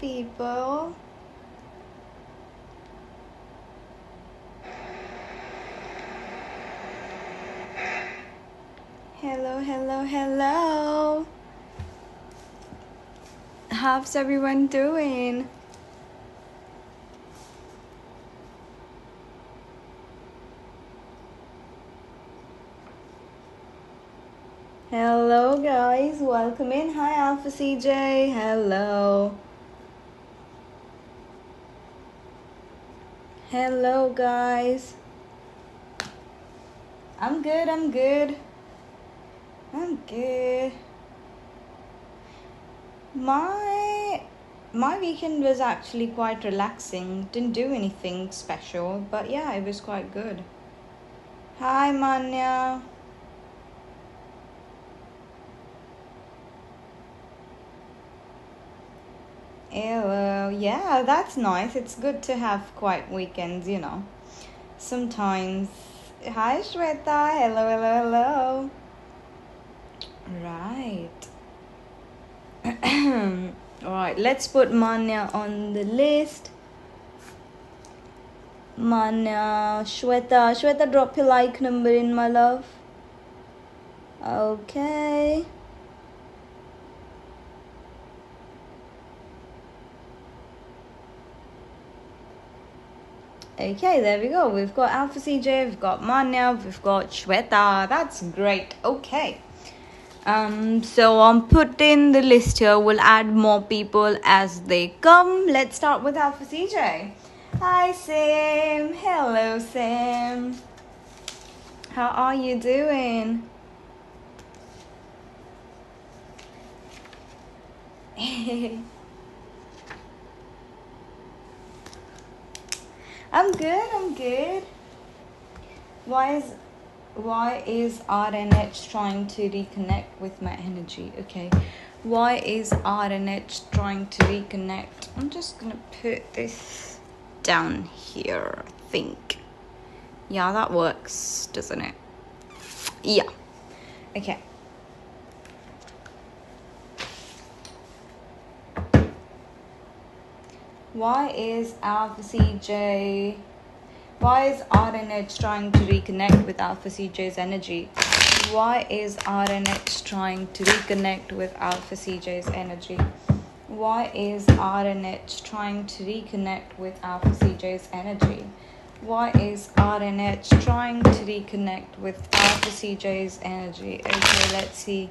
people. Hello, hello, hello. How's everyone doing? Hello, guys. Welcome in. Hi, Alpha CJ. Hello. Hello, guys. I'm good. I'm good. I'm good. My weekend was actually quite relaxing. Didn't do anything special, but yeah, it was quite good. Hi, Manya. Hello. Yeah, that's nice. It's good to have quiet weekends, you know. Sometimes. Hi, Shweta. Hello, hello, hello. Right. Alright, let's put Manya on the list. Manya, Shweta. Shweta, drop your like number in, my love. Okay. Okay, there we go. We've got Alpha CJ, we've got Manya, we've got Shweta. That's great. Okay. So I'm putting the list here. We'll add more people as they come. Let's start with Alpha CJ. Hi, Sim. Hello, Sim. How are you doing? I'm good. I'm good. Why is RNH trying to reconnect with my energy? Okay. Why is RNH trying to reconnect? I'm just gonna put this down here, I think. Yeah, that works, doesn't it? Yeah. Okay. Why is Alpha CJ... Why is RNH trying to reconnect with Alpha CJ's energy? Why is RNH trying to reconnect with Alpha CJ's energy? Why is RNH trying to reconnect with Alpha CJ's energy? Why is RNH trying to reconnect with Alpha CJ's energy? Okay, let's see.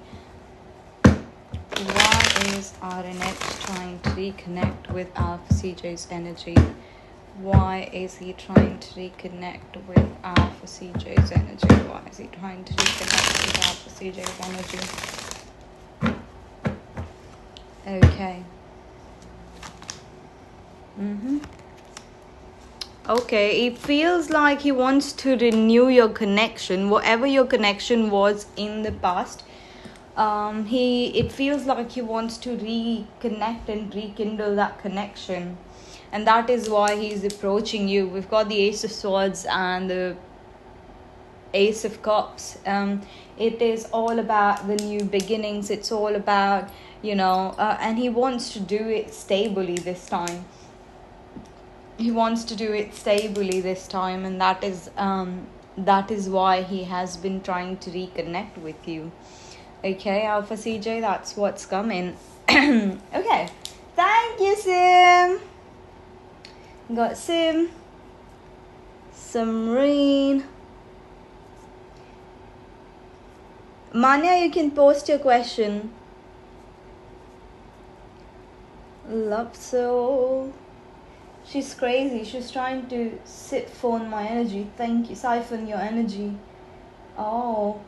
Why is RNH trying to reconnect with Alpha CJ's energy? Why is he trying to reconnect with Alpha CJ's energy? Why is he trying to reconnect with Alpha CJ's energy? Okay. Okay, it feels like he wants to renew your connection, whatever your connection was in the past. It feels like he wants to reconnect and rekindle that connection, and that is why he's approaching you. We've got the Ace of Swords and the Ace of Cups. It is all about the new beginnings. It's all about, and he wants to do it stably this time. And that is why he has been trying to reconnect with you. Okay, Alpha CJ, that's what's coming. Okay, thank you, Sim. Got Sim, Samreen. Manya, you can post your question. Love Soul. She's crazy. She's trying to siphon my energy. Thank you. Siphon your energy. Oh.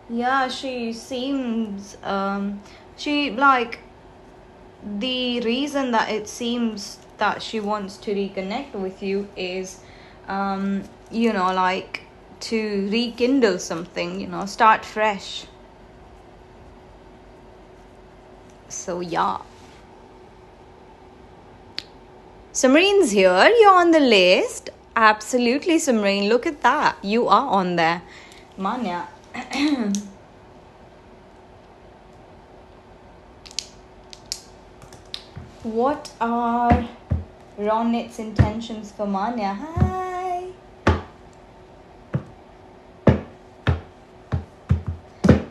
Yeah, she seems... the reason that it seems that she wants to reconnect with you is, to rekindle something, start fresh. So, yeah. Samreen's here. You're on the list. Absolutely, Samreen. Look at that. You are on there. Manya. What are Ronit's intentions for Manya? Hi.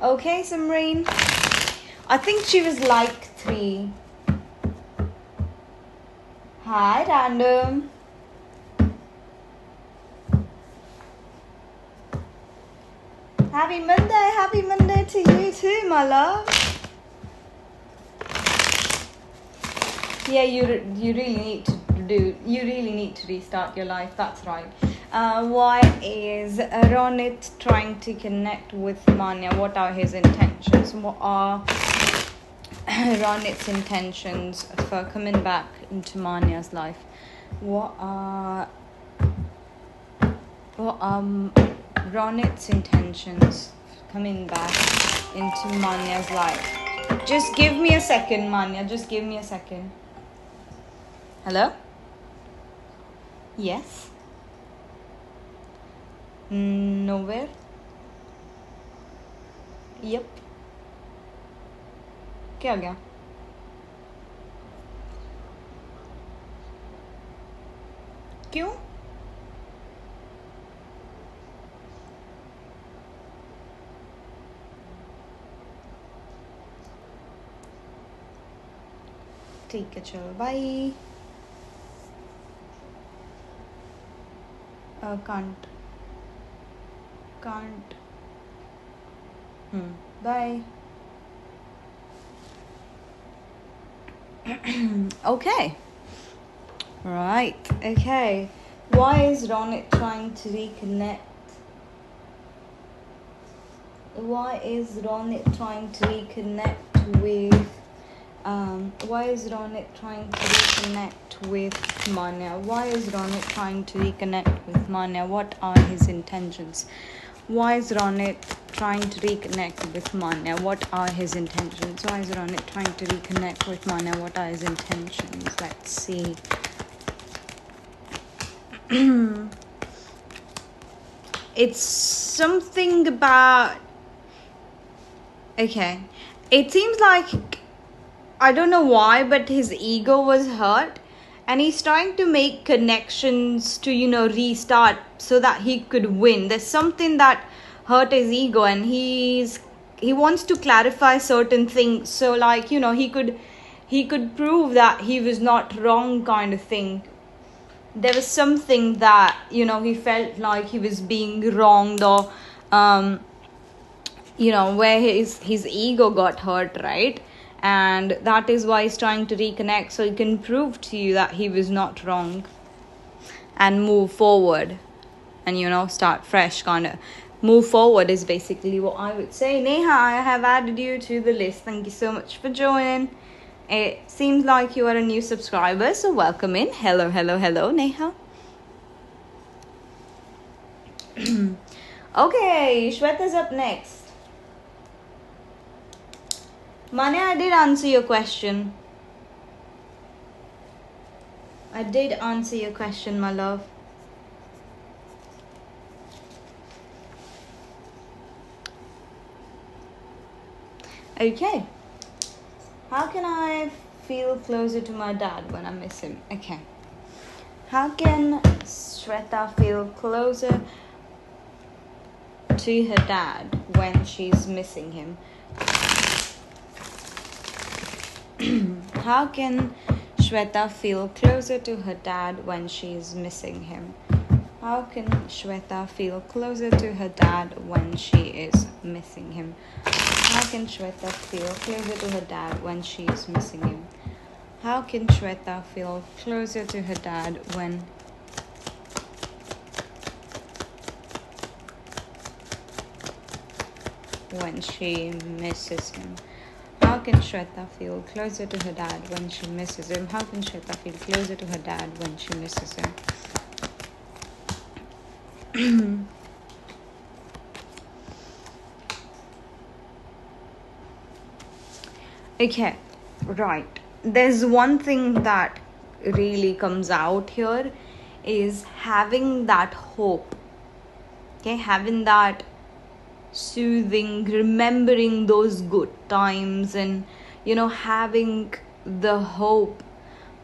Okay, Simreen. I think she was like 3. Hi, random. Happy Monday to you too, my love. Yeah, you really need to restart your life. That's right. Why is Ronit trying to connect with Manya? What are his intentions? What are Ronit's intentions for coming back into Manya's life? What are Ronit's intentions coming back into Manya's life? Just give me a second, Manya. Just give me a second. Hello? Yes? Nowhere? Yep. क्या हो गया? क्यों? ठीक है चलो bye. Can't. Bye. Okay. Right. Okay. Why is Ronit trying to reconnect? Why is Ronit trying to reconnect with? Why is Ronit trying to reconnect with Manya? Why is Ronit trying to reconnect with Manya? What are his intentions? Why is Ronit trying to reconnect with Manya? What are his intentions? Why is Ronit trying to reconnect with Manya? What are his intentions? Let's see. It's something about... Okay. It seems like... I don't know why, but his ego was hurt. And he's trying to make connections to, restart so that he could win. There's something that hurt his ego, and he wants to clarify certain things. So, like, he could prove that he was not wrong, kind of thing. There was something that, he felt like he was being wronged, or, where his ego got hurt, right? And that is why he's trying to reconnect, so he can prove to you that he was not wrong and move forward and start fresh, kind of move forward is basically what I would say. Neha, I have added you to the list. Thank you so much for joining. It seems like you are a new subscriber, so welcome in. Hello Neha. Okay, Shweta's up next. Manya, I did answer your question. I did answer your question, my love. Okay. How can I feel closer to my dad when I miss him? Okay. How can Shweta feel closer to her dad when she's missing him? How can Shweta feel closer to her dad when she's missing him? How can Shweta feel closer to her dad when she is missing him? How can Shweta feel closer to her dad when she is missing him? How can Shweta feel closer to her dad when she misses him? How can Shweta feel closer to her dad when she misses him? How can Shweta feel closer to her dad when she misses him? Okay, right. There's one thing that really comes out here is having that hope. Okay, having that soothing, remembering those good times, and having the hope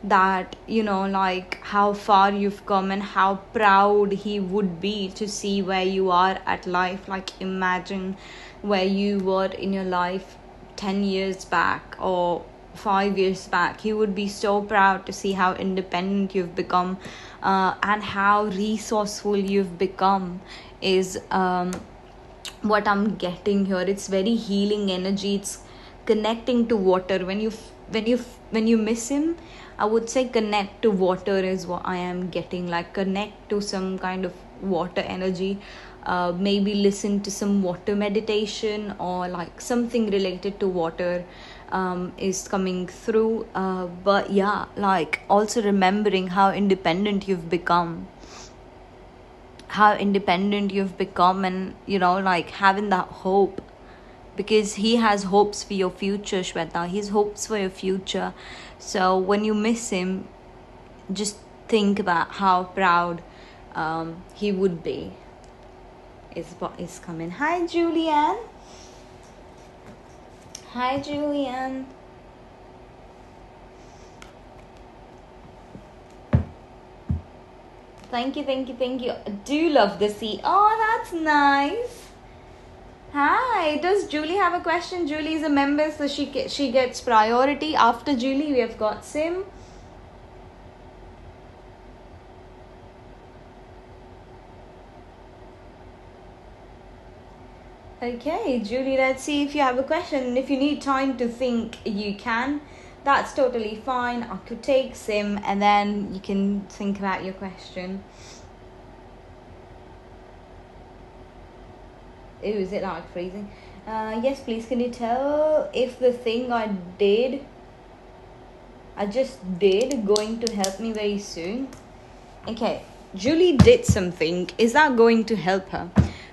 that, like how far you've come and how proud he would be to see where you are at life. Like, imagine where you were in your life 10 years back or 5 years back. He would be so proud to see how independent you've become, and how resourceful you've become is what I'm getting here. It's very healing energy. It's connecting to water. When you miss him, I would say connect to water is what I am getting. Like, connect to some kind of water energy. Maybe listen to some water meditation, or like something related to water is coming through. But yeah, like, also remembering how independent you've become, and like having that hope, because he has hopes for your future, Shweta. He's hopes for your future. So when you miss him, just think about how proud he would be, is what is coming. Hi, Julianne. Thank you. I do love the sea. Oh, that's nice. Hi, does Julie have a question? Julie is a member, so she gets priority. After Julie, we have got Sim. Okay, Julie, let's see if you have a question. If you need time to think, you can. That's totally fine. I could take Sim and then you can think about your question. Ew, is it like freezing? Yes, please. Can you tell if the thing I just did, going to help me very soon? Okay, Julie did something. Is that going to help her?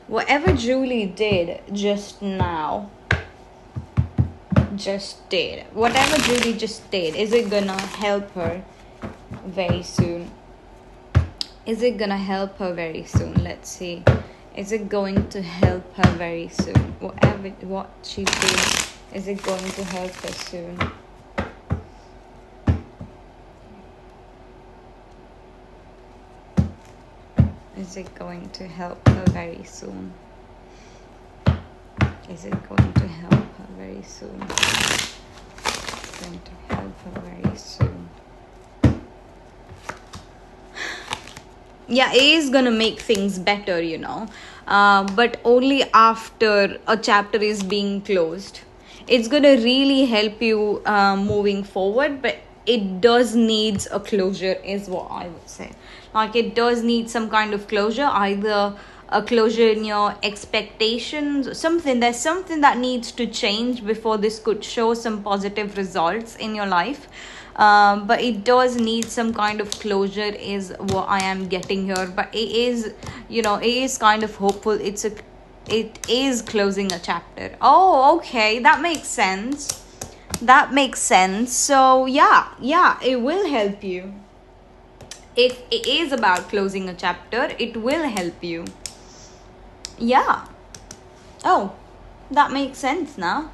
Whatever Julie did just now, whatever Julie just did, is it gonna help her very soon? Let's see. Is it going to help her very soon? What she did, is it going to help her soon? Is it going to help her very soon? Is it going to help her very soon? It's going to help her very soon. Yeah, it is gonna make things better, but only after a chapter is being closed. It's gonna really help you moving forward, but it does needs a closure, is what I would say. Like, it does need some kind of closure, either a closure in your expectations, there's something that needs to change before this could show some positive results in your life. But it does need some kind of closure, is what I am getting here. But it is kind of hopeful. It is closing a chapter. Oh, okay, that makes sense. So yeah, it will help you. If it is about closing a chapter, it will help you. Yeah. Oh, that makes sense now.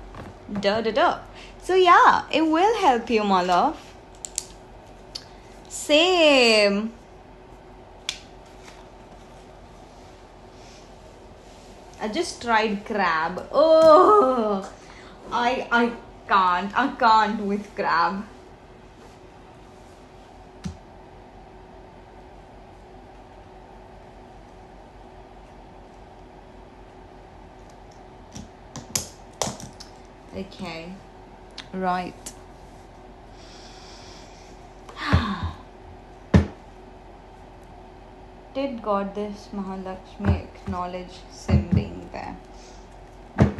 Duh. So yeah, it will help you, my love. Same. I just tried crab. Oh, I can't with crab. Okay, right. Did Goddess Mahalakshmi acknowledge Sim being there?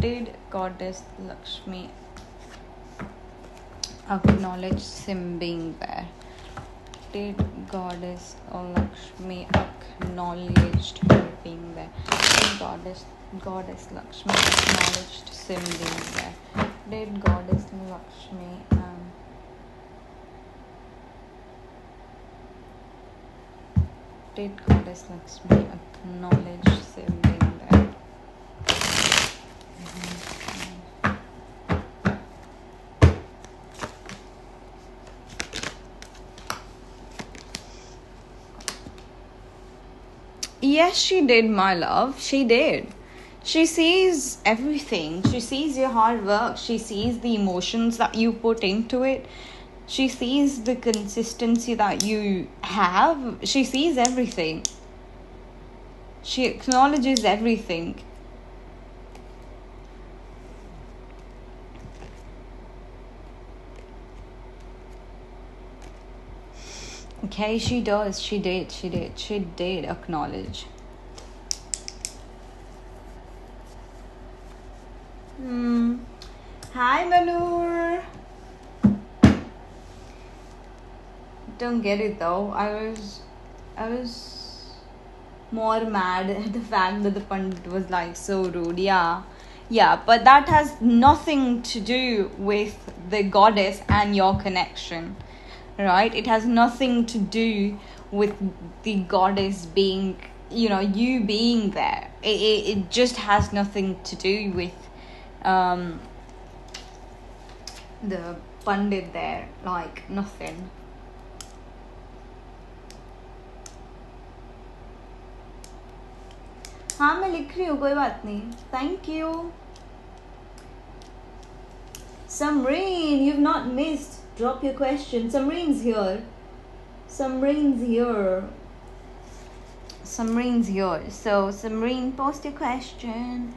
Did Goddess Lakshmi acknowledge Sim being there? Did Goddess Lakshmi acknowledged her being there? Did Goddess Lakshmi acknowledged Sim being there? Did Goddess Lakshmi did Goddess Lakshmi acknowledge Sim being there? Yes, she did, my love. She did. She sees everything. She sees your hard work. She sees the emotions that you put into it. She sees the consistency that you have. She sees everything. She acknowledges everything. Okay, she does. She did acknowledge. Hi, Manur. Don't get it though. I was more mad at the fact that the pundit was like so rude. Yeah, but that has nothing to do with the goddess and your connection, right? It has nothing to do with the goddess being, you being there. It just has nothing to do with the pundit there, like nothing. हाँ मैं लिख रही हूँ कोई बात नहीं. Thank you. Samreen, you've not missed. Drop your question. Samreen's here. Samreen's here. So Samreen, post your question.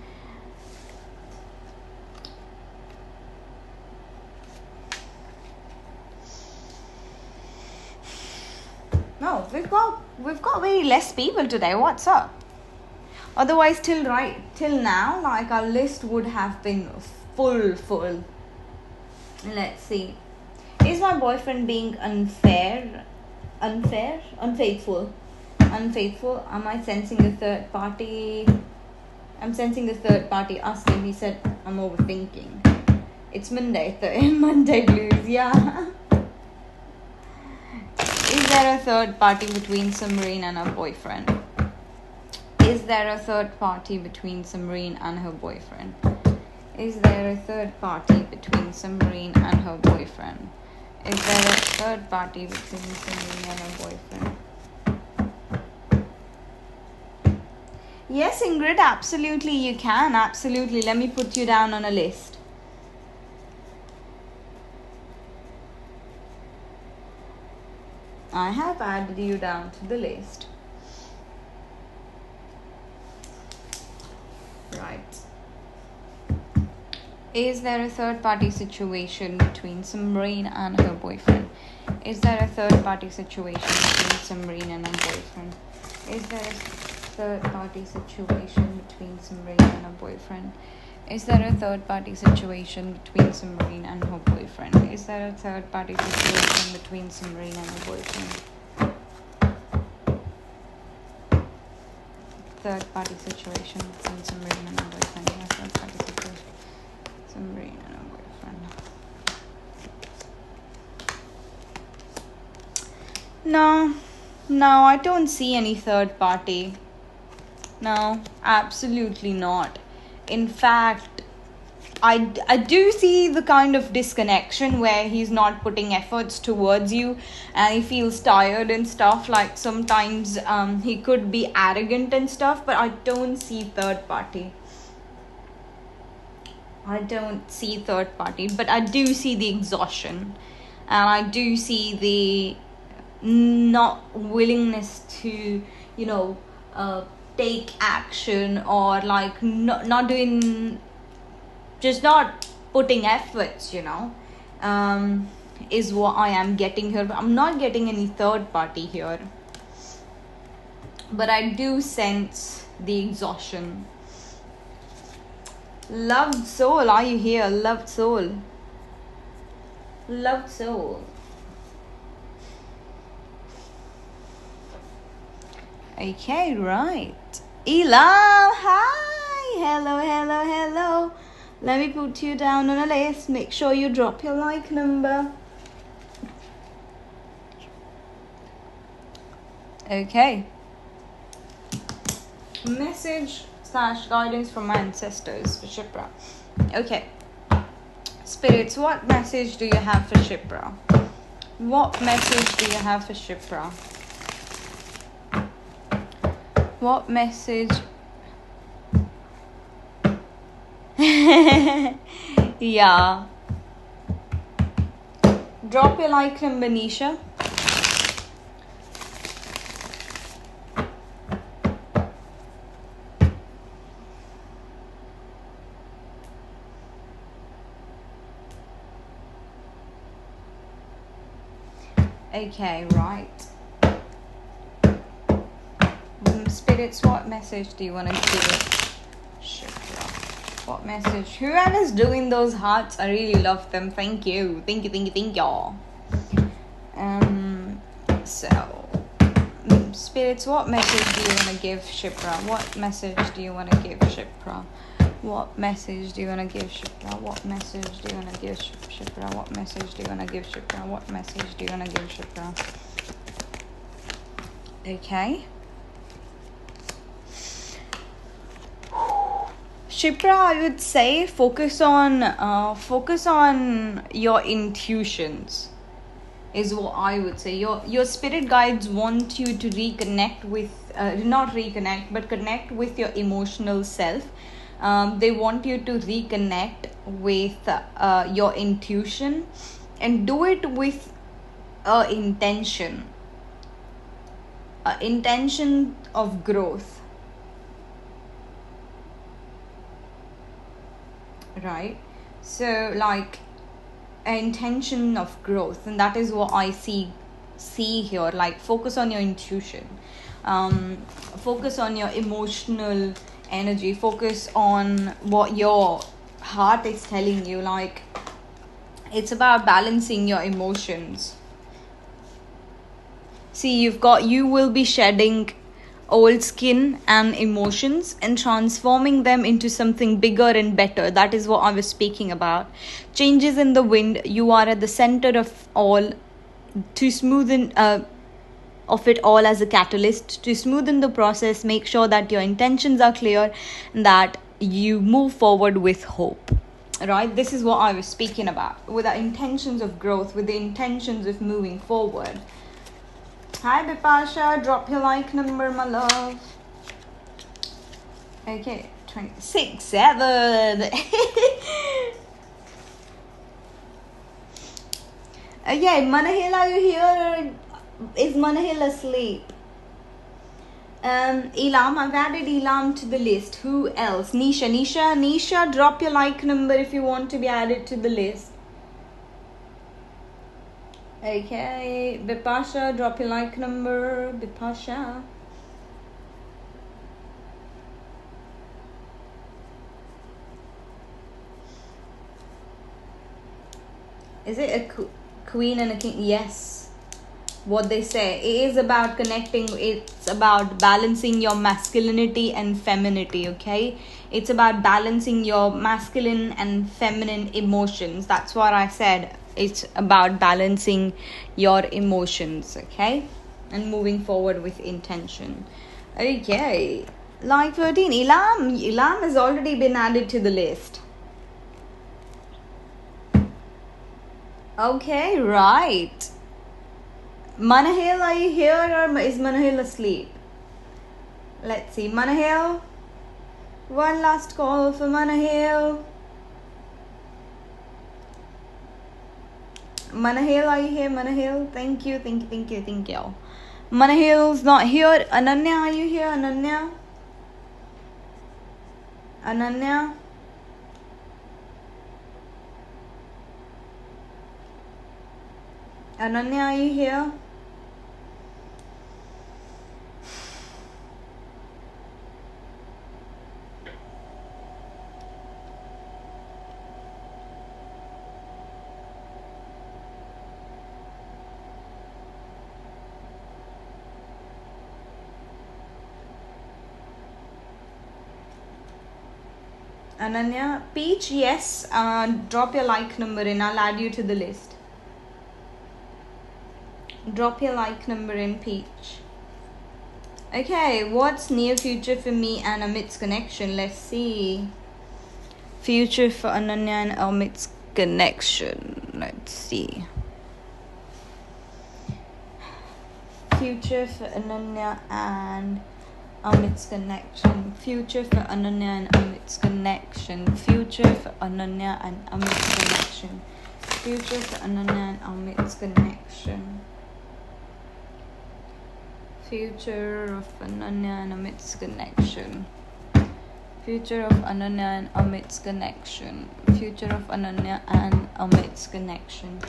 No, we've got very less people today. What's up? Otherwise, till now, like our list would have been full. Let's see. Is my boyfriend being unfaithful? Am I sensing a third party? I'm sensing a third party. Asked him. He said, I'm overthinking. It's Monday. Monday blues. Yeah. Is there a third party between Samreen and her boyfriend? Is there a third party between Samreen and her boyfriend? Is there a third party between Samreen and her boyfriend? Is there a third party between Samreen and her boyfriend? Yes, Ingrid, absolutely you can. Absolutely. Let me put you down on a list. I have added you down to the list. Right. Is there a third party situation between Samreen and her boyfriend? Is there a third party situation between Samreen and her boyfriend? Is there a third party situation between Samreen and her boyfriend? Is there a third party situation between Samreen and her boyfriend? Is there a third party situation between Samreen and her boyfriend? Third party situation between Samreen and her boyfriend. Yeah, third party situation. Samreen and her boyfriend. No, I don't see any third party. No, absolutely not. In fact, I do see the kind of disconnection where he's not putting efforts towards you and he feels tired and stuff. Like sometimes he could be arrogant and stuff, but I don't see third party. But I do see the exhaustion and I do see the not willingness to, take action or like not doing, just not putting efforts, is what I am getting here. I'm not getting any third party here, but I do sense the exhaustion. Loved soul, are you here? Loved soul. Okay, right. Elam, hi. Hello. Let me put you down on a list. Make sure you drop your like number. Okay. Message / guidance from my ancestors for Shipra. Okay. Spirits, what message do you have for Shipra? What message? Yeah. Drop your like number, Nisha. Okay, right. Spirits, what message do you want to give? Shukra. What message? Whoever's doing those hearts, I really love them. Thank you. Thank you, y'all. Spirits, what message do you want to give Shipra? What message do you want to give Shipra? What message do you want to give Shipra? What message do you want to give Shipra? What message do you want to give Shipra? What message do you want to give Shipra? Okay. Shipra, I would say focus on your intuitions. Is what I would say. Your spirit guides want you to reconnect with, not reconnect, but connect with your emotional self. They want you to reconnect with your intuition and do it with intention of growth, right? So like an intention of growth, and that is what I see here. Like focus on your intuition, focus on your emotional energy, focus on what your heart is telling you. Like it's about balancing your emotions. See, you will be shedding old skin and emotions and transforming them into something bigger and better. That is what I was speaking about. Changes in the wind. You are at the center of all, to smoothen of it all as a catalyst, to smoothen the process. Make sure that your intentions are clear and that you move forward with hope, right? This is what I was speaking about, with the intentions of growth, with the intentions of moving forward. Hi Bipasha, drop your like number, my love. Okay, 26, 7. Yeah, Manahil, are you here? Or is Manahil asleep? Elam, I've added Elam to the list. Who else? Nisha, drop your like number if you want to be added to the list. Okay, Bipasha, drop your like number. Bipasha. Is it a queen and a king? Yes. What they say. It is about connecting. It's about balancing your masculinity and femininity, okay? It's about balancing your masculine and feminine emotions. That's what I said. It's about balancing your emotions, okay? And moving forward with intention. Okay. Like 13. Elam has already been added to the list. Okay, right. Manahil, are you here or is Manahil asleep? Let's see. Manahil. One last call for Manahil. Manahil, are you here? Manahil, thank you. Manahil's not here. Ananya, are you here? Ananya? Ananya, are you here? Ananya, Peach, yes. Drop your like number in. I'll add you to the list. Drop your like number in, Peach. Okay, what's near future for me and Amit's connection? Let's see. Future for Ananya and Amit's connection. Let's see. Future for Ananya and Amit's connection. Future for Ananya and Amit's connection. Future for Ananya and Amit's connection. Future for Ananya and Amit's connection. Future of Ananya and Amit's connection. Future of Ananya and Amit's connection. Future of Ananya and Amit's connection.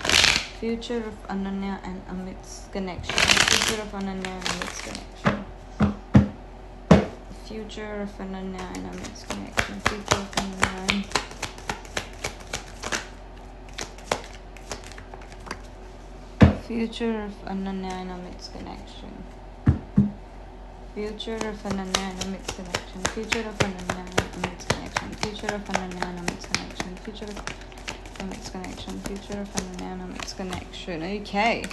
Future of Ananya and Amit's connection. Future of Ananya and Amit's connection. Future of Ananya and Amit's connection. Future of Ananya. Future of Ananya and Amit's connection. Future of Ananya and Amit's connection. Future of Ananya and Amit's connection. Future of Ananya and Amit's connection. Future of Amit's connection. Future of Ananya and Amit's connection. Okay.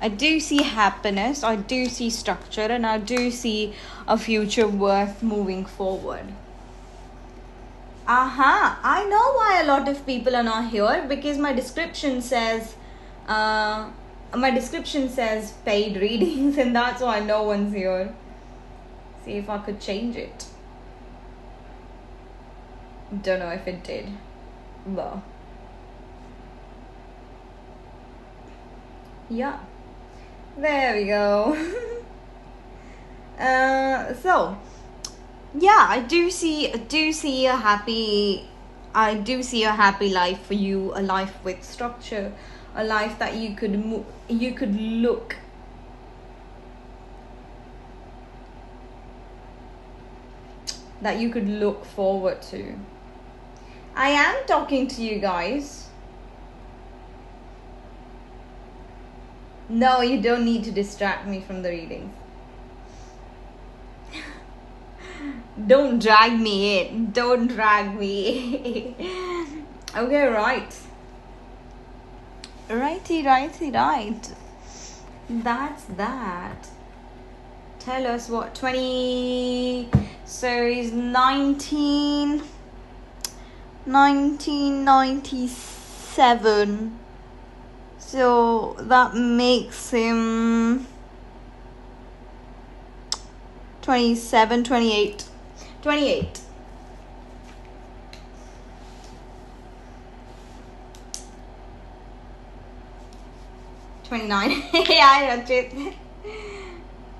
I do see happiness, I do see structure, and I do see a future worth moving forward. I know why a lot of people are not here, because my description says paid readings, and that's why no one's here. See if I could change it. Don't know if it did. Well, yeah. There we go. So yeah, I do see a happy life for you, a life with structure, a life that you could look forward to. I am talking to you guys. No, you don't need to distract me from the readings. Don't drag me in. Don't drag me. Okay, right. Righty. That's that. Tell us what 1997. So that makes him 27, 28. 28. $29. Yeah, Rachit.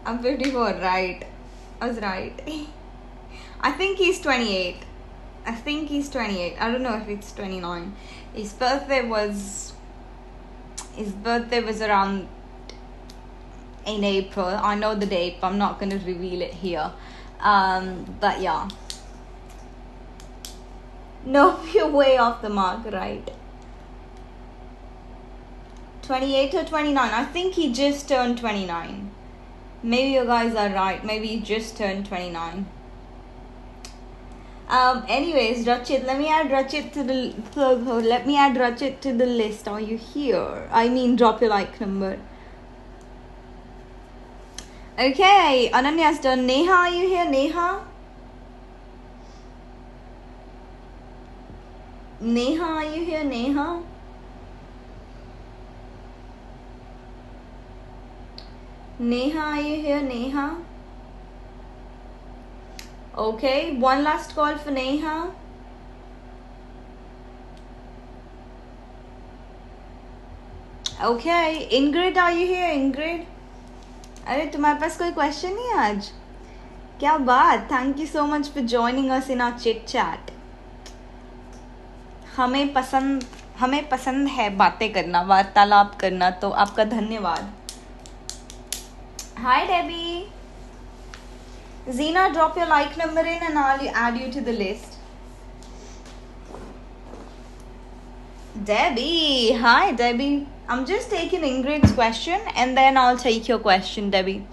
I'm 54, right? I was right. I think he's 28. I don't know if it's 29. His birthday was around in April. I know the date, but I'm not going to reveal it here. But yeah. No, you're way off the mark, right? 28 or 29? I think he just turned 29. Maybe you guys are right. Maybe he just turned 29. Anyways, Rachit, let me add Rachit to the list. Are you here? I mean, drop your like number. Okay, Ananya's done. Neha, are you here? Neha, are you here? Neha, are you here? Neha. Okay, one last call for Neha. Okay, Ingrid, are you here? Ingrid, अरे तुम्हारे पास कोई question नहीं है आज? क्या बात. Thank you so much for joining us in our chit chat. हमें पसंद है बातें करना, वार्तालाप करना, तो आपका धन्यवाद. हाय Debbie. Zina, drop your like number in and I'll add you to the list. Debbie. Hi, Debbie. I'm just taking Ingrid's question and then I'll take your question, Debbie.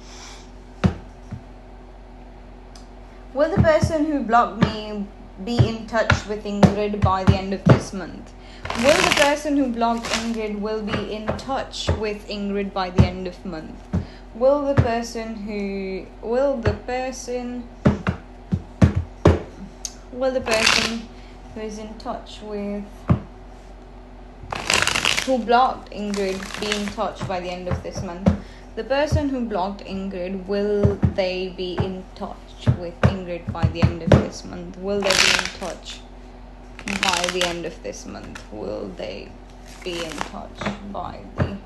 Will the person who blocked me be in touch with Ingrid by the end of this month? Will the person who blocked Ingrid will be in touch with Ingrid by the end of the month? Will the person who is in touch with who blocked Ingrid be in touch by the end of this month? The person who blocked Ingrid, will they be in touch with Ingrid by the end of this month? Will they be in touch by the end of this month? Will they be in touch by the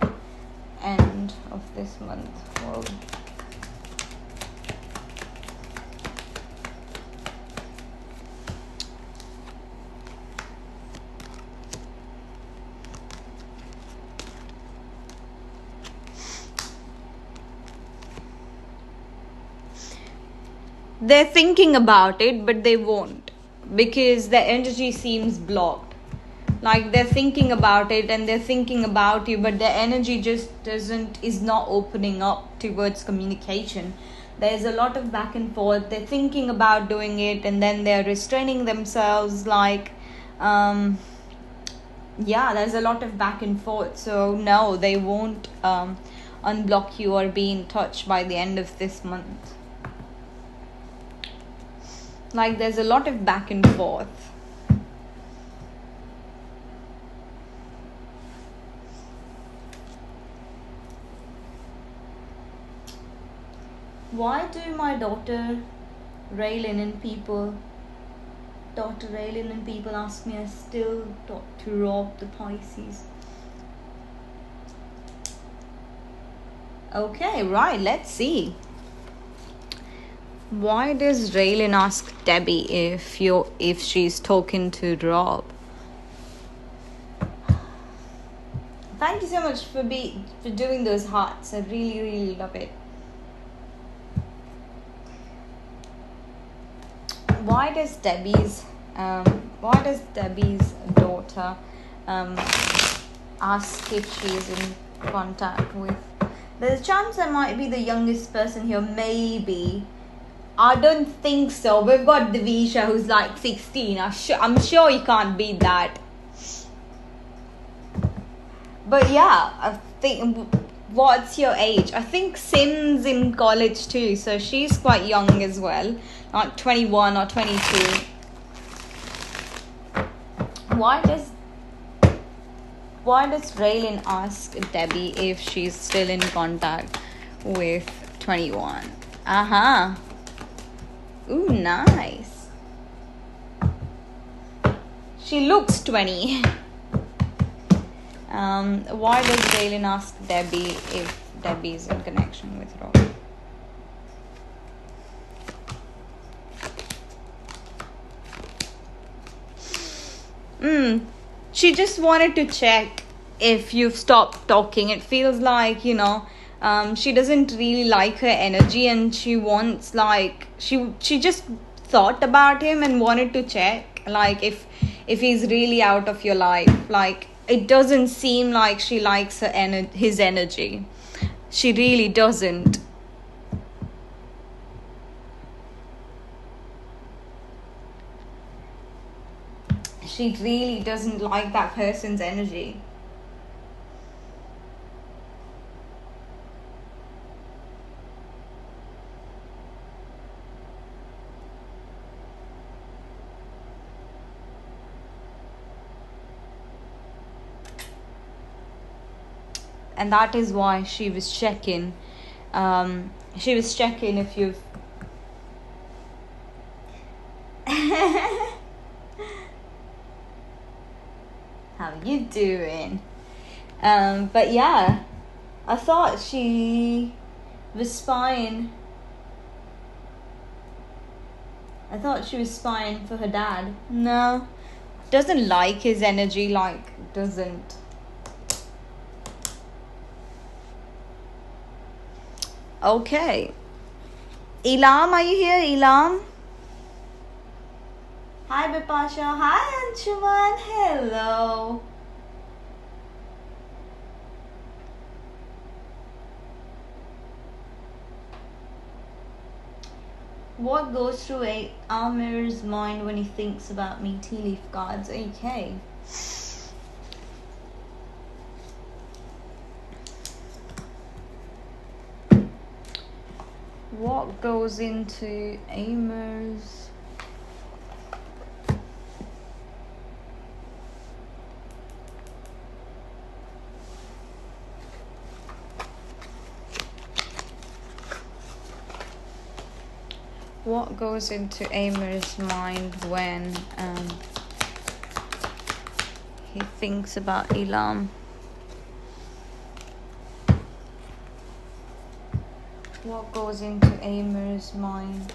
end of this month? Well, they're thinking about it, but they won't, because their energy seems blocked. Like they're thinking about it and they're thinking about you, but their energy just is not opening up towards communication. There's a lot of back and forth. They're thinking about doing it and then they're restraining themselves. Like, yeah, there's a lot of back and forth. So no, they won't unblock you or be in touch by the end of this month. Like there's a lot of back and forth. Why do my daughter Raylin and people ask me I still talk to Rob the Pisces? Okay, right, let's see. Why does Raylin ask Debbie if she's talking to Rob? Thank you so much for doing those hearts. I really, really love it. Why does Debbie's daughter ask if she's in contact with? There's a chance I might be the youngest person here, maybe. I don't think so. We've got Divisha who's like 16. I'm sure you can't beat that. But yeah, I think, what's your age? I think Sim's in college too, so she's quite young as well, like 21 or 22. Why does Raylin ask Debbie if she's still in contact with 21? Uh-huh. Ooh, nice. She looks 20. Why does Raylin ask Debbie if Debbie's in connection with Rob? She just wanted to check if you've stopped talking. It feels like, she doesn't really like her energy, and she wants, like, she just thought about him and wanted to check, like, if he's really out of your life. Like, it doesn't seem like she likes his energy. She really doesn't. She really doesn't like that person's energy. And that is why she was checking. She was checking if you've... How you doing? But yeah, I thought she was spying. I thought she was spying for her dad. No, doesn't like his energy, like, doesn't. Okay. Elam, are you here, Elam? Hi, Bipasha. Hi, Anshuman. Hello. What goes through Amir's mind when he thinks about me? Tea leaf cards. Okay. What goes into Amir's... What goes into Amir's mind when he thinks about Elam? What goes into Amir's mind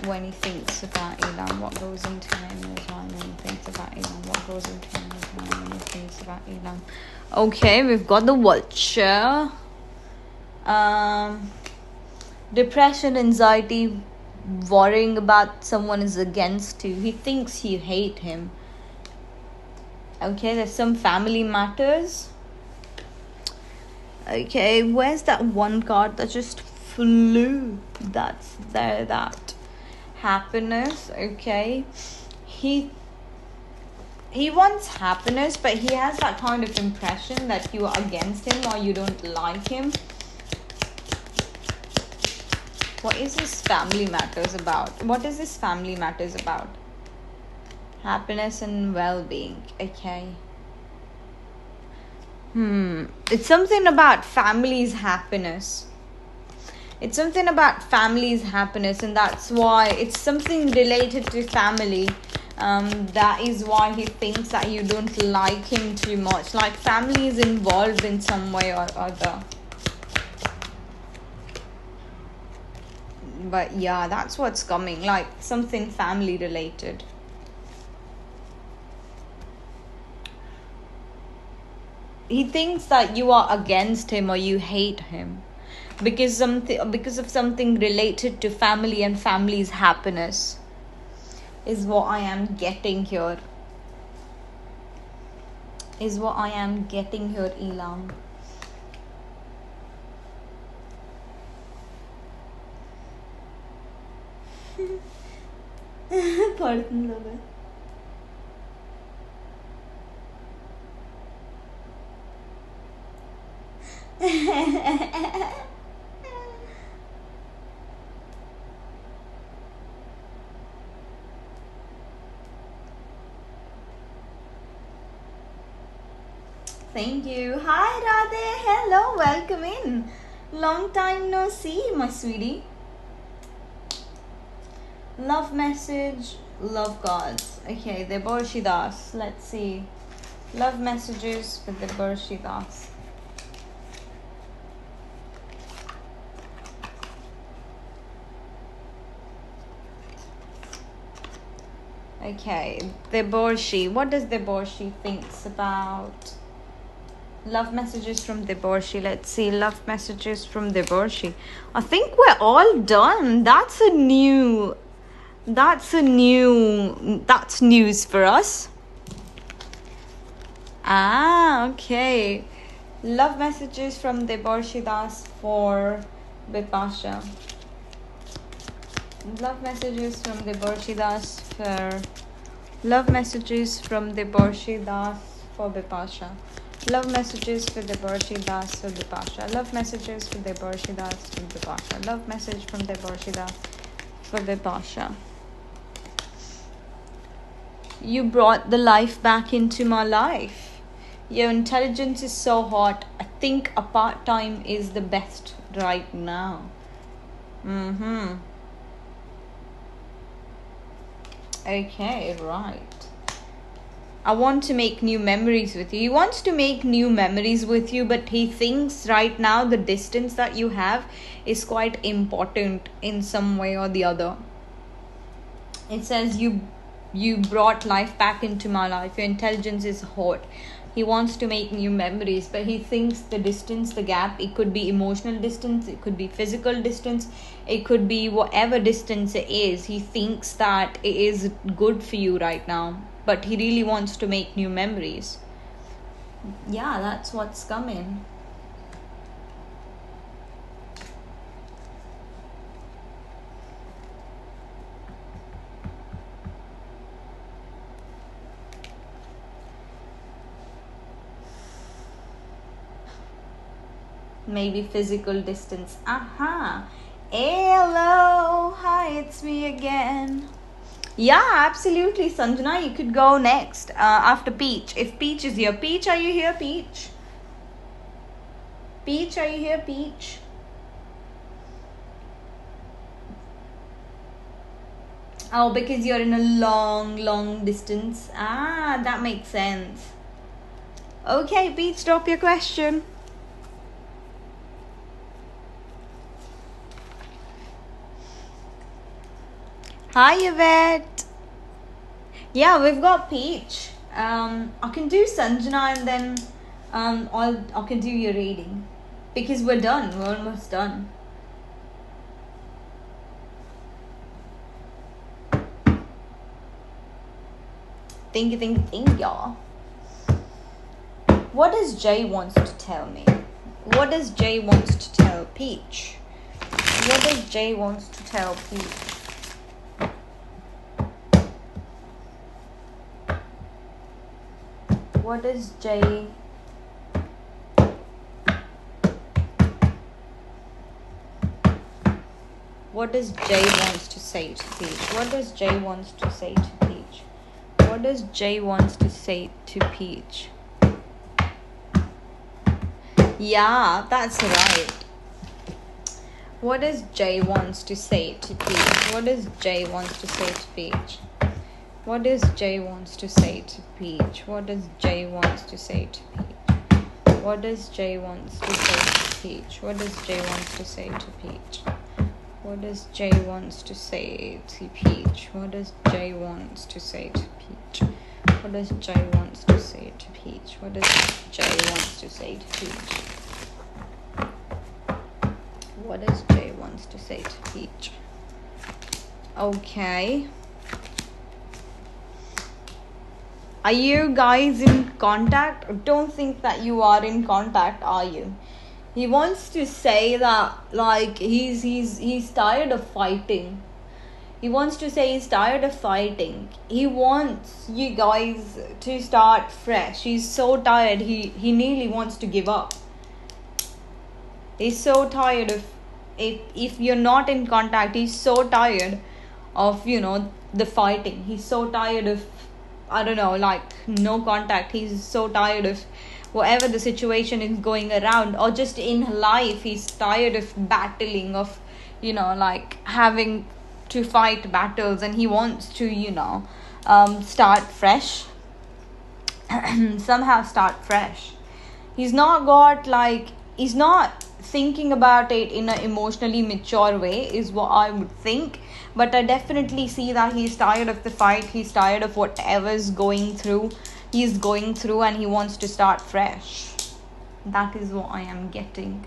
when he thinks about Elam? What goes into Amir's mind when he thinks about Elam? What goes into Amir's mind when he thinks about Elam? Okay, we've got the vulture. Depression, anxiety, worrying about someone is against you. He thinks you hate him. Okay, there's some family matters. Okay, where's that one card that just flew? That's there, that. Happiness, okay. He wants happiness, but he has that kind of impression that you are against him or you don't like him. What is this family matters about? What is this family matters about? Happiness and well-being, okay. It's something about family's happiness. It's something about family's happiness, and that's why it's something related to family. That is why he thinks that you don't like him too much. Like family is involved in some way or other. But yeah, that's what's coming. Like something family related. He thinks that you are against him or you hate him because of something related to family and family's happiness is what I am getting here. Elam. Pardon, love. Thank you. Hi Radhe. Hello. Welcome in. Long time no see, my sweetie. Love message. Love cards. Okay, Debor Shidas. Let's see. Love messages with Debor Shidas. Okay, Deborshi. What does Deborshi thinks about love messages from Deborshi? Let's see, love messages from Deborshi. I think we're all done. That's news for us. Okay. Love messages from Deborshi Das for Bipasha. Love messages from Deborshi Das for Bipasha. Love messages for Deborshi Das for Bipasha. Love messages for Deborshi Das for Bipasha. Love message from Deborshi Das for Bipasha. You brought the life back into my life. Your intelligence is so hot. I think a part-time is the best right now. Okay, right. I want to make new memories with you. He wants to make new memories with you, but he thinks right now the distance that you have is quite important in some way or the other. It says you brought life back into my life. Your intelligence is hot. He wants to make new memories, but he thinks the distance, the gap, it could be emotional distance, it could be physical distance, it could be whatever distance it is. He thinks that it is good for you right now, but he really wants to make new memories. Yeah, that's what's coming. Maybe physical distance. Hello, hi, it's me again. Yeah, absolutely, Sanjana. You could go next after Peach. If Peach is here. Peach, are you here, Peach? Peach, are you here, Peach? Oh, because you're in a long distance. Ah, that makes sense. Okay, Pete, drop your question. Hi, Yvette. Yeah, we've got Peach. I can do Sanjana and then I can do your reading. Because we're done. We're almost done. Thank you, y'all. What does Jay wants to tell me? What does Jay wants to tell Peach? What does Jay wants to tell Peach? What does Jay... What does Jay wants to say to Peach? What does Jay wants to say to Peach? What does Jay wants to say to Peach? Yeah, that's right. What does Jay wants to say to Peach? What does Jay wants to say to Peach? What does Jay wants to say to Peach? What does Jay wants to say to Peach? What does Jay wants to say to Peach? What does Jay wants to say to Peach? What does Jay wants to say to Peach? What does Jay wants to say to Peach? What does Jay wants to say to Peach? What does Jay wants to say to Peach? What does Jay wants to say to Peach? Okay. Are you guys in contact? Don't think that you are in contact, are you? He wants to say that like he's tired of fighting. He wants to say he's tired of fighting. He wants you guys to start fresh. He's so tired. He nearly wants to give up. He's so tired of if you're not in contact, he's so tired of, the fighting. He's so tired of, I don't know, like no contact. He's so tired of whatever the situation is going around, or just in life he's tired of battling, of like having to fight battles, and he wants to start fresh. Somehow start fresh. He's not thinking about it in an emotionally mature way, is what I would think. But I definitely see that he's tired of the fight. He's tired of whatever's he's going through, and he wants to start fresh. That is what I am getting.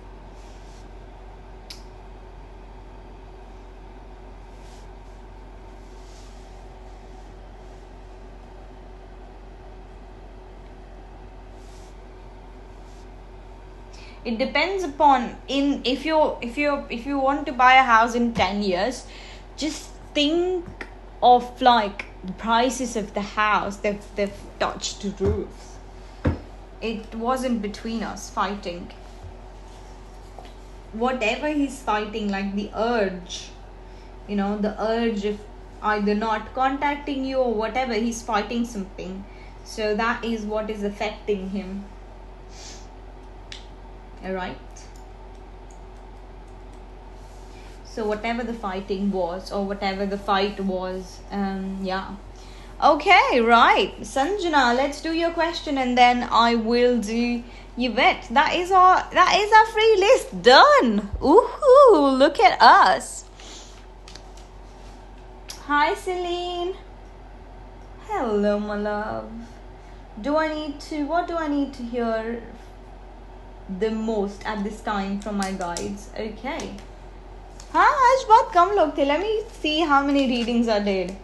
It depends upon if you want to buy a house in 10 years, just think of like the prices of the house. They've touched roofs. It wasn't between us fighting. Whatever he's fighting, like the urge of either not contacting you or whatever, he's fighting something. So that is what is affecting him. Alright, so whatever the fighting was, or whatever the fight was, yeah. Okay, right, Sanjana, let's do your question, and then I will do Yvette. That is our free list done. Ooh, look at us. Hi, Celine. Hello, my love. What do I need to hear the most at this time from my guides? Okay. आज बहुत कम लोग थे. Let me see how many readings I did.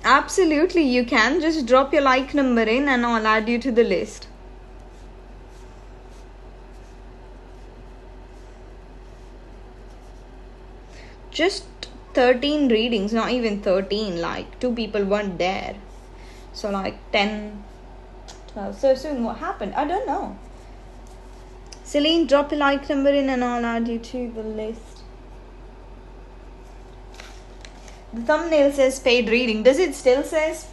Absolutely, you can just drop your like number in and I'll add you to the list. Just 13 readings, not even 13, like 2 people weren't there. So like 10, 12. So soon what happened? I don't know. Celine, drop a like number in and I'll add you to the list. The thumbnail says paid reading. Does it still says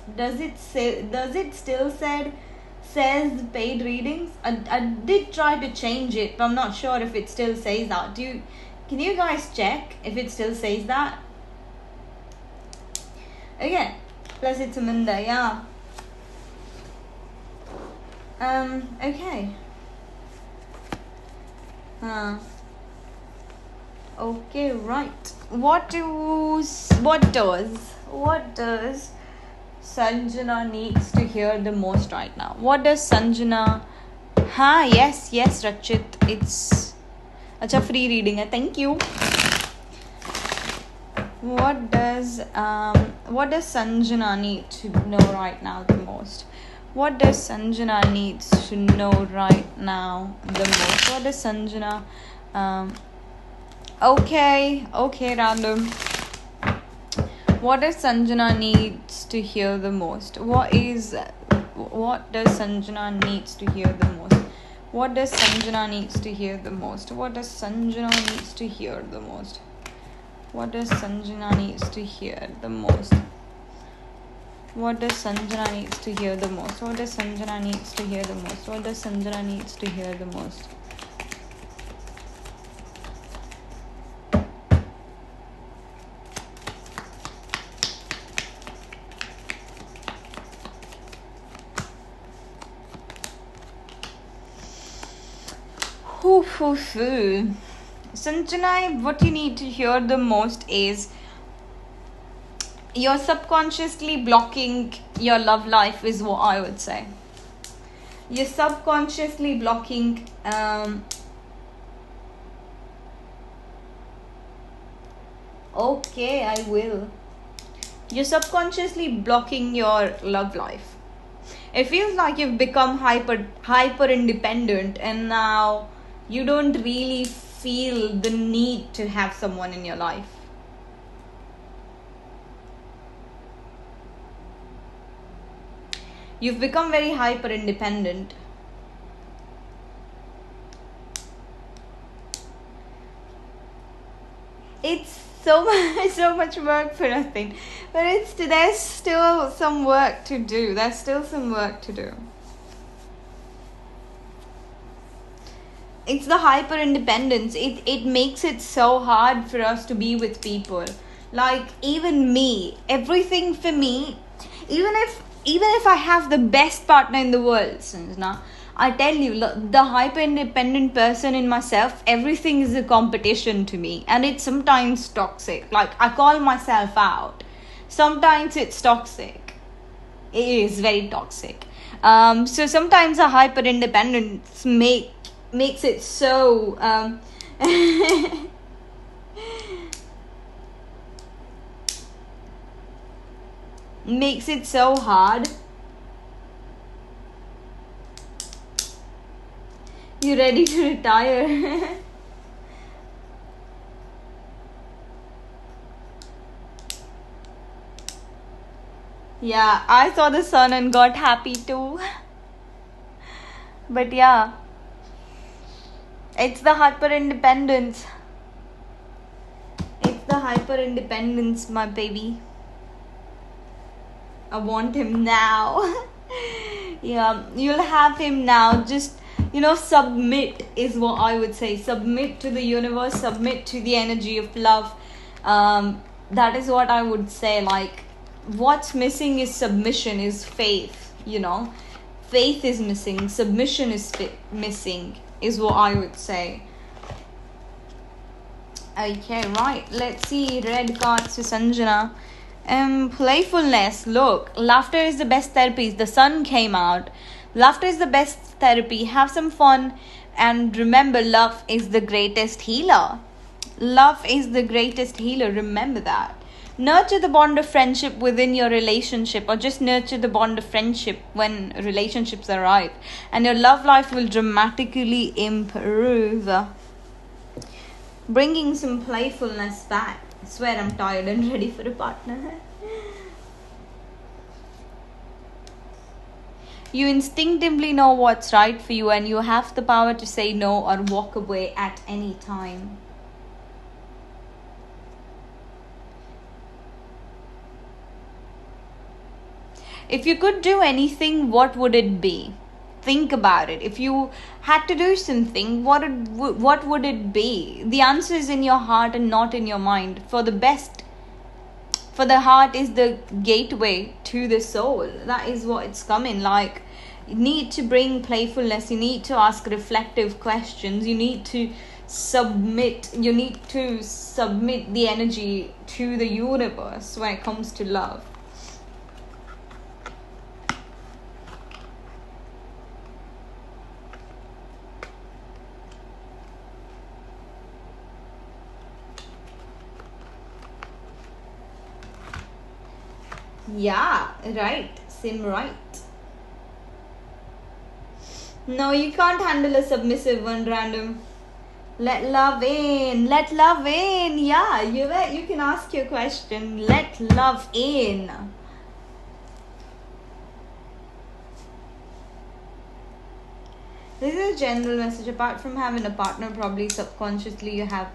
paid readings? I did try to change it, but I'm not sure if it still says that. Can you guys check if it still says that? Okay. Plus it's Amanda, yeah. Okay. Okay, right. What does Sanjana needs to hear the most right now? What does Sanjana... yes, Rachit. It's... Acha, free reading hai. Thank you. What does Sanjana need to know right now the most? What does Sanjana needs to know right now the most? What does Sanjana... Okay, random. What does Sanjana needs to hear the most? What does Sanjana needs to hear the most? What does Sanjana needs to hear the most? What does Sanjana needs to hear the most? What does Sanjana needs to hear the most? What does Sanjana needs to hear the most? What does Sanjana needs to hear the most? What does Sanjana needs to hear the most? Sanjana, what you need to hear the most is you're subconsciously blocking your love life, is what I would say. You're subconsciously blocking okay, I will. You're subconsciously blocking your love life. It feels like you've become hyper independent, and now you don't really feel the need to have someone in your life. You've become very hyper independent. It's so much work for nothing, but there's still some work to do. It's the hyper independence. It makes it so hard for us to be with people. Like, even me, everything for me, even if I have the best partner in the world, Sanjana, I tell you, the hyper independent person in myself, everything is a competition to me, and it's sometimes toxic. Like, I call myself out. Sometimes it's toxic. It is very toxic. So sometimes a hyper independence makes it so makes it so hard. You ready to retire? Yeah, I saw the sun and got happy too. But yeah, it's the hyper independence. My baby. I want him now. Yeah, you'll have him now. Just, submit is what I would say. Submit to the universe, submit to the energy of love. That is what I would say. Like, what's missing is submission, is faith, Faith is missing, submission is missing, is what I would say. Okay, right. Let's see. Red cards to Sanjana. Playfulness. Look, laughter is the best therapy. The sun came out. Laughter is the best therapy. Have some fun. And remember, love is the greatest healer. Remember that. Nurture the bond of friendship within your relationship, or just nurture the bond of friendship when relationships arrive. And your love life will dramatically improve. Bringing some playfulness back. I swear I'm tired and ready for a partner. You instinctively know what's right for you, and you have the power to say no or walk away at any time. If you could do anything, what would it be? Think about it. If you had to do something, what would it be? The answer is in your heart and not in your mind. For the best For the heart is the gateway to the soul. That is what it's coming like. You need to bring playfulness, you need to ask reflective questions, you need to submit the energy to the universe when it comes to love. Yeah, right. Sim right. No, you can't handle a submissive one, random. Let love in. Let love in. Yeah, you can ask your question. Let love in. This is a general message. Apart from having a partner, probably subconsciously you have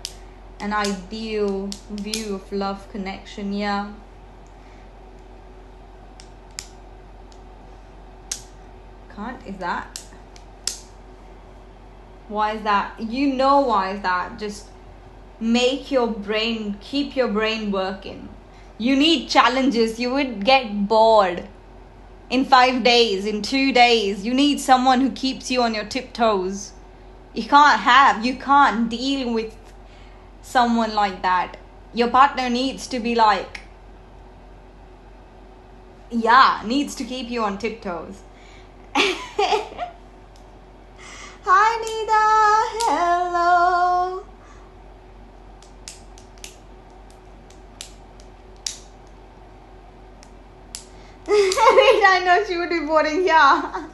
an ideal view of love connection. Yeah. Can't, is that? Why is that? You know why is that? Just keep your brain working. You need challenges. You would get bored in 5 days, in 2 days. You need someone who keeps you on your tiptoes. You can't deal with someone like that. Your partner needs to be like, needs to keep you on tiptoes. Hi Nida, hello. Wait, I know she would be boring. Yeah.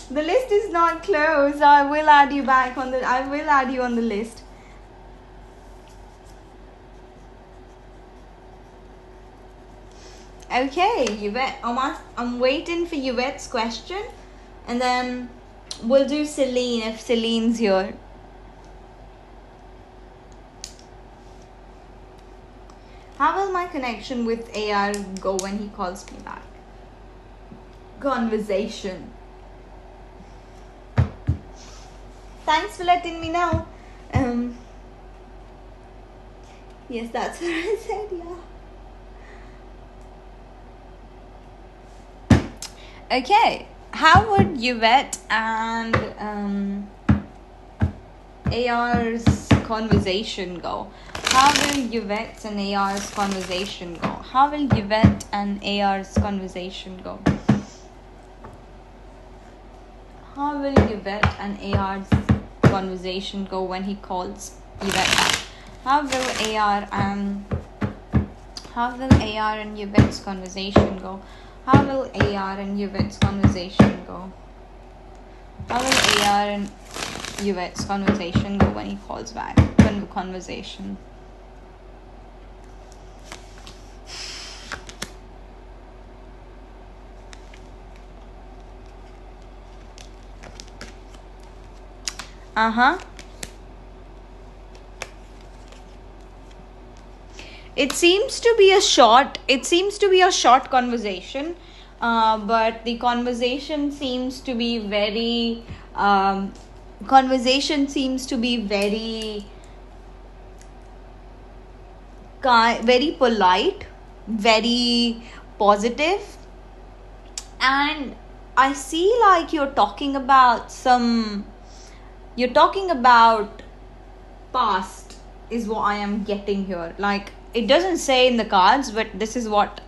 The list is not closed. I will add you on the list. Okay, Yvette. I'm waiting for Yvette's question, and then we'll do Celine if Celine's here. How will my connection with AR go when he calls me back? Conversation. Thanks for letting me know. Yes, that's what I said, yeah. Okay, how would Yvette and AR's conversation go? How will Yvette's and AR's conversation go? How will Yvette and AR's conversation go? How will Yvette and AR's conversation go when he calls Yvette back? How will AR and Yvette's conversation go? How will AR and Yvette's conversation go? How will AR and Yvette's conversation go when he calls back? Conversation. It seems to be a short conversation, but the conversation seems to be very very polite, very positive, and I see like you're talking about past is what I am getting here. Like, it doesn't say in the cards, but this is what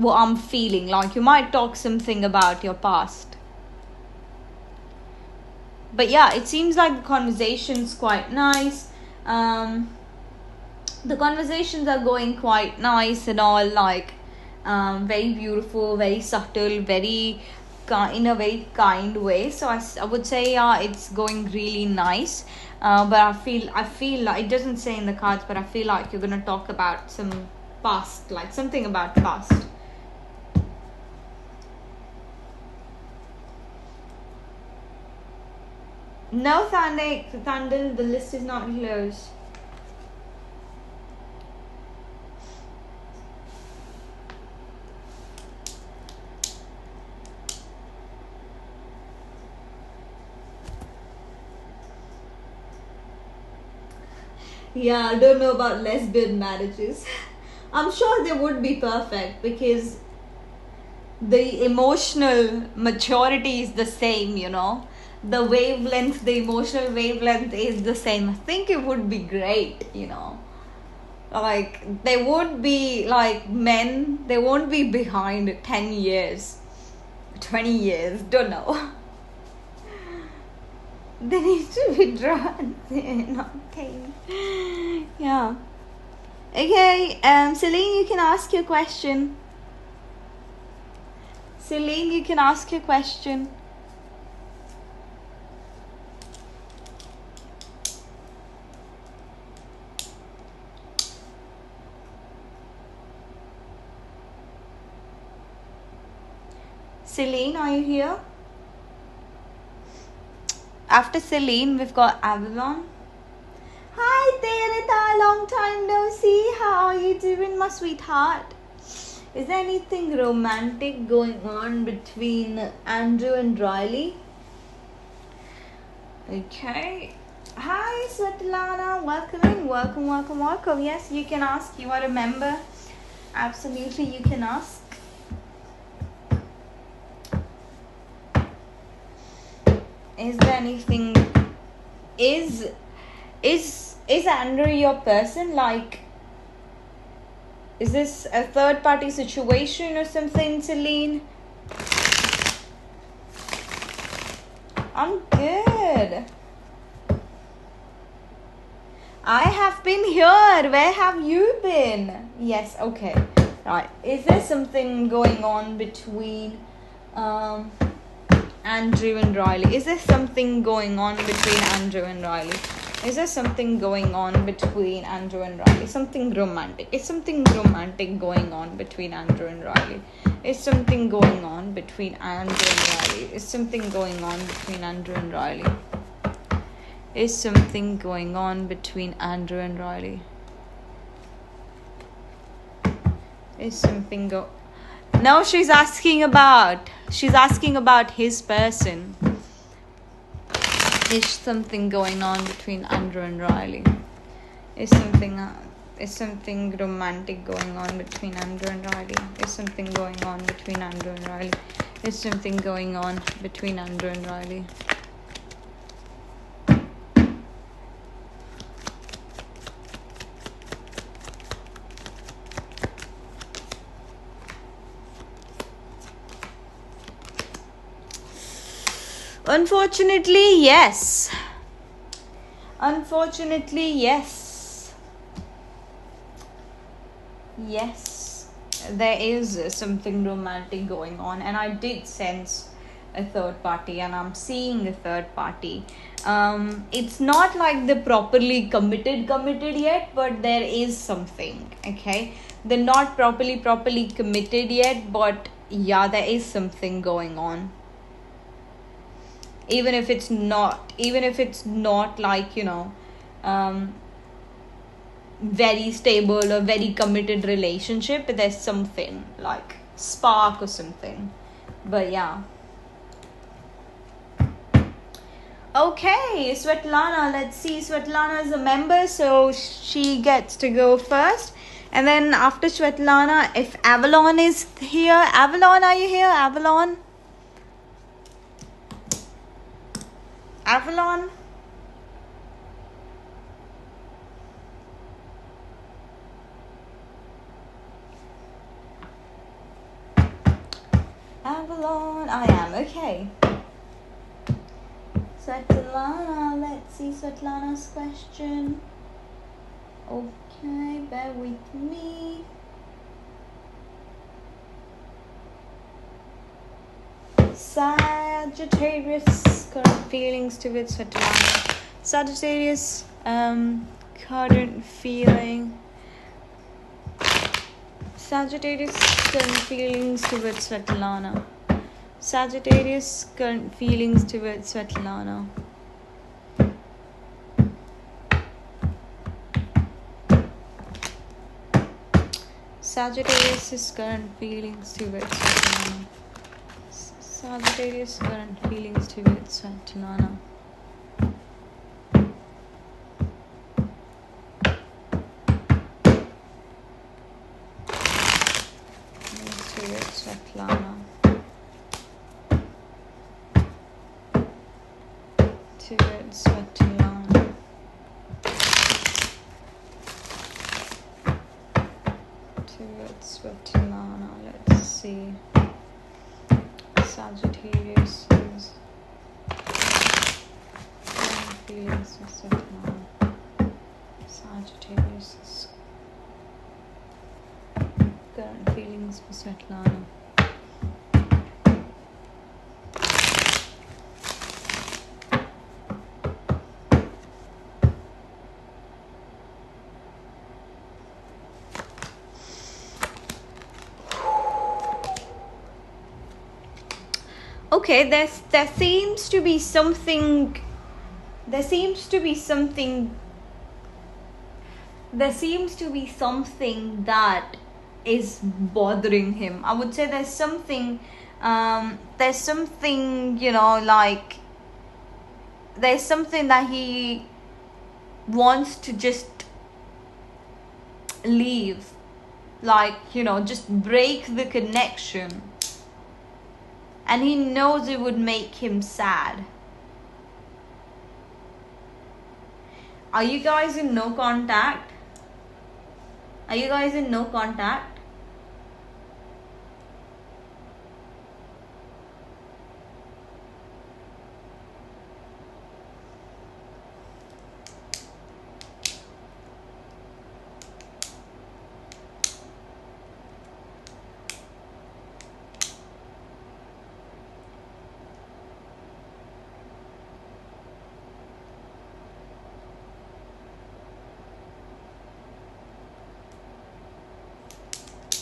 I'm feeling. Like, you might talk something about your past. But yeah, it seems like the conversation's quite nice. The conversations are going quite nice and all, like very beautiful, very subtle, in a very kind way. So I would say it's going really nice. But I feel like it doesn't say in the cards, but I feel like you're gonna talk about some past, like something about past. No, Thandil, the list is not closed. Yeah, I don't know about lesbian marriages. I'm sure they would be perfect because the emotional maturity is the same, you know. The wavelength, the emotional wavelength is the same. I think it would be great, you know. Like, they would be like men, they won't be behind 10 years, 20 years, don't know. They need to be drawn. Okay. Yeah. Okay, Celine, you can ask your question. Celine, you can ask your question. Celine, are you here? After Celine, we've got Avalon. Hi, Terita. Long time no see. How are you doing, my sweetheart? Is there anything romantic going on between Andrew and Riley? Okay. Hi, Svetlana. Welcome in. Welcome, welcome, welcome. Yes, you can ask. You are a member. Absolutely, you can ask. Is there anything? Is Andrew your person? Like, is this a third party situation or something, Celine? I'm good. I have been here. Where have you been? Yes, okay. Right. Is there something going on between Andrew and Riley? Is there something going on between Andrew and Riley? Is there something going on between Andrew and Riley? Something romantic. Is something romantic going on between Andrew and Riley? Is something going on between Andrew and Riley? Is something going on between Andrew and Riley? Is something going on between Andrew and Riley? Is something No, she's asking about his person. Is something going on between Andrew and Riley? Is something romantic going on between Andrew and Riley? Is something going on between Andrew and Riley? Is something going on between Andrew and Riley? Unfortunately, yes. Unfortunately, yes. Yes. There is something romantic going on, and I did sense a third party, and I'm seeing a third party. It's not like they're properly committed yet, but there is something. Okay, they're not properly committed yet, but yeah, there is something going on. Even if it's not like, you know, very stable or very committed relationship, but there's something like spark or something. But yeah. Okay, Svetlana, let's see. Svetlana is a member, so she gets to go first. And then after Svetlana, if Avalon is here. Avalon, are you here? Avalon? Avalon? Avalon, I am, okay. Svetlana, let's see Svetlana's question. Okay, bear with me. Sagittarius, current feelings towards Svetlana. Sagittarius, current feeling. Sagittarius, current feelings towards Svetlana. Sagittarius, current feelings towards Svetlana. Sagittarius' current feelings towards Svetlana. Sagittarius' current feelings towards Svetlana. Svetlana. Towards Svetlana. Towards Svetlana. Let's see. Sagittarius is feelings of Svetlana. Sagittarius is current feelings for Svetlana. Okay, there seems to be something that is bothering him. I would say there's something, you know, like there's something that he wants to just leave, like, you know, just break the connection. And he knows it would make him sad. Are you guys in no contact? Are you guys in no contact?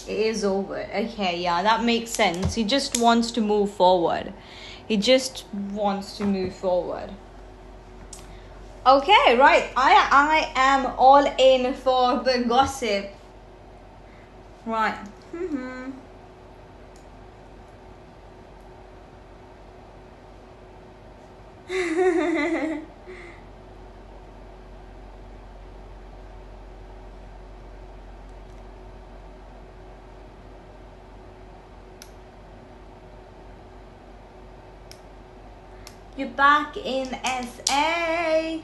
It is over. Okay, yeah, that makes sense. He just wants to move forward. Okay, right. I am all in for the gossip. Right. You're back in SA.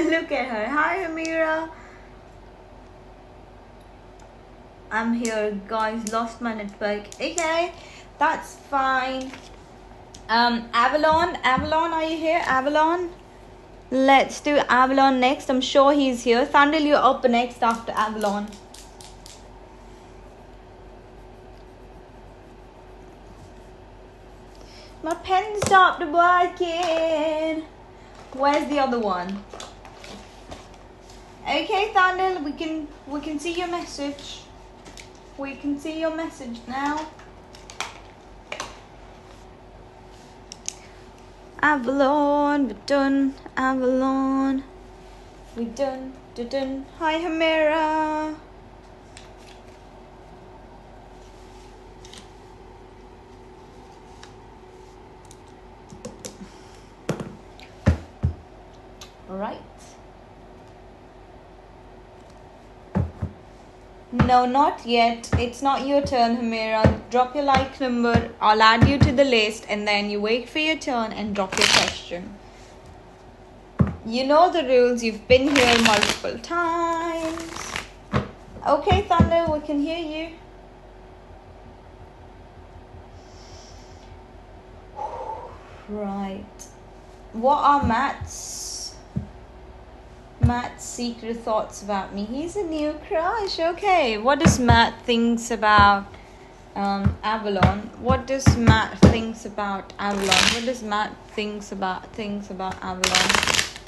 Look at her. Hi, Amira. I'm here, guys. Lost my network. Okay, that's fine. Avalon, are you here? Avalon? Let's do Avalon next. I'm sure he's here. Thandil, you're up next after Avalon. My pen stopped working. Where's the other one? Okay, Thandil, we can see your message. We can see your message now. Avalon, we're done. Avalon, we're done. Done. Hi, Hamera. Right. No, not yet. It's not your turn, Hamira. Drop your like number. I'll add you to the list and then you wait for your turn and drop your question. You know the rules. You've been here multiple times. Okay, Thunder, we can hear you. Right. What are Matt's secret thoughts about me? He's a new crush. Okay. What does Matt thinks about Avalon? What does Matt thinks about Avalon? What does Matt thinks about Avalon?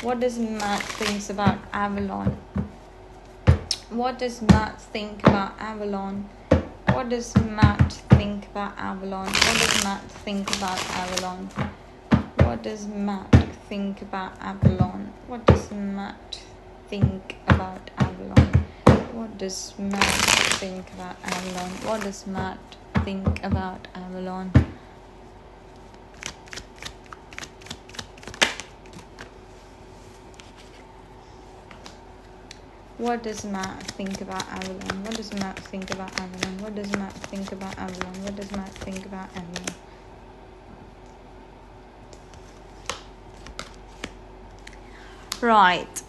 What does Matt thinks about Avalon? What does Matt think about Avalon? What does Matt think about Avalon? What does Matt think about Avalon? What does Matt think about Avalon? What does Matt think about Avalon? What does Matt think about Avalon? What does Matt think about Avalon? What does Matt think about Avalon? What does Matt think about Avalon? What does Matt think about Avalon? What does Matt think about Avalon? Right.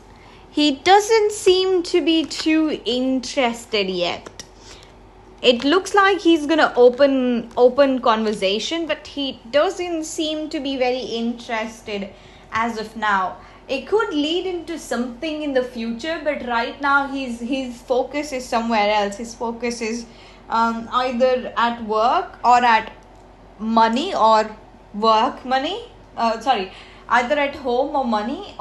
He doesn't seem to be too interested yet. It looks like he's gonna open conversation, but he doesn't seem to be very interested as of now. It could lead into something in the future, but right now his focus is somewhere else. His focus is either at work or at money or work money. Either at home or money,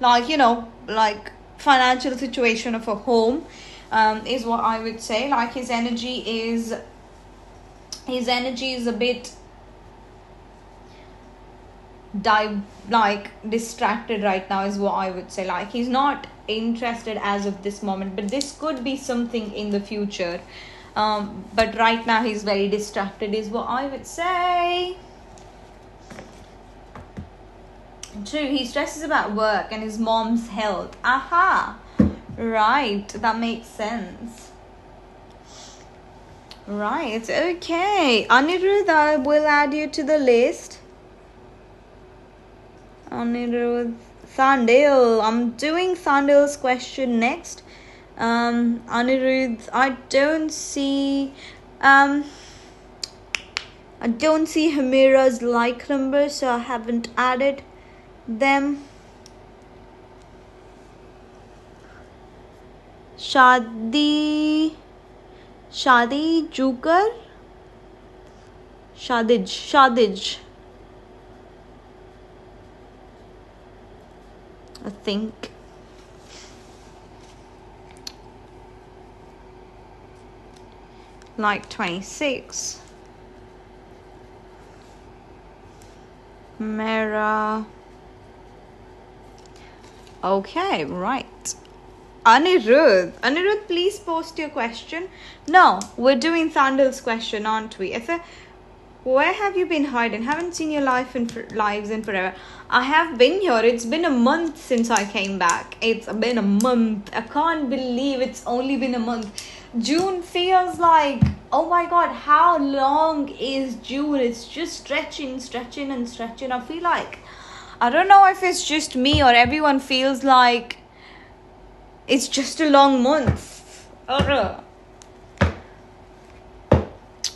like financial situation of a home, is what I would say. Like his energy is a bit distracted right now, is what I would say. Like he's not interested as of this moment, but this could be something in the future. But right now he's very distracted, is what I would say. True, he stresses about work and his mom's health. Aha! Right, that makes sense. Right, okay. Anirudh, I will add you to the list. Anirudh. Thandil. I'm doing Thandil's question next. Anirudh, I don't see Hamira's like number, so I haven't added them. Shadi Jukar, Shadij, I think. Like 26. Mera. Okay, right. Anirudh, please post your question. No, we're doing Thandil's question, aren't we? Where have you been hiding? Haven't seen your lives in forever. I have been here. It's been a month since I came back. It's been a month. I can't believe it's only been a month. June feels like, oh my god, how long is June? It's just stretching and stretching. I feel like, I don't know if it's just me or everyone feels like it's just a long month.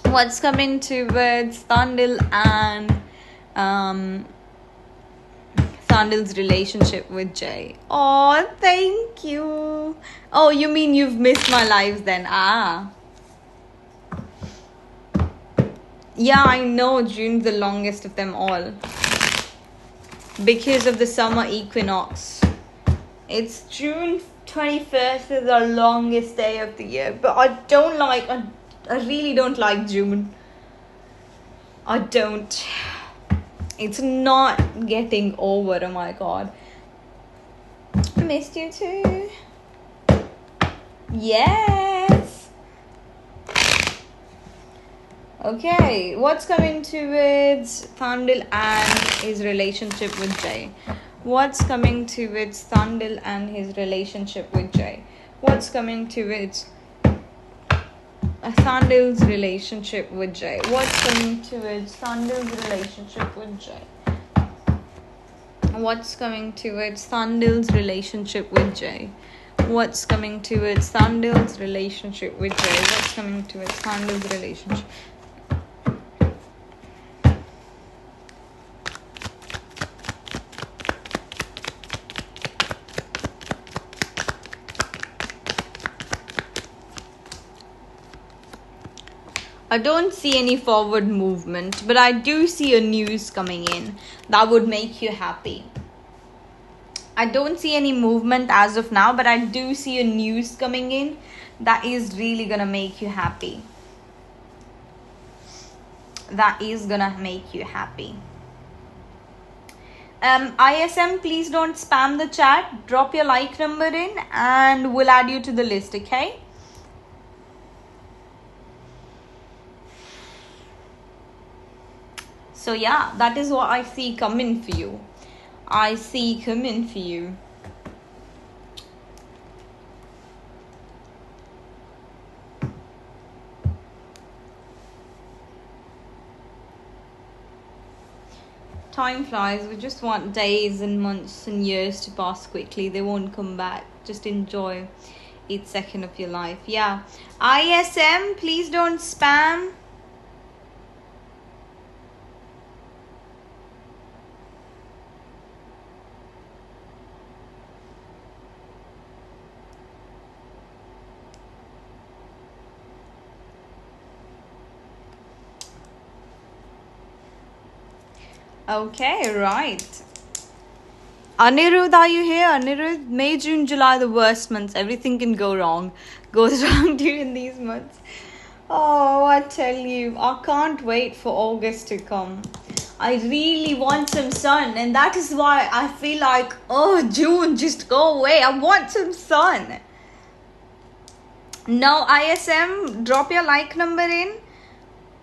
What's coming towards Thandil and Thandil's relationship with Jay? Oh, thank you. Oh, you mean you've missed my lives then? Yeah, I know June's the longest of them all, because of the summer equinox. It's June 21st is the longest day of the year, but I really don't like June. I don't. It's not getting over. Oh my god. I missed you too. Yes. Okay, what's coming towards Thandil and his relationship with Jay? What's coming towards Thandil and his relationship with Jay? What's coming towards Thandil's relationship with Jay? What's coming towards Thandil's relationship with Jay? What's coming towards Thandil's relationship with Jay? What's coming towards Thandil's relationship with Jay? What's coming towards Thandil's relationship? I don't see any forward movement, but I do see a news coming in that would make you happy. I don't see any movement as of now, but I do see a news coming in that is really gonna make you happy. that is gonna make you happy. ISM, please don't spam the chat. Drop your like number in and we'll add you to the list, okay? So yeah, that is what I see coming for you. I see coming for you. Time flies. We just want days and months and years to pass quickly. They won't come back. Just enjoy each second of your life. Yeah. ISM, please don't spam. Okay, right. Anirudh, are you here? Anirudh, May, June, July, the worst months. Everything can go wrong. Goes wrong during these months. Oh, I tell you, I can't wait for August to come. I really want some sun, and that is why I feel like, oh, June, just go away. I want some sun. Now, ISM, drop your like number in.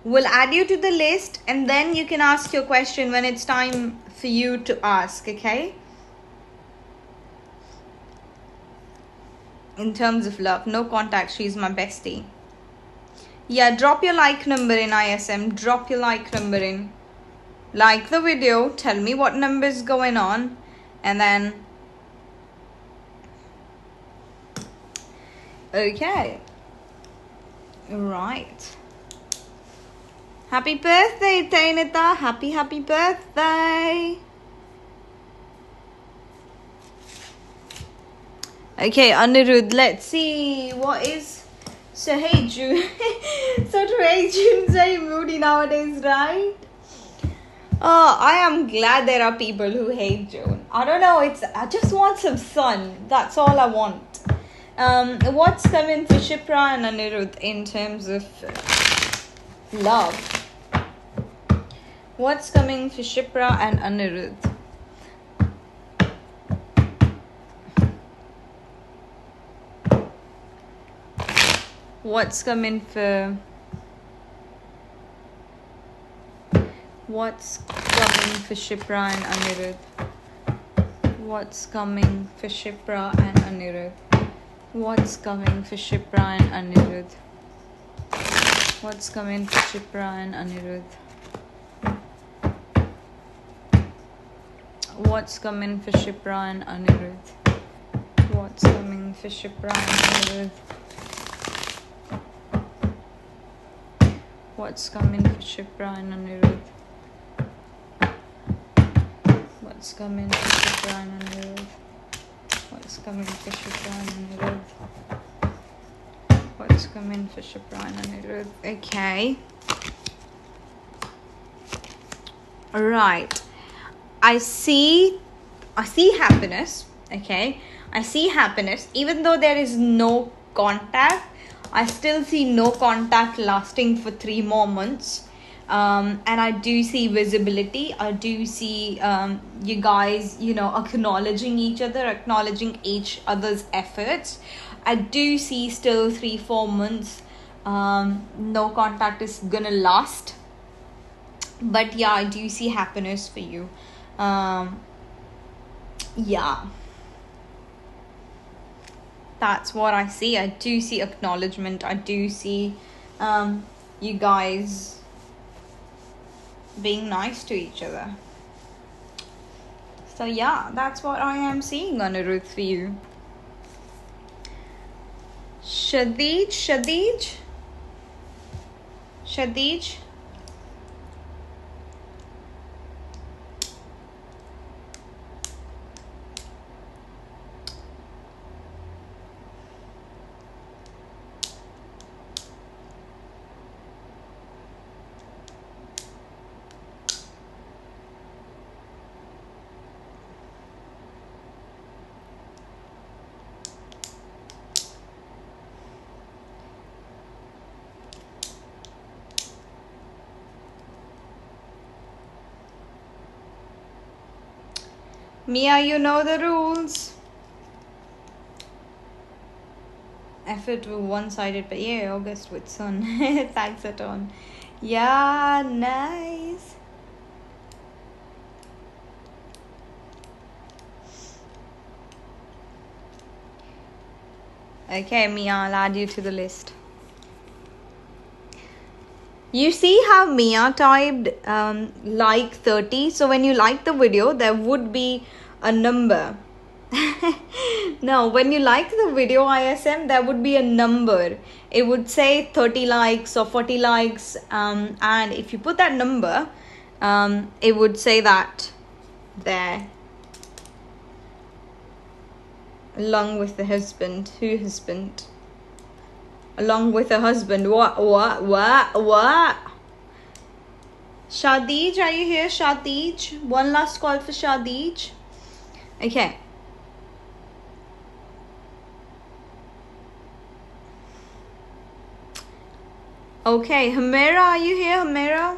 We'll add you to the list, and then you can ask your question when it's time for you to ask, okay? In terms of love, no contact, she's my bestie. Yeah, drop your like number in, ISM. Drop your like number in. Like the video, tell me what number is going on, and then okay. Right. Happy birthday, Tainita. Happy birthday. Okay, Anirudh, let's see what is. So, hey June. So, hey June's very moody nowadays, right? Oh, I am glad there are people who hate June. I don't know, I just want some sun. That's all I want. What's coming for Shipra and Anirudh in terms of love? What's coming for Shipra and Anirudh? What's coming for Shipra and Anirudh? What's coming for Shipra and Anirudh? What's coming for Shipra and Anirudh? What's coming for Shipra and Anirudh? What's coming for Shipra and Anirudh? What's coming for Shipra and Anirudh? What's coming for Shipra and Anirudh? What's coming for Shipra and Anirudh? What's coming for Shipra and Anirudh? What's coming for Shipra and Anirudh? Okay. Right. I see happiness. Okay. I see happiness. Even though there is no contact, I still see no contact lasting for 3 more months. And I do see visibility. I do see you guys, acknowledging each other, acknowledging each other's efforts. I do see still 3-4 months. No contact is gonna last. But yeah, I do see happiness for you. Yeah. That's what I see. I do see acknowledgement. I do see you guys being nice to each other. So yeah, that's what I am seeing, Anirudh, for you. Shadij. Mia, you know the rules. Effort were one-sided, but yeah, August with sun. Thanks a ton. Yeah, nice. Okay, Mia, I'll add you to the list. You see how Mia typed like 30? So when you like the video, there would be a number. No, when you like the video ISM, there would be a number. It would say 30 likes or 40 likes. And if you put that number, it would say that there. Along with the husband. Who husband? Along with a husband. What? Shadij, are you here? Shadij? One last call for Shadij. Okay. Okay, Hamera, are you here? Hamera?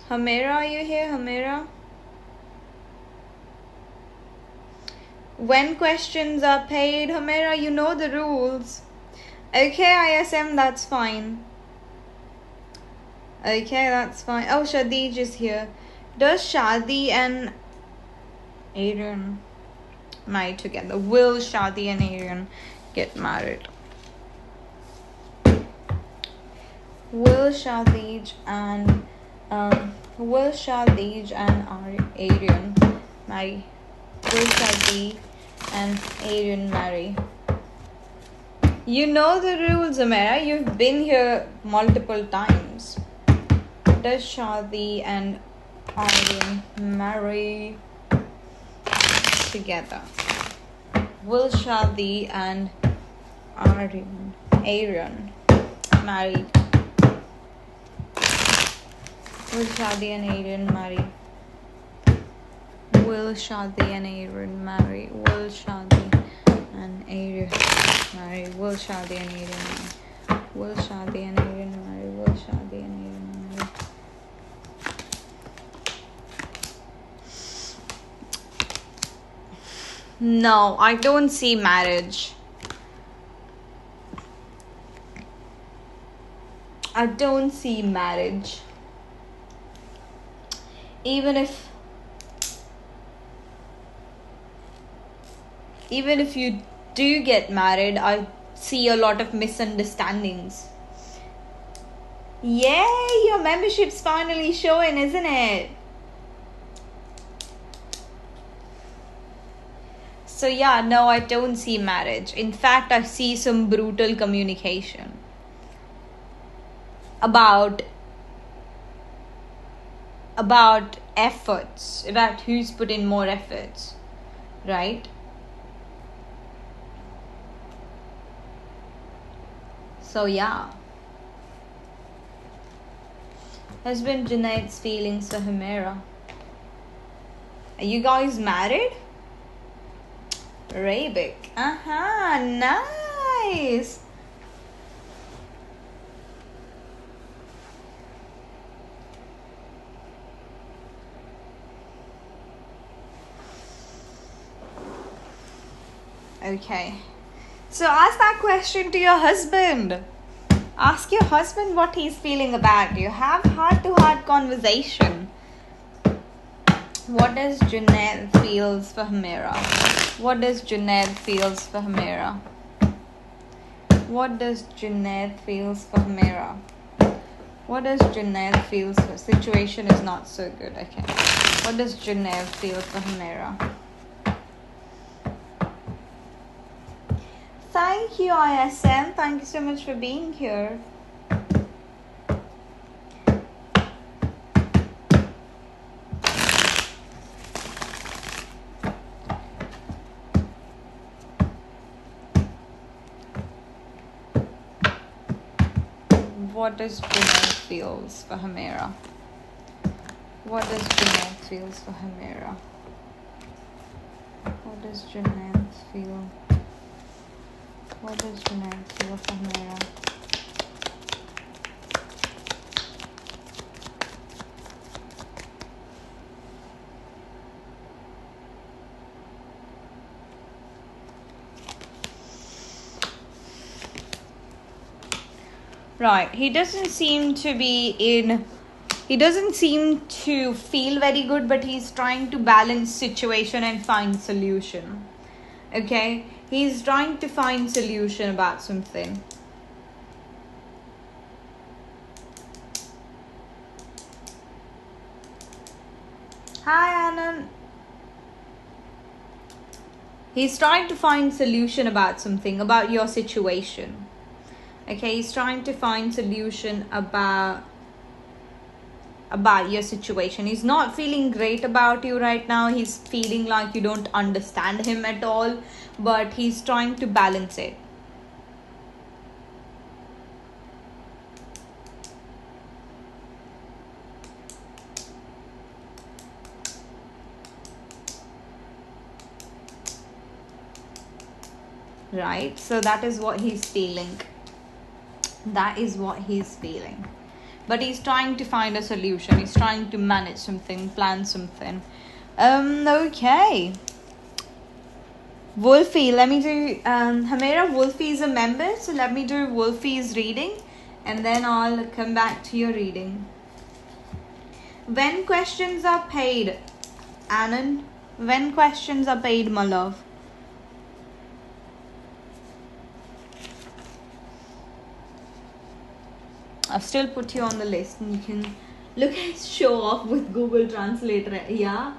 Hamera, are you here? Hamera? When questions are paid, Hamera, you know the rules. Okay, ISM, that's fine. Okay, that's fine. Oh, Shadij is here. Does Shadi and Aaron marry together? Will Shadi and Aaron get married? Will Shadij and Aaron marry? Will Shadi and Aaron marry? You know the rules, Amira. You've been here multiple times. Does Shadi and Aaron marry together? Will Shadi and Aaron marry? Will Shadi and Aaron marry? Will Shadi and Aaron marry? Will Shadi and Aaron marry? Will Shadi and Aaron marry? Will Shadi and Aaron marry? Will Shadi and Aaron marry? No, I don't see marriage. I don't see marriage. Even if you do get married, I see a lot of misunderstandings. Yay, your membership's finally showing, isn't it? So yeah, no, I don't see marriage. In fact, I see some brutal communication about efforts, about who's put in more efforts, right? So yeah. Husband Junaid's feelings for Humera. Are you guys married? Arabic. Nice. Okay. So ask that question to your husband. Ask your husband what he's feeling about you. Have heart-to-heart conversation. What does Junaid feels for Humera? What does Junaid feels for Humera? What does Junaid feels for Humera? What does Junaid feels for? Situation is not so good. Okay. What does Junaid feel for Humera? Thank you, ISM. Thank you so much for being here. What does Junaid feels for Humera? What does Junaid feels for Humera? What does Junaid feel? What does Junaid feel for Humera? Right. He doesn't seem to feel very good, but he's trying to balance situation and find solution. Okay? He's trying to find solution about something. Hi, Anand. He's trying to find solution about something, about your situation. Okay, he's trying to find solution about your situation. He's not feeling great about you right now. He's feeling like you don't understand him at all, but he's trying to balance it. Right? So that is what he's feeling. That is what he's feeling. But he's trying to find a solution. He's trying to manage something, plan something. Okay. Wolfie, let me do Hamera. Wolfie is a member, so let me do Wolfie's reading, and then I'll come back to your reading. When questions are paid, Anand. When questions are paid, my love. I've still put you on the list, and you can look at show off with Google Translator. Yeah.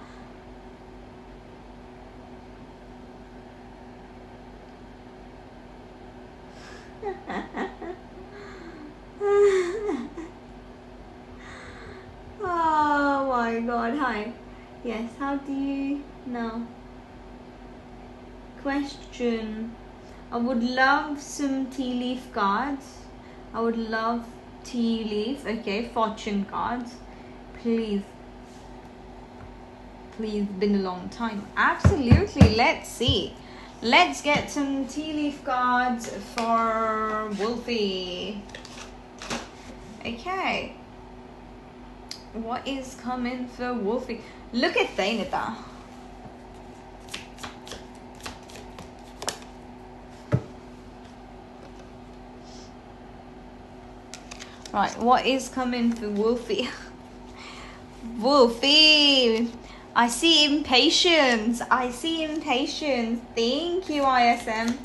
Oh my God! Hi. Yes. How do you know? Question. I would love some tea leaf cards. I would love tea leaf. Okay, fortune cards. Please. Been a long time. Absolutely. Let's see. Let's get some tea leaf cards for Wolfie. Okay. What is coming for Wolfie? Look at Thainita. Right, what is coming for Wolfie? Wolfie, I see impatience. Thank you, ISM.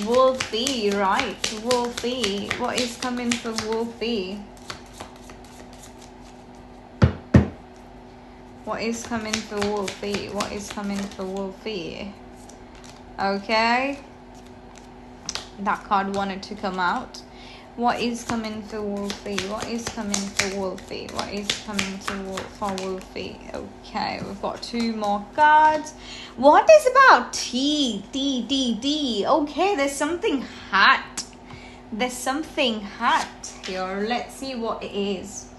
Wolfie, right. Wolfie, what is coming for Wolfie? What is coming for Wolfie? Okay. That card wanted to come out. What is coming for Wolfie? For Wolfie? Okay, we've got two more cards. What is about tea? Okay, there's something hot. Here. Let's see what it is.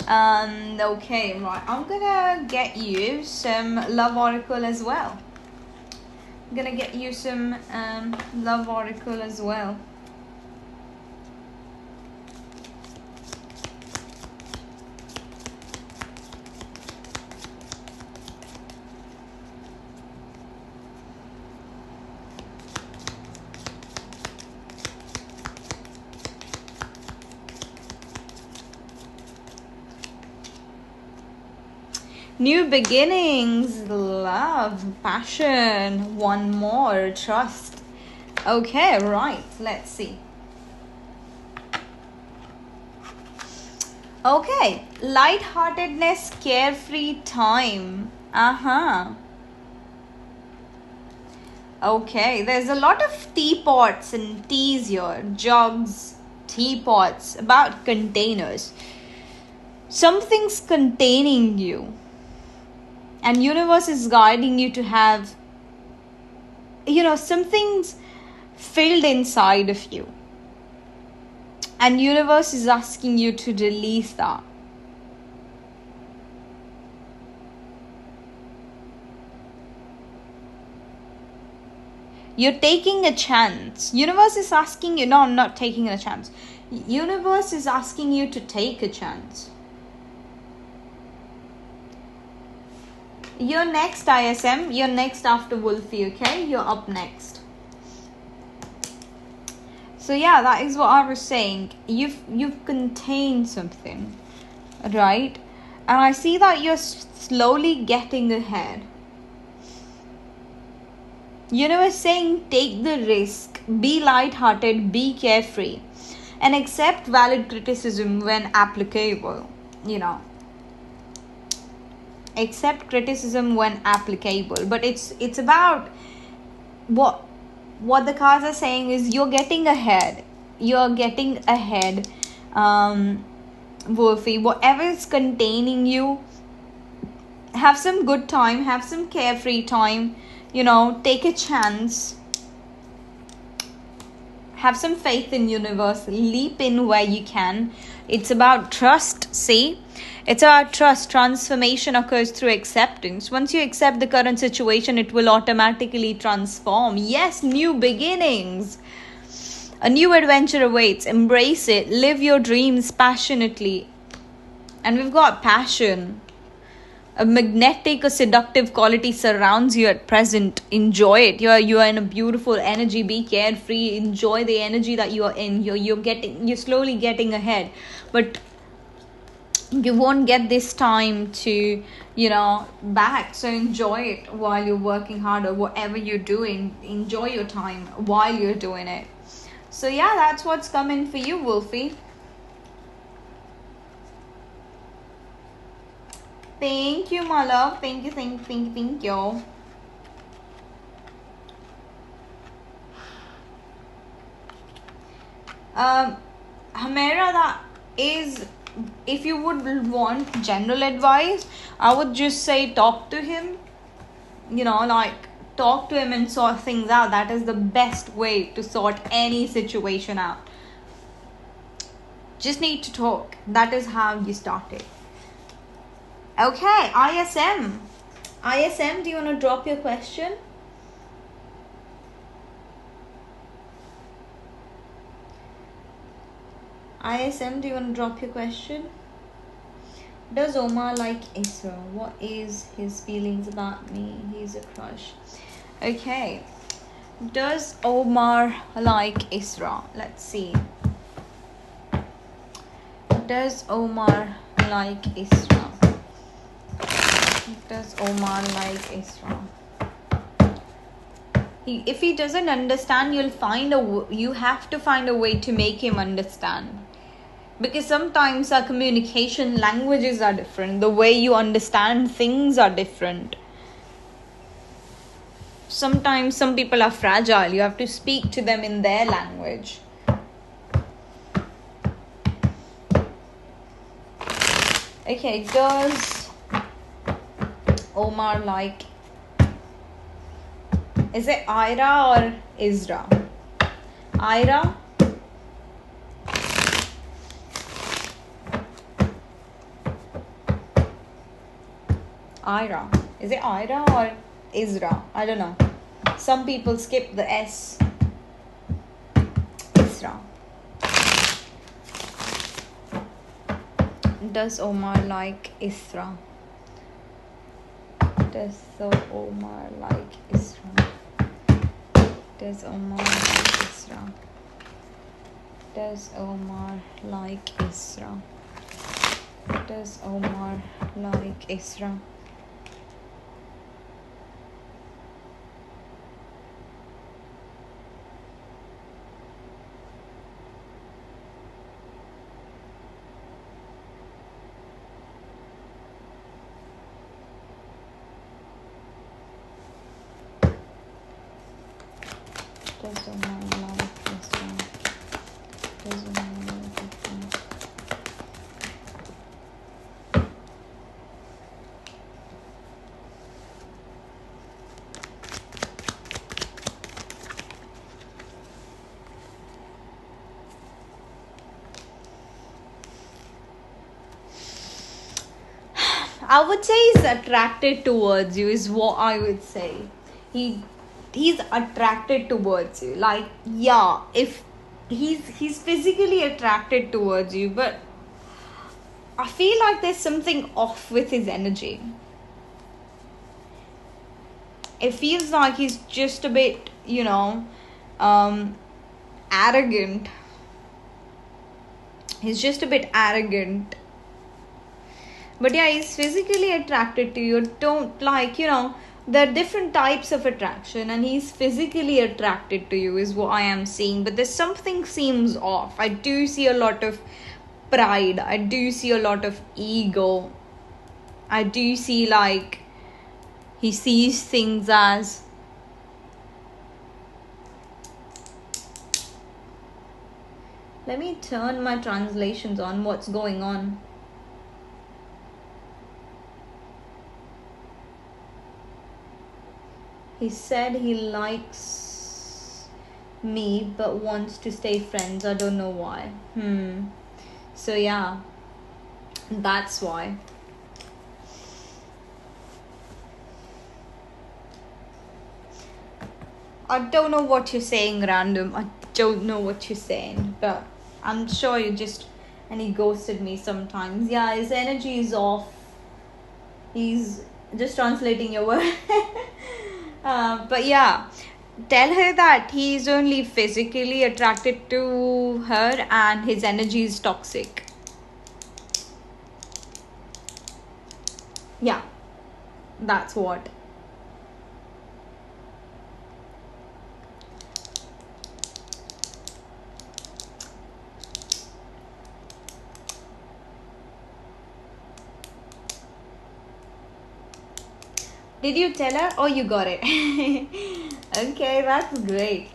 Okay, right. I'm gonna get you some Love Oracle as well. Love Oracle as well. New beginnings, love, passion, one more, trust. Okay, right, let's see. Okay, lightheartedness, carefree time. Okay, there's a lot of teapots and teas here. Jugs, teapots, about containers. Something's containing you. And universe is guiding you to have, something's filled inside of you. And universe is asking you to release that. You're taking a chance. Universe is asking you, no, I'm not taking a chance. Universe is asking you to take a chance. You're next, ISM. You're next after Wolfie, okay? You're up next. So yeah, that is what I was saying. You've contained something, right? And I see that you're slowly getting ahead. Universe saying take the risk, be light-hearted, be carefree, and accept valid criticism when applicable. You know, accept criticism when applicable. But it's about what the cards are saying is you're getting ahead. You're getting ahead. Wolfie, whatever is containing you, have some good time, have some carefree time, take a chance, have some faith in universe, leap in where you can. It's about trust. See, it's about trust. Transformation occurs through acceptance. Once you accept the current situation, it will automatically transform. Yes, new beginnings. A new adventure awaits. Embrace it. Live your dreams passionately. And we've got passion. A magnetic or seductive quality surrounds you at present. Enjoy it. You are in a beautiful energy. Be carefree. Enjoy the energy that you are in. You're slowly getting ahead. But you won't get this time to, back. So enjoy it while you're working hard, or whatever you're doing. Enjoy your time while you're doing it. So yeah, that's what's coming for you, Wolfie. Thank you, my love. Thank you. Hamera, that is, if you would want general advice, I would just say talk to him. Talk to him and sort things out. That is the best way to sort any situation out. Just need to talk. That is how you start it. Okay, ISM. ISM, do you want to drop your question? ISM, do you want to drop your question? Does Omar like Isra? What is his feelings about me? He's a crush. Okay. Does Omar like Isra? Let's see. Does Omar like Isra? Does Omar like Isra? If he doesn't understand, you have to find a way to make him understand. Because sometimes our communication languages are different. The way you understand things are different. Sometimes some people are fragile. You have to speak to them in their language. Okay, does Omar like... Is it Ira or Isra? Ira? Ira. Is it Ira or Isra? I don't know. Some people skip the S. Isra. Does Omar like Isra? Does Omar like Isra? Does Omar like Isra? Does Omar like Isra? Does Omar like Isra? Does Omar like Isra? Does Omar like Isra? I would say he's attracted towards you is what I would say. He's attracted towards you. Like, yeah, if he's physically attracted towards you, but I feel like there's something off with his energy. It feels like he's just a bit, arrogant. He's just a bit arrogant. But yeah, he's physically attracted to you. Don't like, there are different types of attraction, and he's physically attracted to you, is what I am seeing. But there's something seems off. I do see a lot of pride. I do see a lot of ego. I do see like he sees things as let me turn my translations on. What's going on? He said he likes me but wants to stay friends. I don't know why. So yeah, that's why. I don't know what you're saying, random. I don't know what you're saying, but I'm sure you just... And he ghosted me sometimes. Yeah, his energy is off. He's just translating your word. But yeah, tell her that he's only physically attracted to her and his energy is toxic. Yeah, that's what. Did you tell her? Oh, you got it. Okay, that's great.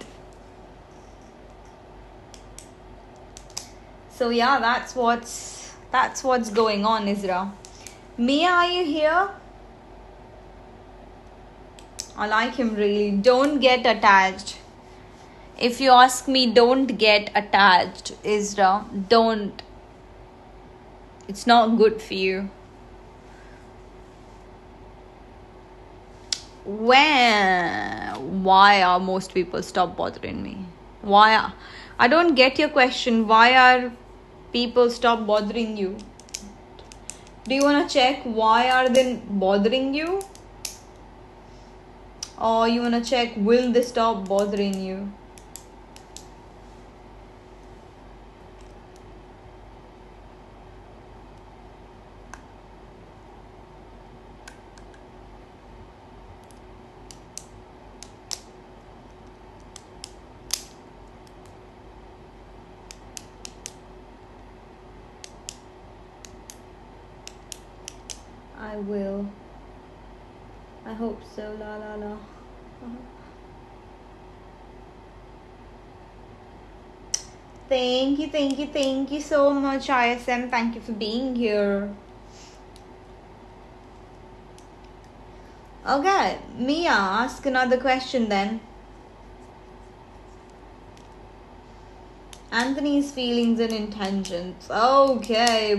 So yeah, that's what's going on, Isra. Mia, are you here? I like him really. Don't get attached. If you ask me, don't get attached, Isra. Don't. It's not good for you. Why are most people stop bothering me? Why? I don't get your question. Why are people stop bothering you? Do you want to check why are they bothering you? Or you want to check will they stop bothering you? I will. I hope so. La la la. Thank you so much, ISM. Thank you for being here. Okay, Mia, ask another question then. Anthony's feelings and intentions. Okay,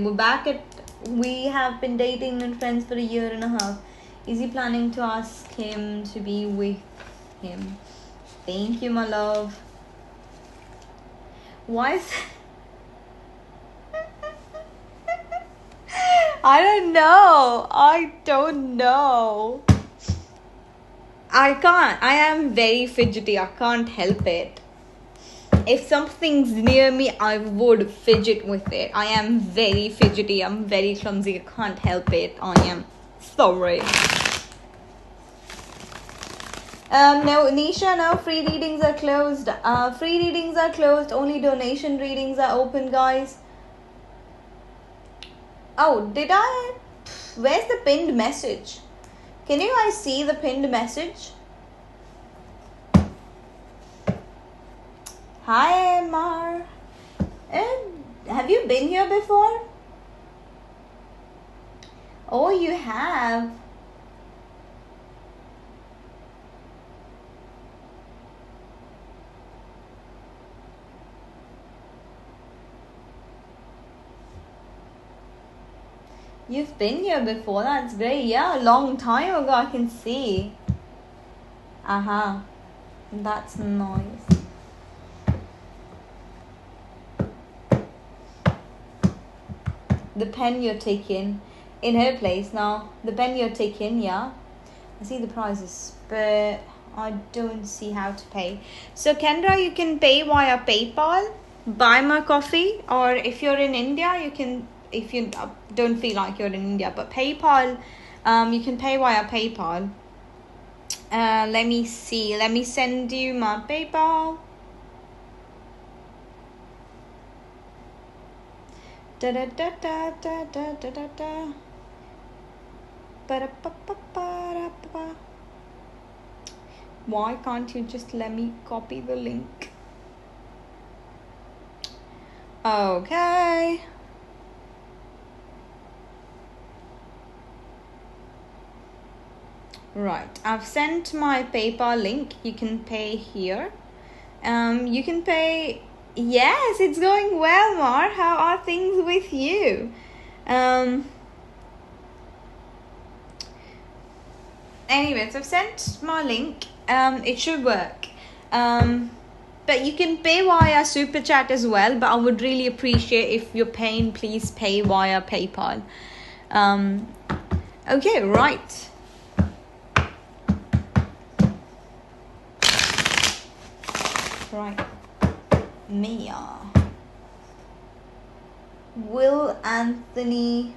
we have been dating and friends for a year and a half. Is he planning to ask him to be with him? Thank you, my love. Why is... I don't know. I am very fidgety. I can't help it. If something's near me, I would fidget with it. I am very fidgety. I'm very clumsy. I can't help it. I am sorry. No, Nisha, no, free readings are closed. Free readings are closed. Only donation readings are open, guys. Oh, did I? Where's the pinned message? Can you guys see the pinned message? Hi, Mar. Have you been here before? Oh, you have. You've been here before. That's great. Yeah, a long time ago. I can see. Aha. That's nice. The pen you're taking in her place now. The pen you're taking, yeah. I see the prices, but I don't see how to pay. So Kendra, you can pay via PayPal, buy my coffee, or if you're in India, you can, if you don't feel like you're in India, but PayPal, you can pay via PayPal. Let me see. Let me send you my PayPal. Da da da da da da da da da. Ba-da-ba-ba-ba-da-ba. Why can't you just let me copy the link? Okay. Right, I've sent my PayPal link. You can pay here. You can pay. Yes, it's going well, Mar. How are things with you? Anyways, I've sent my link. It should work. But you can pay via Super Chat as well. But I would really appreciate if you're paying, please pay via PayPal. Okay, right. Right. Mia. Will Anthony...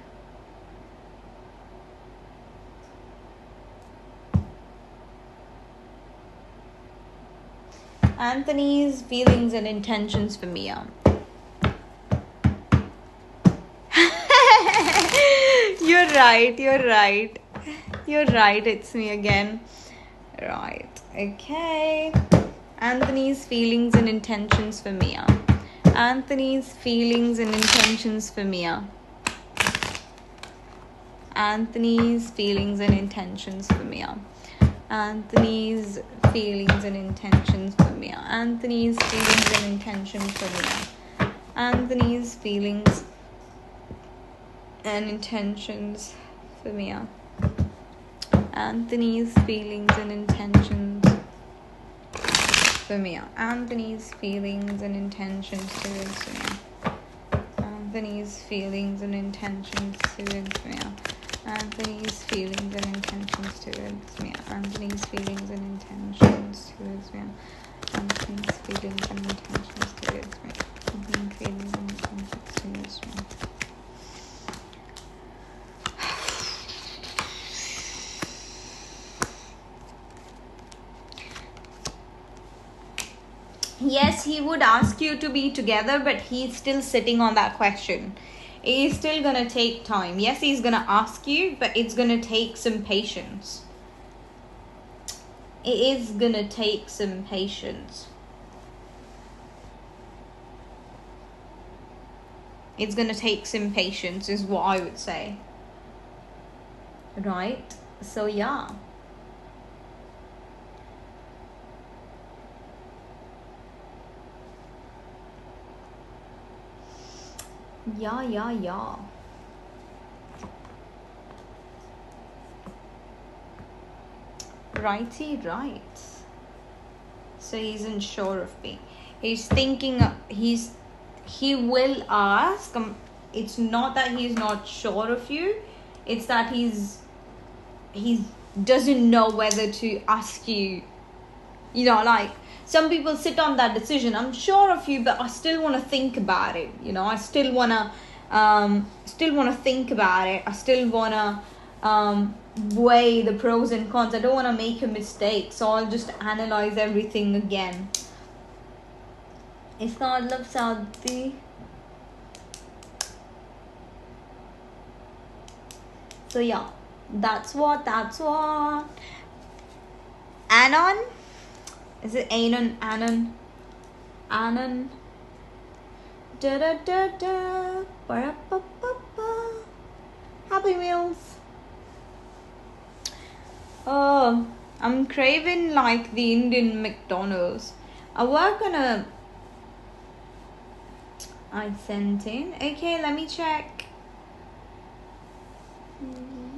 Anthony's feelings and intentions for Mia. You're right, it's me again. Right, okay. Anthony's feelings and intentions for Mia. Anthony's feelings and intentions for Mia. Anthony's feelings and intentions for Mia. Anthony's feelings and intentions for Mia. Anthony's feelings and intentions for Mia. Anthony's feelings and intentions for Mia. Anthony's feelings and intentions for Mia. Anthony's feelings and intentions towards Mia. Anthony's feelings and intentions towards Mia. Anthony's feelings and intentions towards Mia. Anthony's feelings and intentions towards Mia. Anthony's feelings and intentions towards Mia. Anthony's feelings and intentions towards Mia. Yes, he would ask you to be together, but he's still sitting on that question. It's still gonna take time. Yes, he's gonna ask you, but it's gonna take some patience. It is gonna take some patience. It's gonna take some patience is what I would say. Right? So yeah. Yeah. Righty, right. So he isn't sure of me. He's thinking, he will ask. It's not that he's not sure of you. It's that he doesn't know whether to ask you. You know, like, some people sit on that decision. I'm sure of you, but I still want to think about it. You know, I still want to think about it. I still want to weigh the pros and cons. I don't want to make a mistake, so I'll just analyze everything again. It's not love, Saudi. So yeah, that's what. Anon? Is it Anon? Anon. Da da da da. Ba-da-ba-ba-ba. Happy Meals. Oh, I'm craving like the Indian McDonald's. I sent in. Okay, let me check.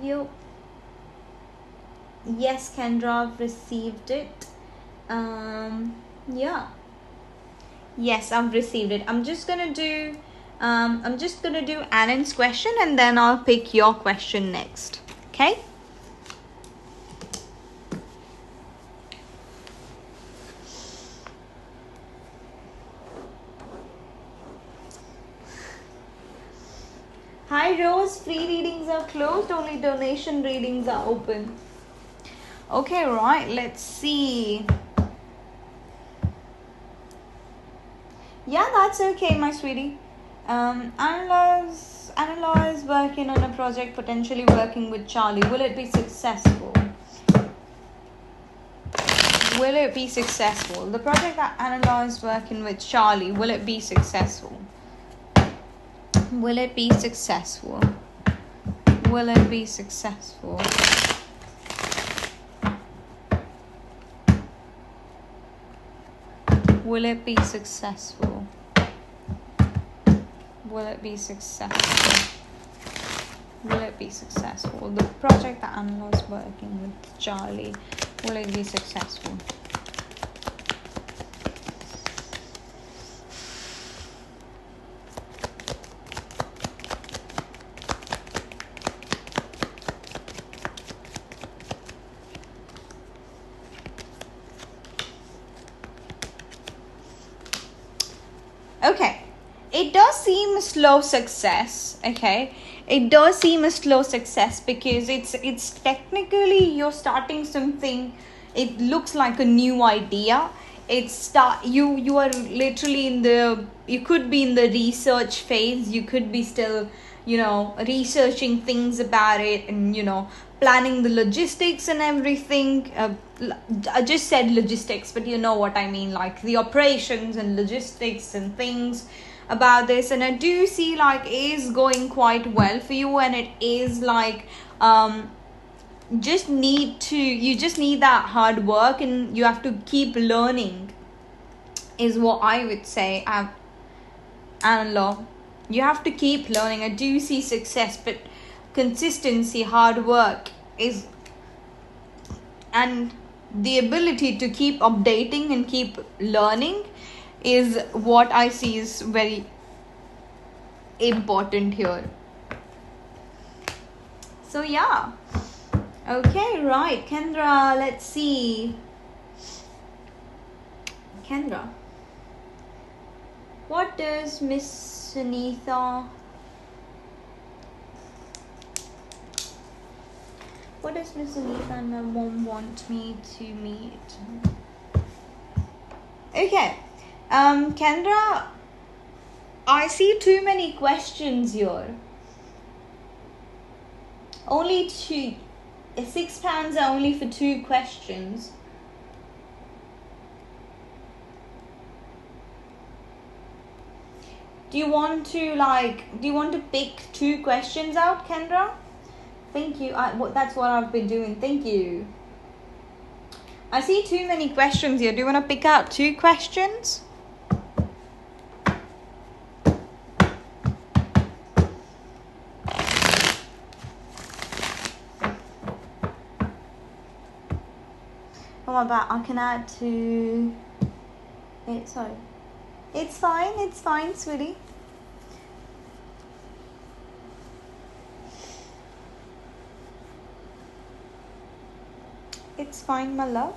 Yup. Yes, Kendra, I've received it. Yeah. Yes, I've received it. I'm just gonna do Anand's question, and then I'll pick your question next. Okay? Hi Rose, free readings are closed, only donation readings are open. Okay, right, let's see. Yeah, that's okay, my sweetie. Anila is working on a project, potentially working with Charlie. Will it be successful? Will it be successful? The project that Anila is working with Charlie, will it be successful? Will it be successful? Will it be successful? Will it be successful? Will it be successful? Will it be successful? The project that Anila is working with Charlie, will it be successful? Okay, it does seem a slow success. Okay, it does seem a slow success because it's technically you're starting something. It looks like a new idea. You are literally you could be in the research phase. You could be still researching things about it, and planning the logistics and everything. I just said logistics, but you know what I mean, like the operations and logistics and things about this. And I do see like it is going quite well for you, and it is like you just need that hard work, and you have to keep learning is what I would say. Anila, you have to keep learning. I do see success, but consistency, hard work and the ability to keep updating and keep learning is what I see is very important here. So yeah. Okay, right, Kendra, let's see. Kendra, what does Miss Sunitha and my mom want me to meet? Okay, Kendra, I see too many questions here. Only two. £6 are only for 2 questions. Do you want to pick 2 questions out, Kendra? Thank you. That's what I've been doing. Thank you. I see too many questions here. Do you want to pick out 2 questions? Oh my bad. I can add to it. Sorry. It's fine, sweetie. It's fine, my love.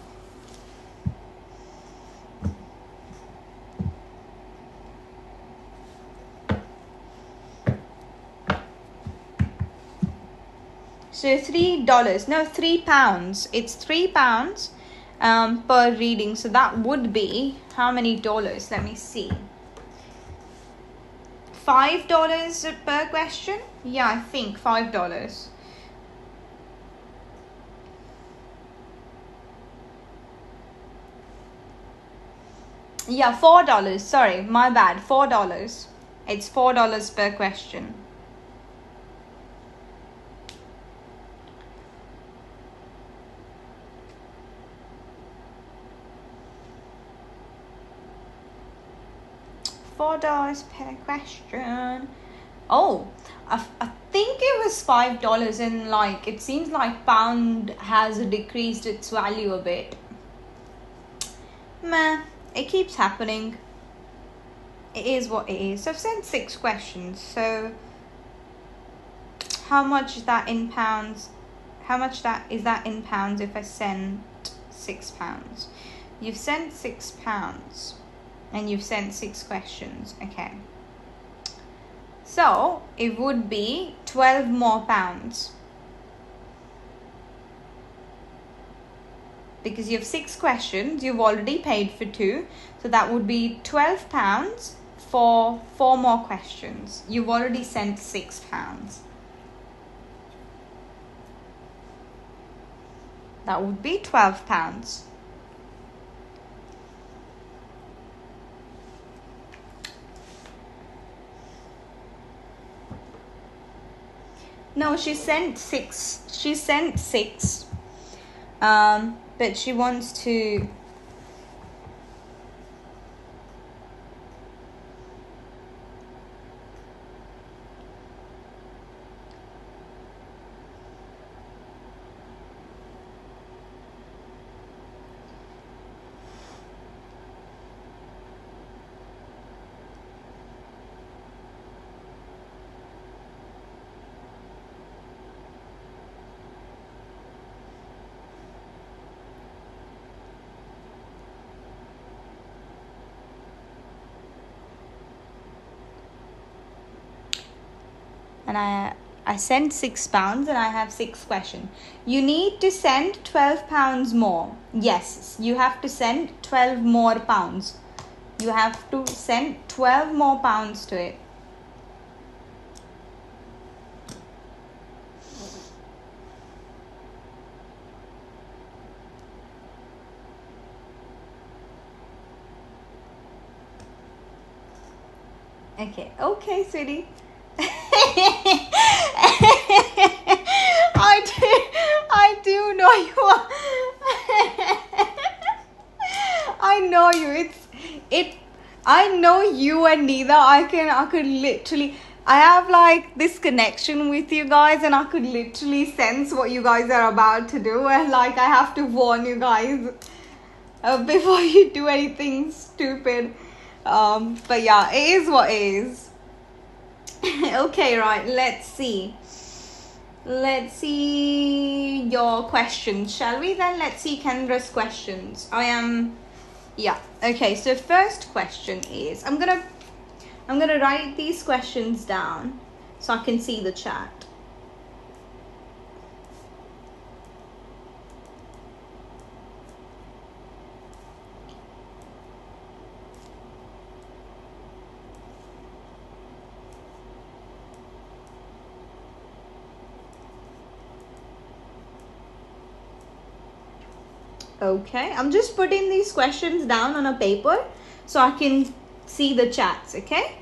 So $3. No, £3. It's £3 per reading. So that would be how many dollars? Let me see. $5 per question? Yeah, I think $5. Yeah, $4. Sorry, my bad. $4. It's $4 per question. $4 per question. Oh, I think it was $5, and like it seems like pound has decreased its value a bit. Meh, it keeps happening. It is what it is. So I've sent 6 questions. So how much is that in pounds? How much is that in pounds if I send £6? You've sent £6. And you've sent 6 questions. Okay. So it would be 12 more pounds. Because you have 6 questions, you've already paid for 2. So that would be 12 pounds for 4 more questions. You've already sent 6 pounds. That would be 12 pounds. No, she sent 6. She sent 6. But she wants to... And I sent 6 pounds and I have 6 questions. You need to send 12 pounds more. Yes, you have to send 12 more pounds. You have to send 12 more pounds to it. Okay, sweetie. I do know you are. I know you. I know you and neither. I could literally. I have like this connection with you guys, and I could literally sense what you guys are about to do, and like I have to warn you guys before you do anything stupid. But yeah, it is what it is. Okay, right, let's see your questions, shall we? Then let's see Kendra's questions. Okay, so first question is, I'm gonna write these questions down so I can see the chat. Okay, I'm just putting these questions down on a paper so I can see the chats, okay?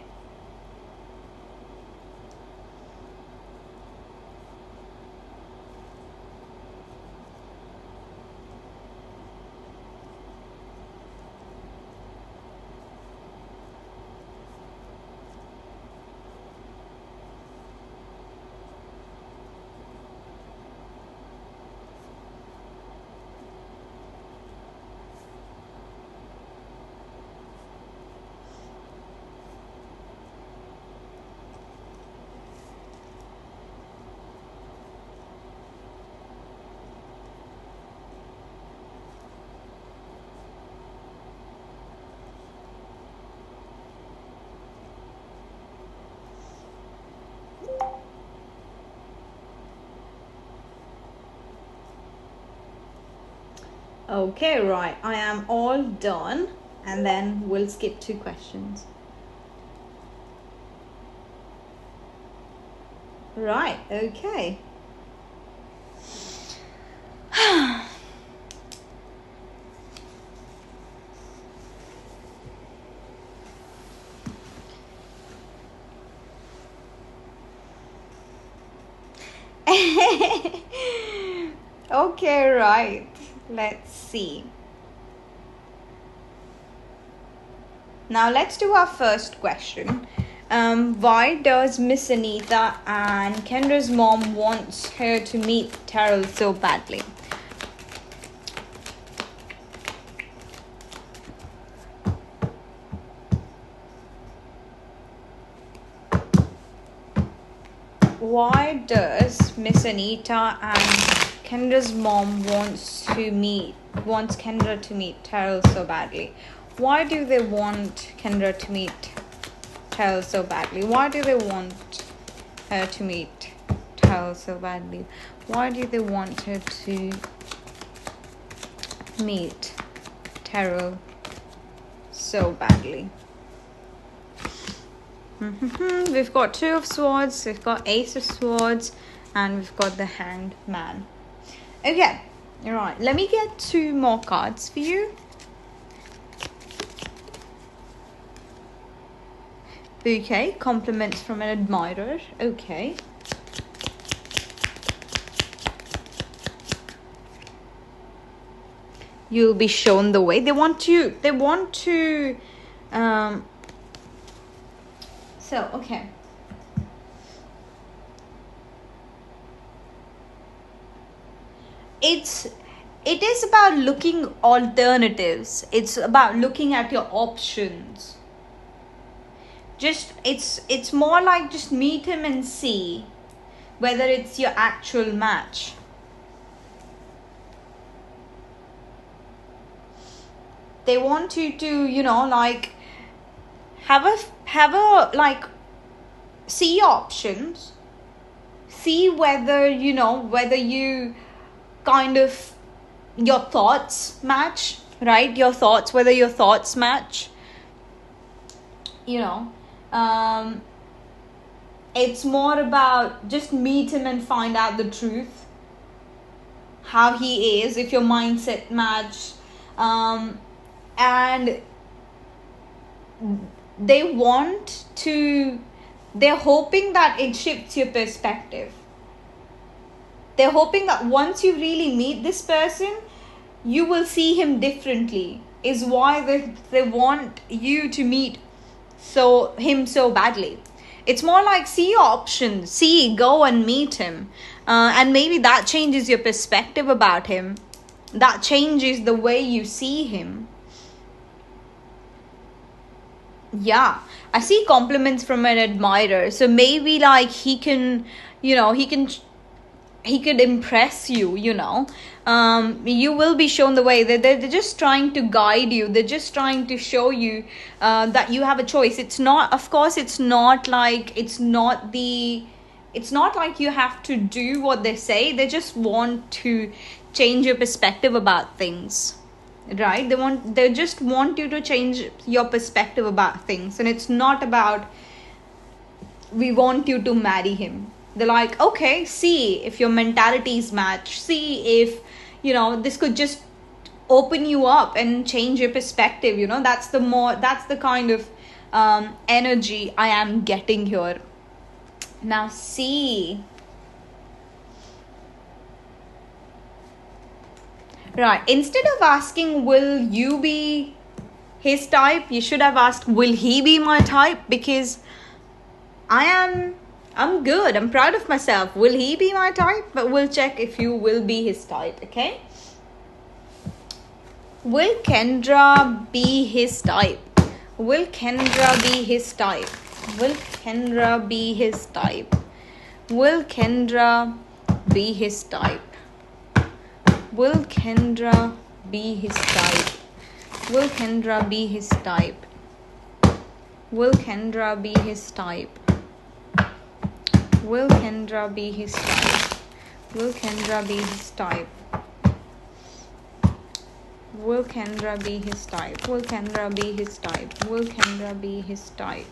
Okay, right, I am all done, and then we'll skip 2 questions. Right, okay. Okay, right. Let's see. Now let's do our first question. Why does Miss Anita and Kendra's mom wants her to meet Terrell so badly? Why does Miss Anita and Kendra's mom wants Kendra to meet Terrell so badly? Why do they want Kendra to meet Tell so badly? Why do they want her to meet Tell so badly? Why do they want her to meet Terrell so badly? We've got Two of Swords, we've got Ace of Swords, and we've got the Hanged Man. Okay, alright, let me get 2 more cards for you. Okay, compliments from an admirer. Okay. You'll be shown the way. They want to so okay. It is about looking alternatives. It's about looking at your options. It's more like just meet him and see whether it's your actual match. They want you to, you know, like have a like see your options, see whether you kind of your thoughts match, right? Whether your thoughts match, it's more about just meet him and find out the truth, how he is, if your mindset match, and they're hoping that it shifts your perspective. They're hoping that once you really meet this person, you will see him differently, is why they want you to meet him so badly. It's more like see your options, go and meet him, and maybe that changes your perspective about him, that changes the way you see him. Yeah, I see compliments from an admirer, so maybe like he could impress you. You will be shown the way. They're just trying to guide you. They're just trying to show you that you have a choice. It's not like you have to do what they say. They just want to change your perspective about things, right? They just want you to change your perspective about things. And it's not about we want you to marry him. They're like, okay, see if your mentalities match, see if this could just open you up and change your perspective. That's the kind of energy I am getting here. Now see, right, instead of asking will you be his type, you should have asked will he be my type, because I'm good. I'm proud of myself. Will he be my type? But we'll check if you will be his type, okay? Will Kendra be his type? Will Kendra be his type? Will Kendra be his type? Will Kendra be his type? Will Kendra be his type? Will Kendra be his type? Will Kendra be his type? Will Kendra be his type? Will Kendra be his type? Will Kendra be his type? Will Kendra be his type? Will Kendra be his type?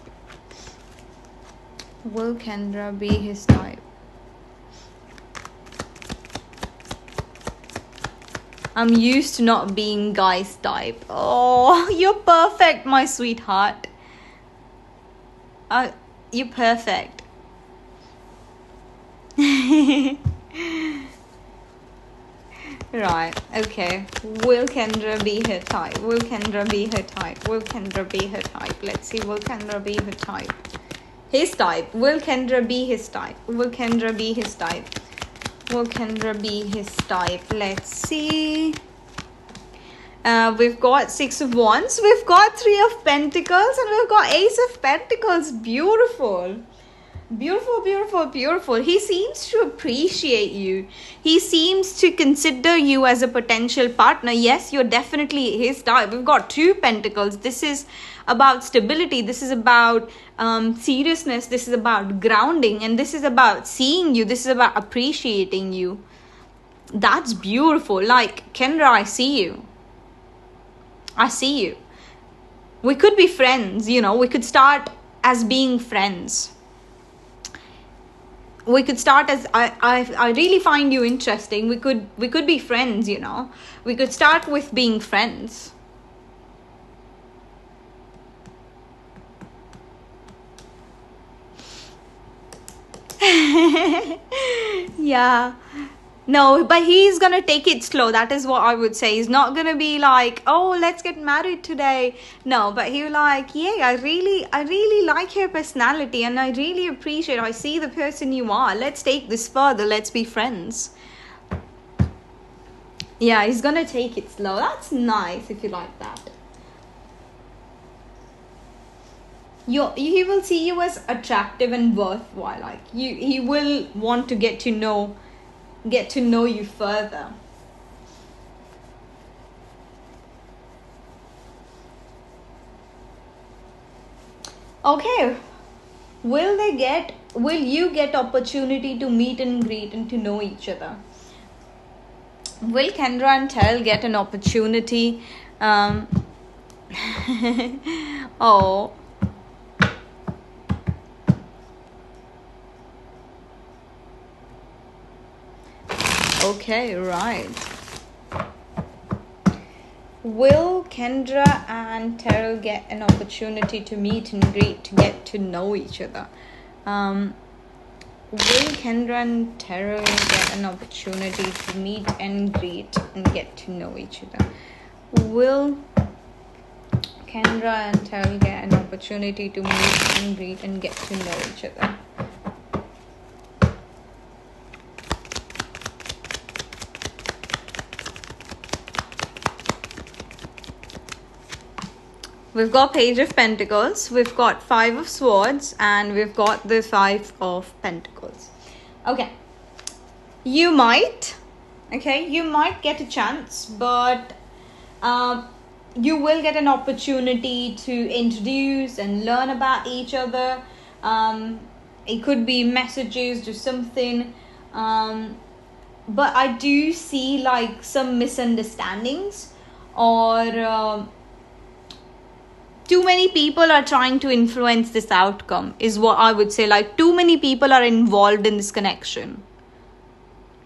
Will Kendra be his type? I'm used to not being guy's type. Oh, you're perfect, my sweetheart. You're perfect. Right, okay. Will Kendra be her type? Will Kendra be her type? Will Kendra be her type? Let's see, will Kendra be her type? His type. Will Kendra be his type? Will Kendra be his type? Will Kendra be his type? Let's see. We've got 6 of Wands, we've got 3 of Pentacles, and we've got Ace of Pentacles. Beautiful. Beautiful, beautiful, beautiful. He seems to appreciate you. He seems to consider you as a potential partner. Yes, you're definitely his type. We've got two pentacles. This is about stability. This is about seriousness. This is about grounding. And this is about seeing you. This is about appreciating you. That's beautiful. Like, Kendra, I see you. I see you. We could be friends, you know. We could start as being friends. We could start as I really find you interesting. We could be friends, you know. We could start with being friends. Yeah. No, but he's gonna take it slow. That is what I would say. He's not gonna be like, oh, let's get married today. No, but he'll like, yeah, I really like your personality and I really appreciate, I see the person you are. Let's take this further. Let's be friends. Yeah, he's gonna take it slow. That's nice if you like that. He will see you as attractive and worthwhile. Like he will want to get to know you further. Okay, will you get opportunity to meet and greet and to know each other? Will Kendra and Tel get an opportunity? Oh, okay, right. Will Kendra and Terrell get an opportunity to meet and greet, to get to know each other? Will Kendra and Terrell get an opportunity to meet and greet and get to know each other? Will Kendra and Terrell get an opportunity to meet and greet and get to know each other? We've got Page of Pentacles, we've got Five of Swords, and we've got the Five of Pentacles. Okay. You might get a chance, but you will get an opportunity to introduce and learn about each other. It could be messages or something. But I do see like some misunderstandings, or too many people are trying to influence this outcome, is what I would say. Like, too many people are involved in this connection.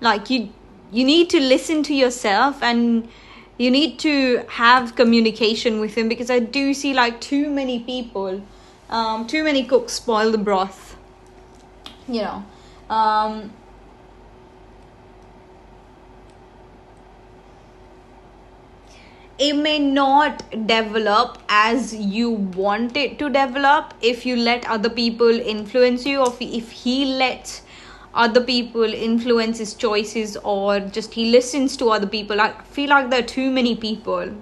Like, you need to listen to yourself and you need to have communication with him, because I do see like too many people, too many cooks spoil the broth, you know. It may not develop as you want it to develop if you let other people influence you, or if he lets other people influence his choices, or just he listens to other people. I feel like there are too many people.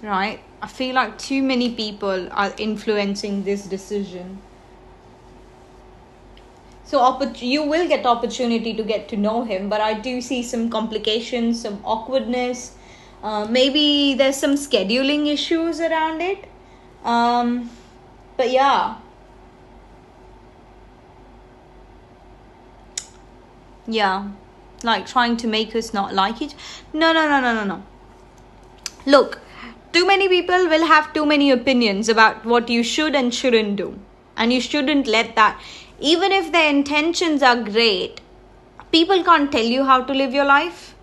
Right? I feel like too many people are influencing this decision. So you will get opportunity to get to know him, but I do see some complications, some awkwardness. Maybe there's some scheduling issues around it. But yeah. Yeah. Like trying to make us not like it. No. Look, too many people will have too many opinions about what you should and shouldn't do. And you shouldn't let that. Even if their intentions are great, people can't tell you how to live your life,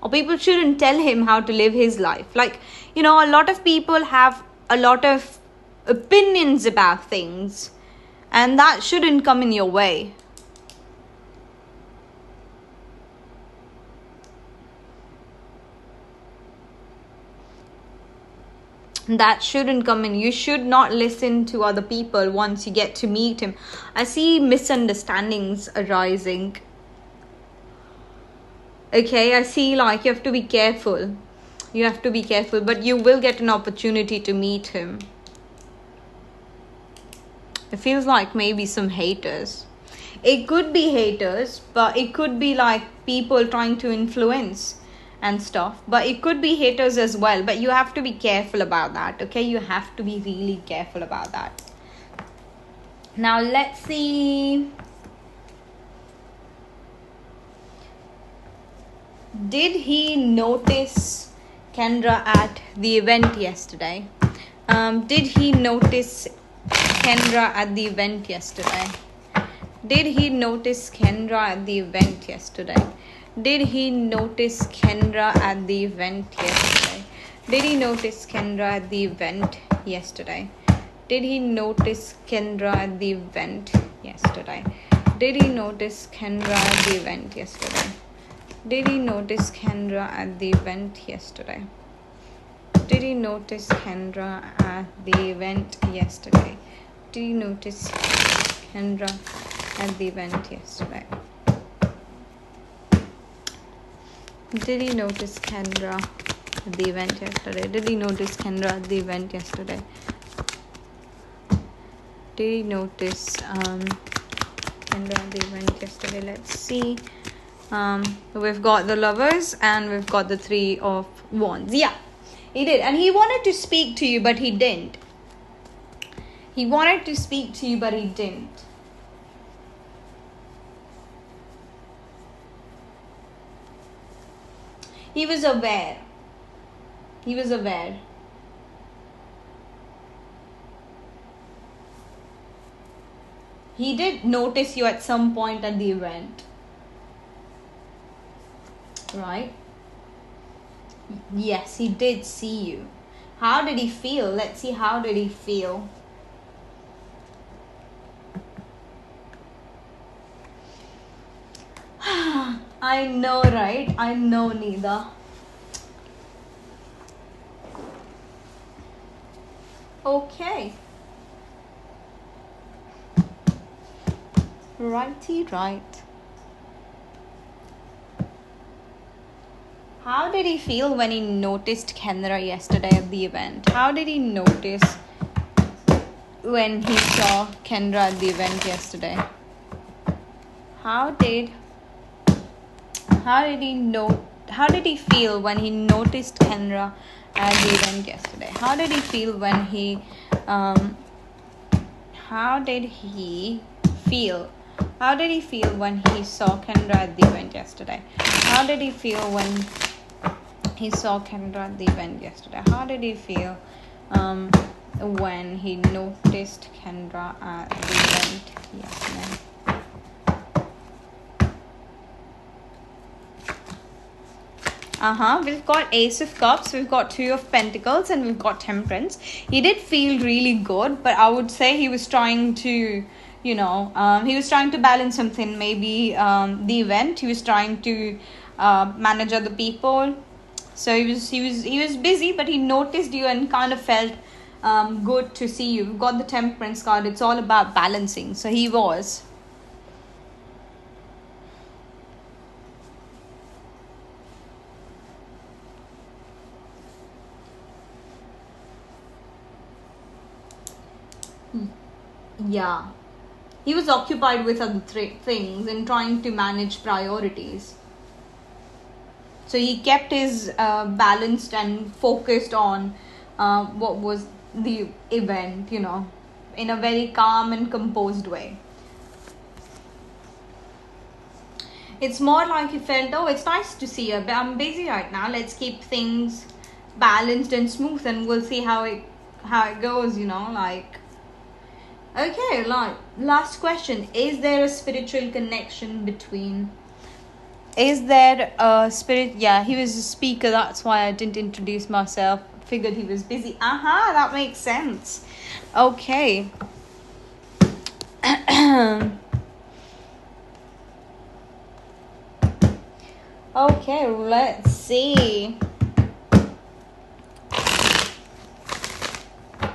or people shouldn't tell him how to live his life. Like, you know, a lot of people have a lot of opinions about things, and that shouldn't come in your way. That shouldn't come in. You should not listen to other people once you get to meet him. I see misunderstandings arising. Okay, I see like you have to be careful. You have to be careful, but you will get an opportunity to meet him. It feels like maybe some haters. It could be haters, but it could be like people trying to influence and stuff. But it could be haters as well. But you have to be careful about that, okay? You have to be really careful about that. Now let's see. Did he notice Kendra at the event yesterday? Did he notice Kendra at the event yesterday? Did he notice Kendra at the event yesterday? Did he notice Kendra at the event yesterday? Did he notice Kendra at the event yesterday? Did he notice Kendra at the event yesterday? Did he notice Kendra at the event yesterday? Did he notice Kendra at the event yesterday? Did he notice Kendra at the event yesterday? Did he notice Kendra at the event yesterday? Did he notice Kendra at the event yesterday? Did he notice Kendra at the event yesterday? Did he notice Kendra at the event yesterday? Let's see. We've got the Lovers and we've got the Three of Wands. Yeah, he did. And he wanted to speak to you, but he didn't. He wanted to speak to you, but he didn't. He was aware. He was aware. He did notice you at some point at the event. Right? Yes, he did see you. How did he feel? Let's see, how did he feel? I know, right? I know, neither. Okay. Righty, right. How did he feel when he noticed Kendra yesterday at the event? How did he notice when he saw Kendra at the event yesterday? How did he feel when he noticed Kendra at the event yesterday? How did he feel when he when he saw Kendra at the event yesterday? How did he feel when he saw Kendra at the event yesterday? How did he feel when he noticed Kendra at the event yesterday? We've got Ace of Cups, we've got Two of Pentacles, and we've got Temperance. He did feel really good, but I would say he was trying to, he was trying to balance something. Maybe the event. He was trying to manage other people. So he was busy, but he noticed you and kind of felt good to see you. We've got the Temperance card. It's all about balancing. So he was. Yeah, he was occupied with other things and trying to manage priorities. So he kept his balanced and focused on what was the event, in a very calm and composed way. It's more like he felt, oh, it's nice to see you, but I'm busy right now. Let's keep things balanced and smooth, and we'll see how it goes, Okay, last question. Is there a spiritual connection between... Is there a spirit... Yeah, he was a speaker. That's why I didn't introduce myself. Figured he was busy. That makes sense. Okay. Okay, let's see.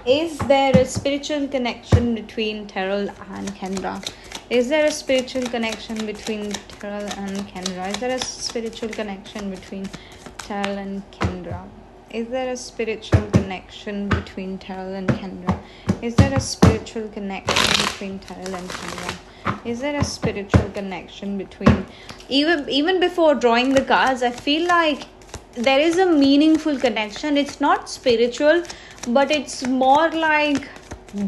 Is there a spiritual connection between Terrell and Kendra? Is there a spiritual connection between Terrell and Kendra? Is there a spiritual connection between Terrell and Kendra? Is there a spiritual connection between Terrell and Kendra? Is there a spiritual connection between Terrell and Kendra? Is there a spiritual connection between... Even before drawing the cards, I feel like there is a meaningful connection. It's not spiritual, but it's more like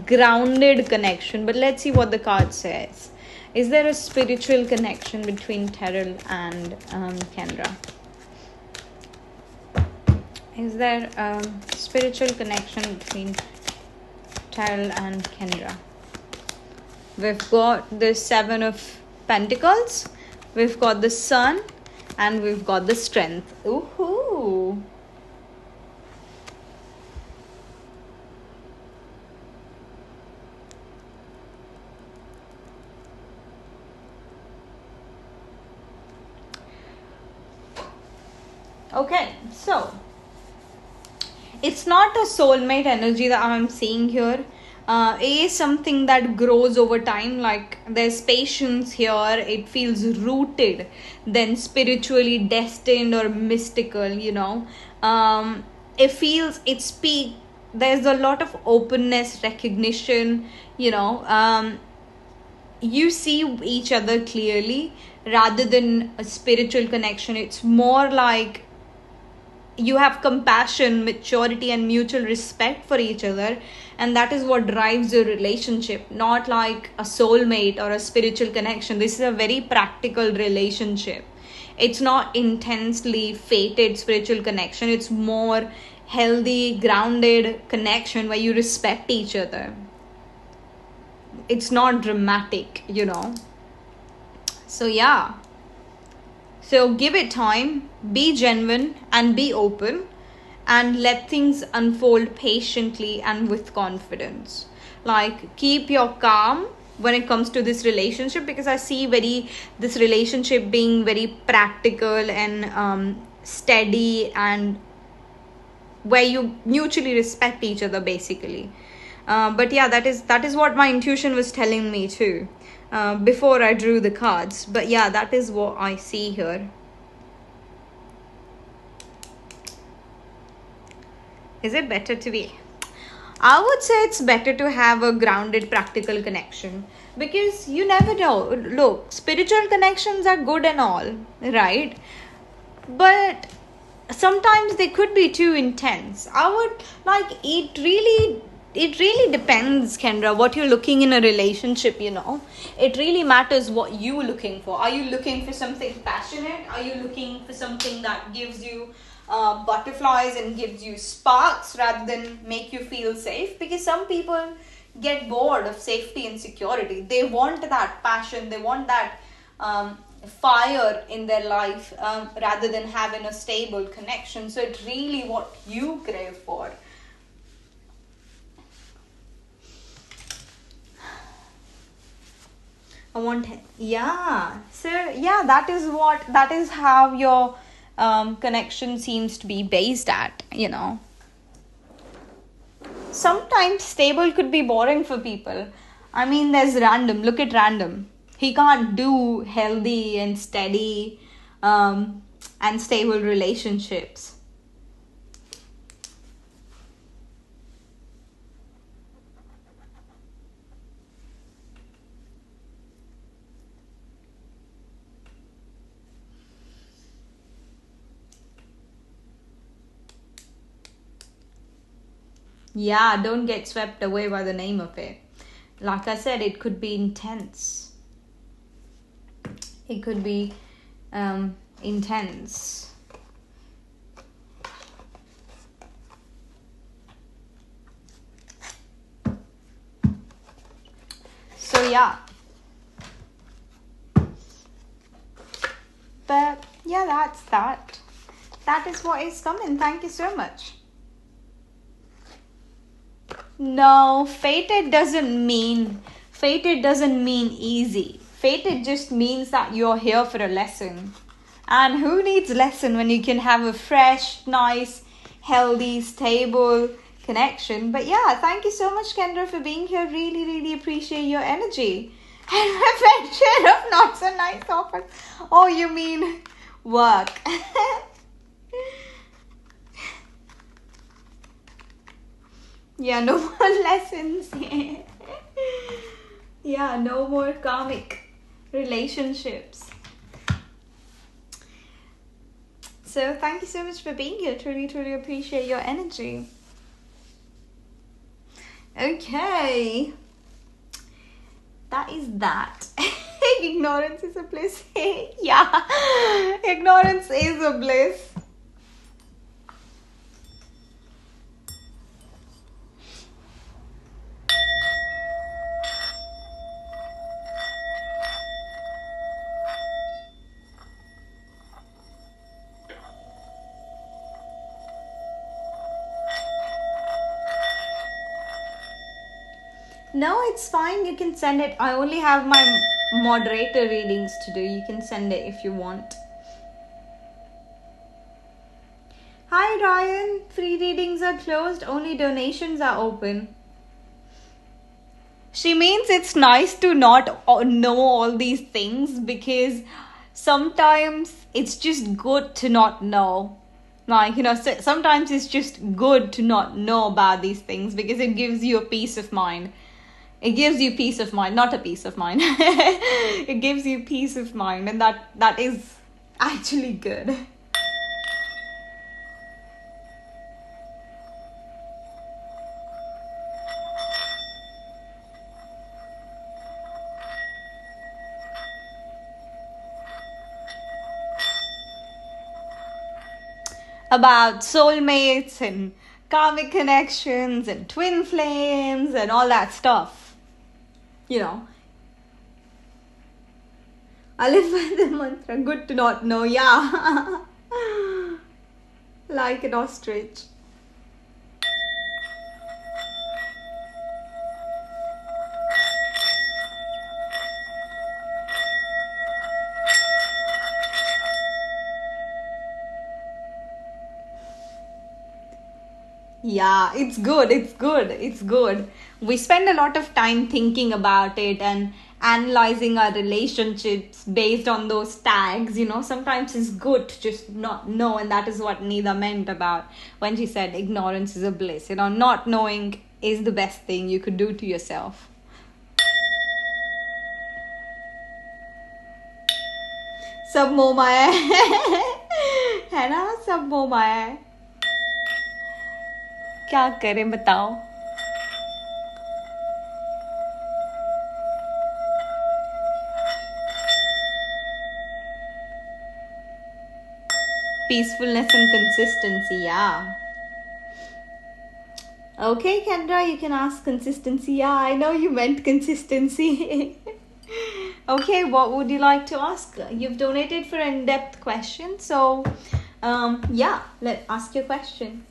grounded connection. But let's see what the card says. Is there a spiritual connection between Terrell and Kendra? Is there a spiritual connection between Terrell and Kendra? We've got the Seven of Pentacles, we've got the Sun, and we've got the Strength. Ooh. Okay, so it's not a soulmate energy that I'm seeing here. It is something that grows over time. Like there's patience here. It feels rooted, then spiritually destined or mystical. It feels there's a lot of openness, recognition. You see each other clearly rather than a spiritual connection. It's more like you have compassion, maturity, and mutual respect for each other, and that is what drives your relationship, not like a soulmate or a spiritual connection. This is a very practical relationship. It's not intensely fated spiritual connection. It's more healthy, grounded connection where you respect each other. It's not dramatic. So yeah. So give it time, be genuine and be open, and let things unfold patiently and with confidence. Like keep your calm when it comes to this relationship, because I see this relationship being very practical and steady, and where you mutually respect each other basically. But yeah, that is what my intuition was telling me too. Before I drew the cards. But yeah, that is what I see here. Is it better to be? I would say it's better to have a grounded, practical connection, because you never know. Look, spiritual connections are good and all, right? But sometimes they could be too intense. It really depends, Kendra, what you're looking in a relationship. It really matters what you're looking for. Are you looking for something passionate? Are you looking for something that gives you butterflies and gives you sparks rather than make you feel safe? Because some people get bored of safety and security. They want that passion. They want that fire in their life rather than having a stable connection. So it's really what you crave for. So yeah, that is how your connection seems to be based at. Sometimes stable could be boring for people. I mean, there's Random. Look at Random. He can't do healthy and steady and stable relationships. Yeah, don't get swept away by the name of it. Like I said, it could be intense. It could be intense. So yeah. But yeah, that's that. That is what is coming. Thank you so much. No, fated doesn't mean easy. Fated just means that you're here for a lesson. And who needs lesson when you can have a fresh, nice, healthy, stable connection? But yeah, thank you so much, Kendra, for being here. Really, really appreciate your energy. And my fair share of not so nice offers. Oh, you mean work. Yeah, no more lessons. Yeah, no more karmic relationships. So thank you so much for being here. Truly, truly appreciate your energy. Okay. That is that. Ignorance is a bliss. Yeah. Ignorance is a bliss. No, it's fine. You can send it. I only have my moderator readings to do. You can send it if you want. Hi, Ryan. Free readings are closed. Only donations are open. She means it's nice to not know all these things because sometimes it's just good to not know. Like, sometimes it's just good to not know about these things because it gives you a peace of mind. It gives you peace of mind, not a peace of mind. It gives you peace of mind, and that is actually good. About soulmates and karmic connections and twin flames and all that stuff. I live by the mantra, good to not know, yeah. Like an ostrich. Yeah, it's good. It's good. It's good. We spend a lot of time thinking about it and analyzing our relationships based on those tags. Sometimes it's good to just not know, and that is what Nida meant about when she said ignorance is a bliss. Not knowing is the best thing you could do to yourself. सब मोह माया है ना, सब मोह माया है. क्या करें बताओ. Peacefulness and consistency, yeah. Okay, Kendra, you can ask consistency. Yeah, I know you meant consistency. Okay, what would you like to ask? You've donated for an in-depth question, so yeah, let's ask your question.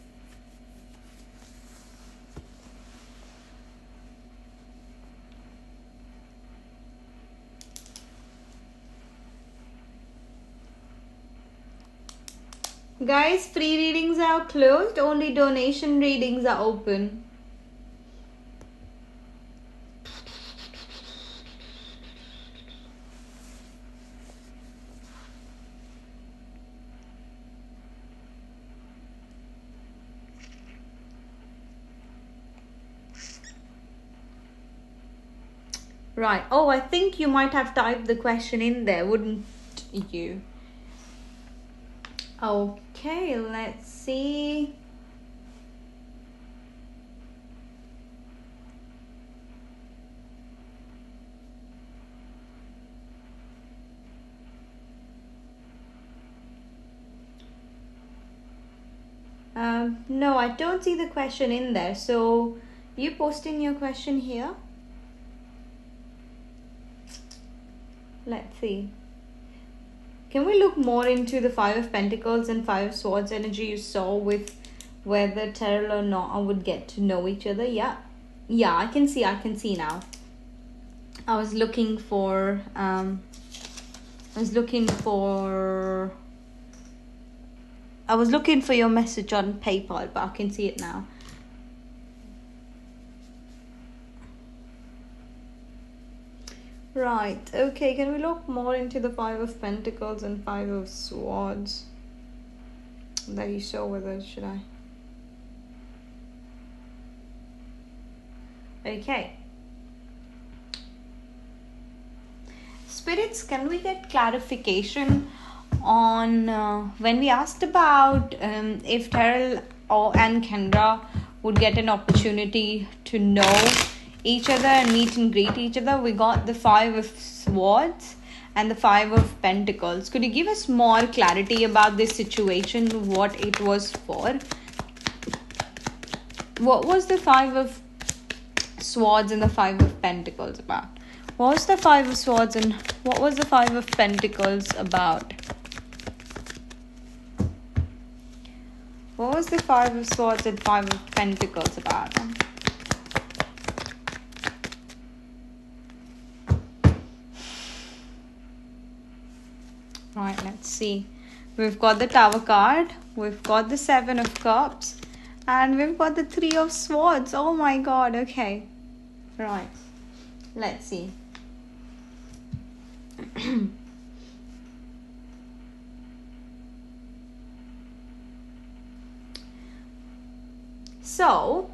Guys, free readings are closed, only donation readings are open. Right. Oh, I think you might have typed the question in there, wouldn't you? Okay, let's see. No, I don't see the question in there. So, you posting your question here? Let's see. Can we look more into the Five of Pentacles and Five of Swords energy you saw with whether Terrell or Noah would get to know each other? Yeah, I can see now. I was looking for your message on PayPal, but I can see it now. Right, okay, can we look more into the Five of Pentacles and Five of Swords that you saw with us, should I? Okay. Spirits, can we get clarification on when we asked about if Terrell and Kendra would get an opportunity to know each other and meet and greet each other? We got the Five of Swords and the Five of Pentacles. Could you give us more clarity about this situation, what it was for? What was the Five of Swords and the Five of Pentacles about? What was the Five of Swords and what was the Five of Pentacles about? What was the Five of Swords and Five of Pentacles about? Right, let's see. We've got the Tower card, we've got the Seven of Cups, and we've got the Three of Swords. Oh my god, okay. Right, let's see. So,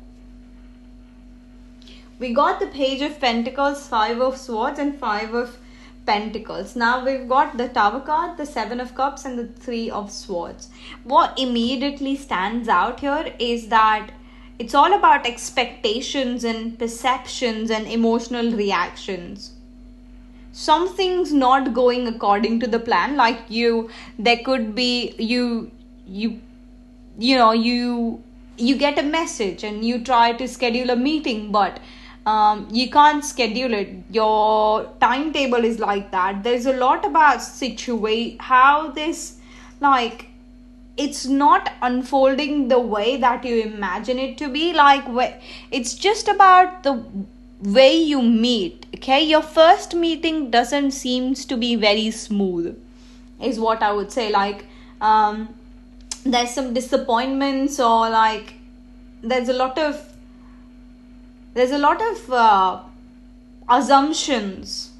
we got the Page of Pentacles, Five of Swords, and Five of Pentacles. Now we've got the Tower card, the Seven of Cups, and the Three of Swords. What immediately stands out here is that it's all about expectations and perceptions and emotional reactions. Something's not going according to the plan. Like there could be you get a message and you try to schedule a meeting, but you can't schedule it. Your timetable is like that. There's a lot about how this, like, it's not unfolding the way that you imagine it to be. Like, it's just about the way you meet. Okay, your first meeting doesn't seems to be very smooth, is what I would say. Like, there's some disappointments, or like there's a lot of assumptions,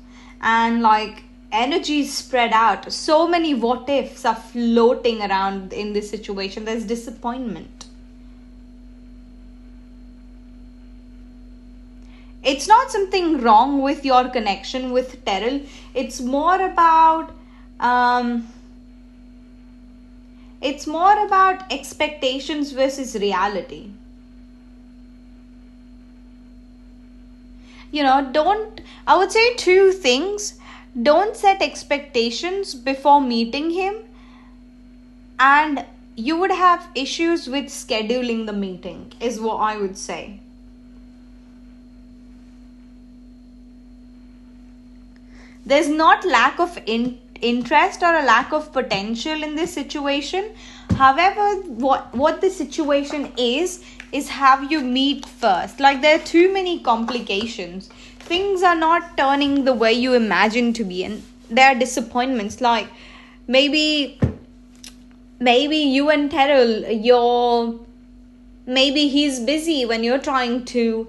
and like energy spread out. So many what ifs are floating around in this situation. There's disappointment. It's not something wrong with your connection with Terrell. It's more about expectations versus reality. I would say two things. Don't set expectations before meeting him, and you would have issues with scheduling the meeting, is what I would say. There's not lack of interest or a lack of potential in this situation. However, what the situation is have you meet first. Like, there are too many complications. Things are not turning the way you imagine to be, and there are disappointments. Like, maybe you and Terrell, maybe he's busy when you're trying to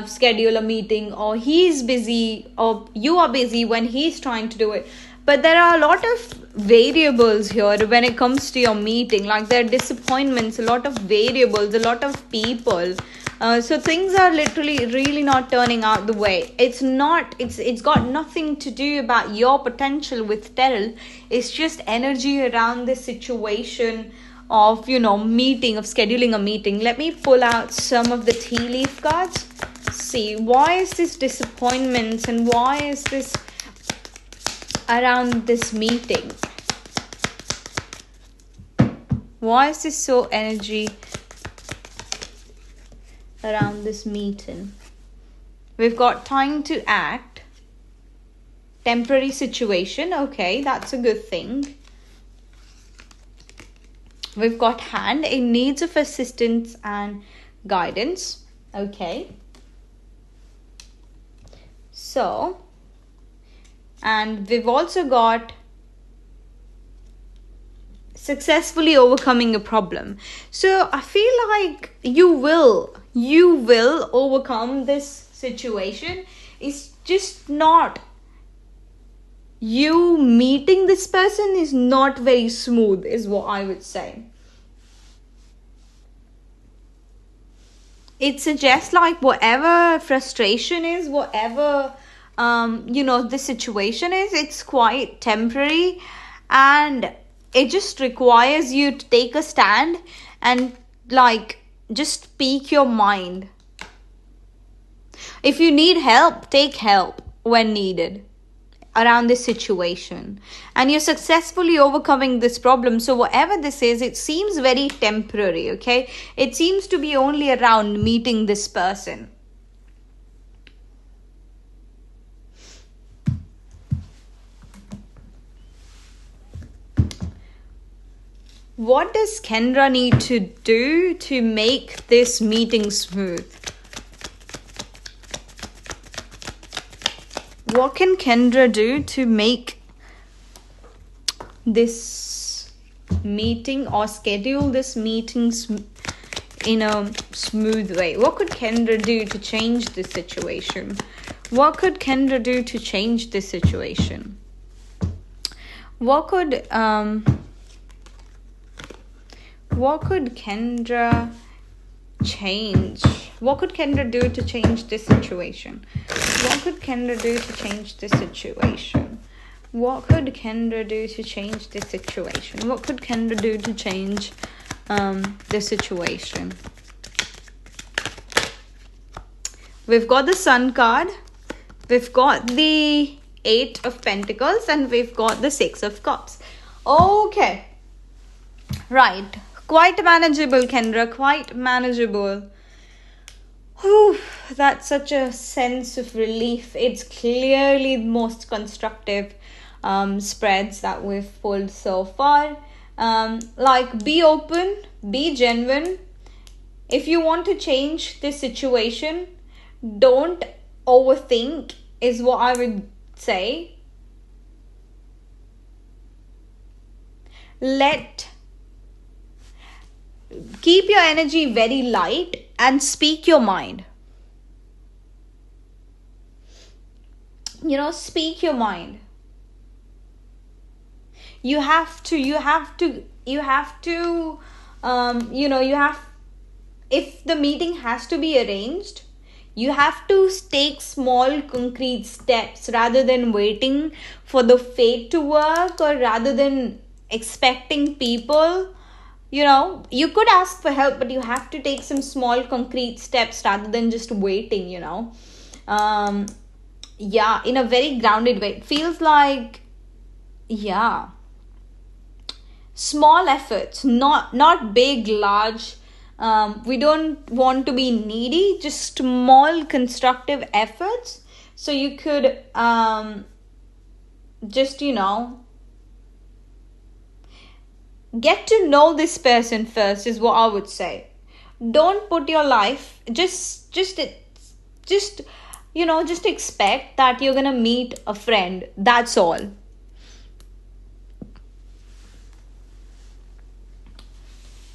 schedule a meeting, or he's busy, or you are busy when he's trying to do it. But there are a lot of variables here when it comes to your meeting. Like, there are disappointments, a lot of variables, a lot of people. So things are literally really not turning out the way. It's got nothing to do about your potential with Terrell. It's just energy around this situation of, scheduling a meeting. Let me pull out some of the tea leaf cards. See, why is this disappointments, and why is this around this meeting? Why is this so energy around this meeting? We've got time to act, temporary situation. Okay, that's a good thing. We've got hand in needs of assistance and guidance. Okay. So, and we've also got successfully overcoming a problem. So I feel like you will overcome this situation. It's just not, you meeting this person is not very smooth, is what I would say. it suggests like whatever frustration is, whatever the situation is, it's quite temporary, and it just requires you to take a stand and like just speak your mind. If you need help, take help when needed around this situation, and you're successfully overcoming this problem. So whatever this is, it seems very temporary. Okay, it seems to be only around meeting this person. What does Kendra need to do to make this meeting smooth? What can Kendra do to make this meeting or schedule this meeting in a smooth way? What could Kendra do to change this situation? What could Kendra do to change this situation? What could Kendra change? What could Kendra do to change this situation? What could Kendra do to change this situation? What could Kendra do to change this situation? What could Kendra do to change the situation? We've got the Sun card. We've got the 8 of Pentacles. And we've got the 6 of Cups. Okay. Right. Quite manageable, Kendra. Quite manageable. Whew, that's such a sense of relief. It's clearly the most constructive spreads that we've pulled so far. Like, be open, be genuine. If you want to change this situation, don't overthink, is what I would say. Keep your energy very light and speak your mind. Speak your mind. If the meeting has to be arranged, you have to take small concrete steps rather than waiting for the fate to work, or rather than expecting people. You could ask for help, but you have to take some small concrete steps rather than just waiting, in a very grounded way. It feels like, small efforts, not big, large. We don't want to be needy, just small constructive efforts. So you could get to know this person first, is what I would say. Don't put your life, just expect that you're gonna meet a friend. That's all.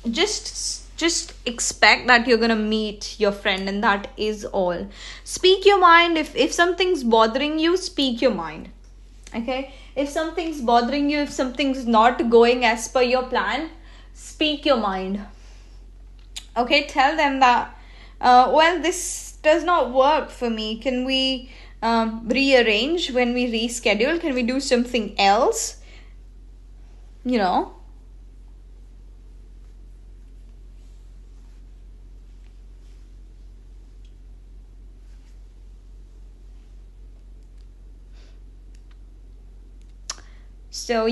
Just expect that you're gonna meet your friend, and that is all. Speak your mind. If something's bothering you, speak your mind. Okay, if something's bothering you, if something's not going as per your plan, speak your mind. Okay, tell them that, this does not work for me. Can we rearrange when we reschedule? Can we do something else? So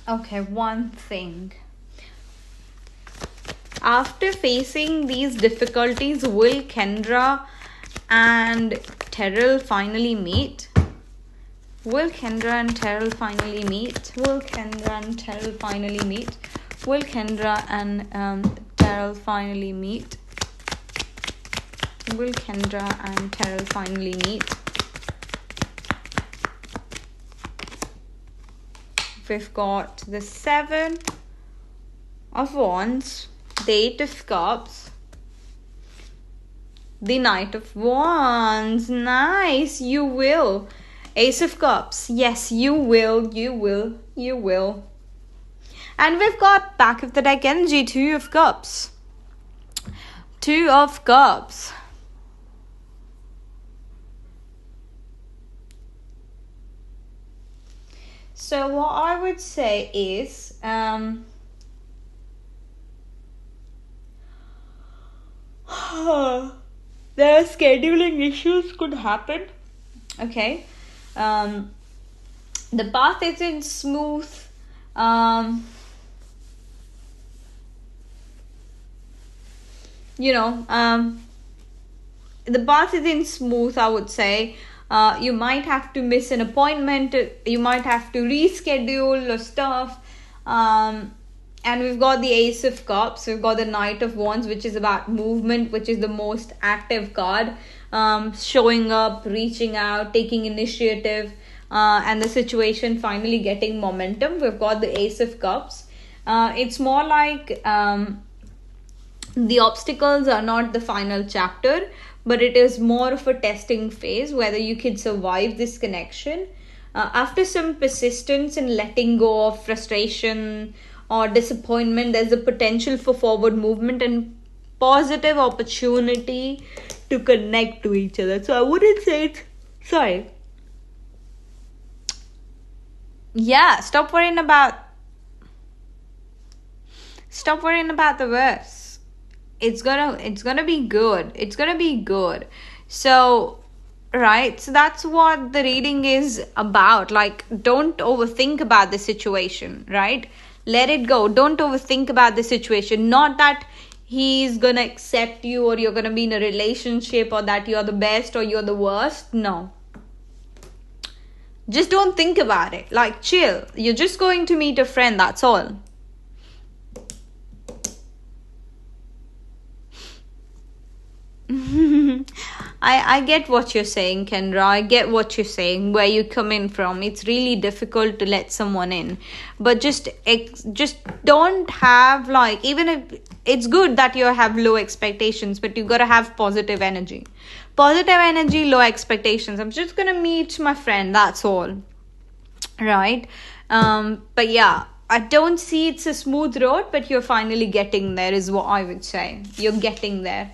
okay, one thing. After facing these difficulties, will Kendra and Terrell finally meet? Will Kendra and Terrell finally meet? Will Kendra and Terrell finally meet? Will Kendra and Terrell finally meet? Will Kendra and Terrell finally meet? We've got the 7 of Wands, the 8 of Cups, the Knight of Wands. Nice. You will. Ace of Cups. Yes, you will. You will. You will. And we've got back of the deck energy, 2 of Cups. Two of Cups. So what I would say is, there are scheduling issues could happen. Okay. The path isn't smooth. Um, you know, the path isn't smooth, I would say. You might have to miss an appointment, you might have to reschedule or stuff. And we've got the Ace of Cups, we've got the Knight of Wands, which is about movement, which is the most active card. Showing up, reaching out, taking initiative, and the situation finally getting momentum. We've got the Ace of Cups. It's more like the obstacles are not the final chapter, but it is more of a testing phase whether you can survive this connection. After some persistence in letting go of frustration or disappointment, there's a potential for forward movement and positive opportunity to connect to each other. So I wouldn't say it's sorry. Yeah, stop worrying about the verse. It's gonna be good. It's gonna be good. So right, so that's what the reading is about. Like, don't overthink about the situation, right? Let it go. Don't overthink about the situation. Not that he's gonna accept you or you're gonna be in a relationship or that you're the best or you're the worst. No, just don't think about it. Like, chill. You're just going to meet a friend, that's all. I get what you're saying, Kendra. I get what you're saying, where you come in from. It's really difficult to let someone in. But just don't have, like, even if it's good that you have low expectations, but you got to have positive energy. Positive energy, low expectations. I'm just going to meet my friend, that's all. Right? But yeah, I don't see it's a smooth road, but you're finally getting there is what I would say. You're getting there.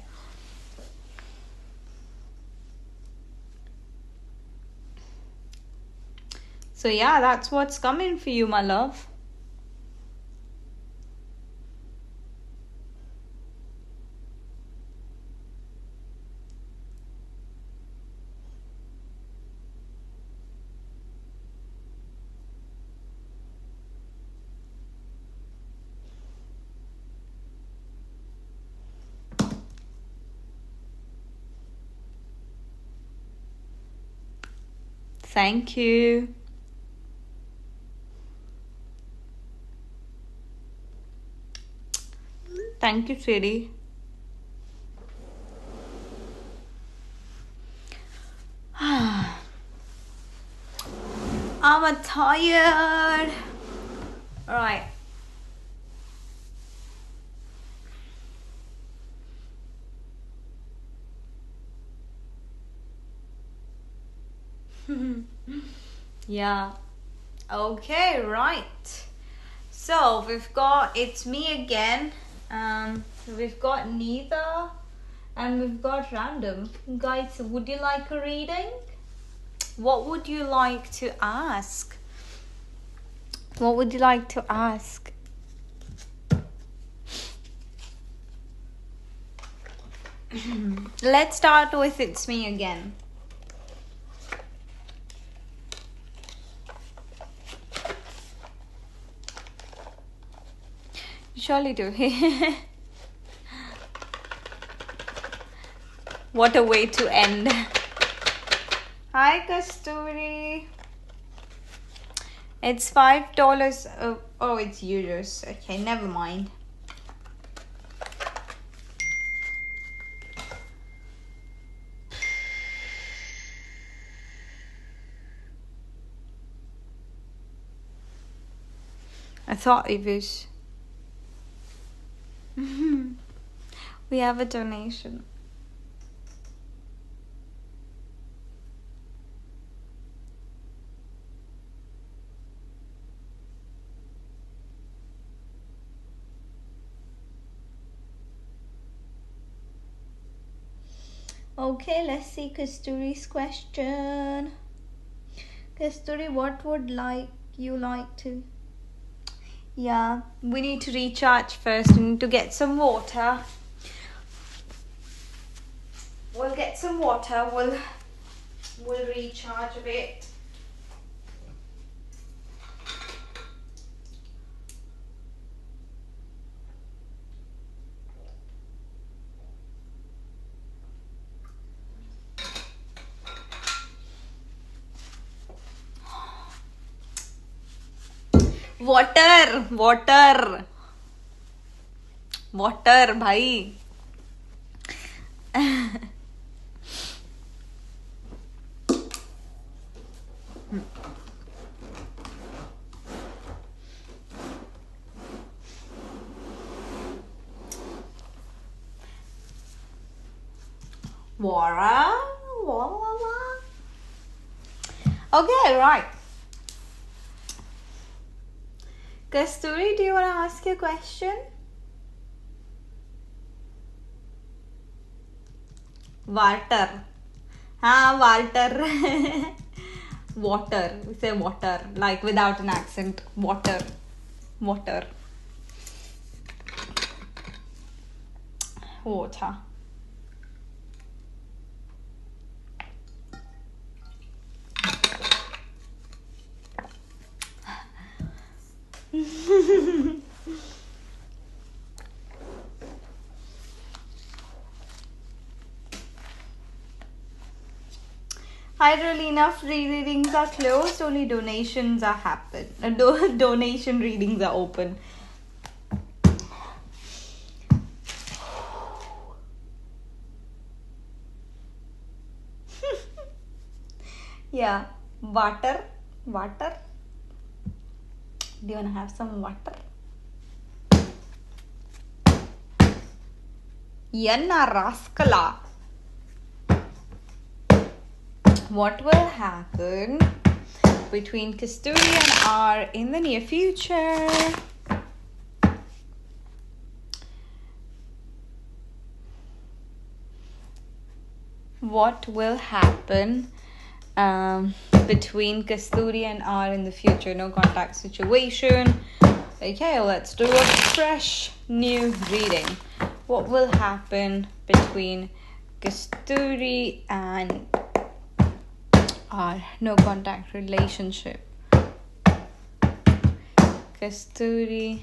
So yeah, that's what's coming for you, my love. Thank you. Thank you, sweetie. I'm tired. Alright. Yeah. Okay, right. So we've got it's me again. We've got neither and we've got random. Guys, would you like a reading? What would you like to ask? What would you like to ask? Let's start with it's me again. You surely do. What a way to end. Hi, Kasturi. It's $5. Oh, it's euros. Okay, never mind. I thought it was. We have a donation. Okay, let's see Kasturi's question. Kasturi, what would you like to? Yeah, we need to recharge first. We need to get some water. We'll get some water. We'll recharge a bit. Water, water, water, भाई. Water, water. Okay, right. Kasturi, do you want to ask a question? Water. Water. Water. We say water, like without an accent. Water. Water. Water. Hydrolina, free readings are closed, only donations are happen. Donation readings are open. Yeah, water. Water. Do you want to have some water? Yanna Raskala. What will happen between Kasturi and R in the near future? What will happen between Kasturi and R in the future? No contact situation. Okay, let's do a fresh new reading. What will happen between Kasturi and R? No contact relationship. Kasturi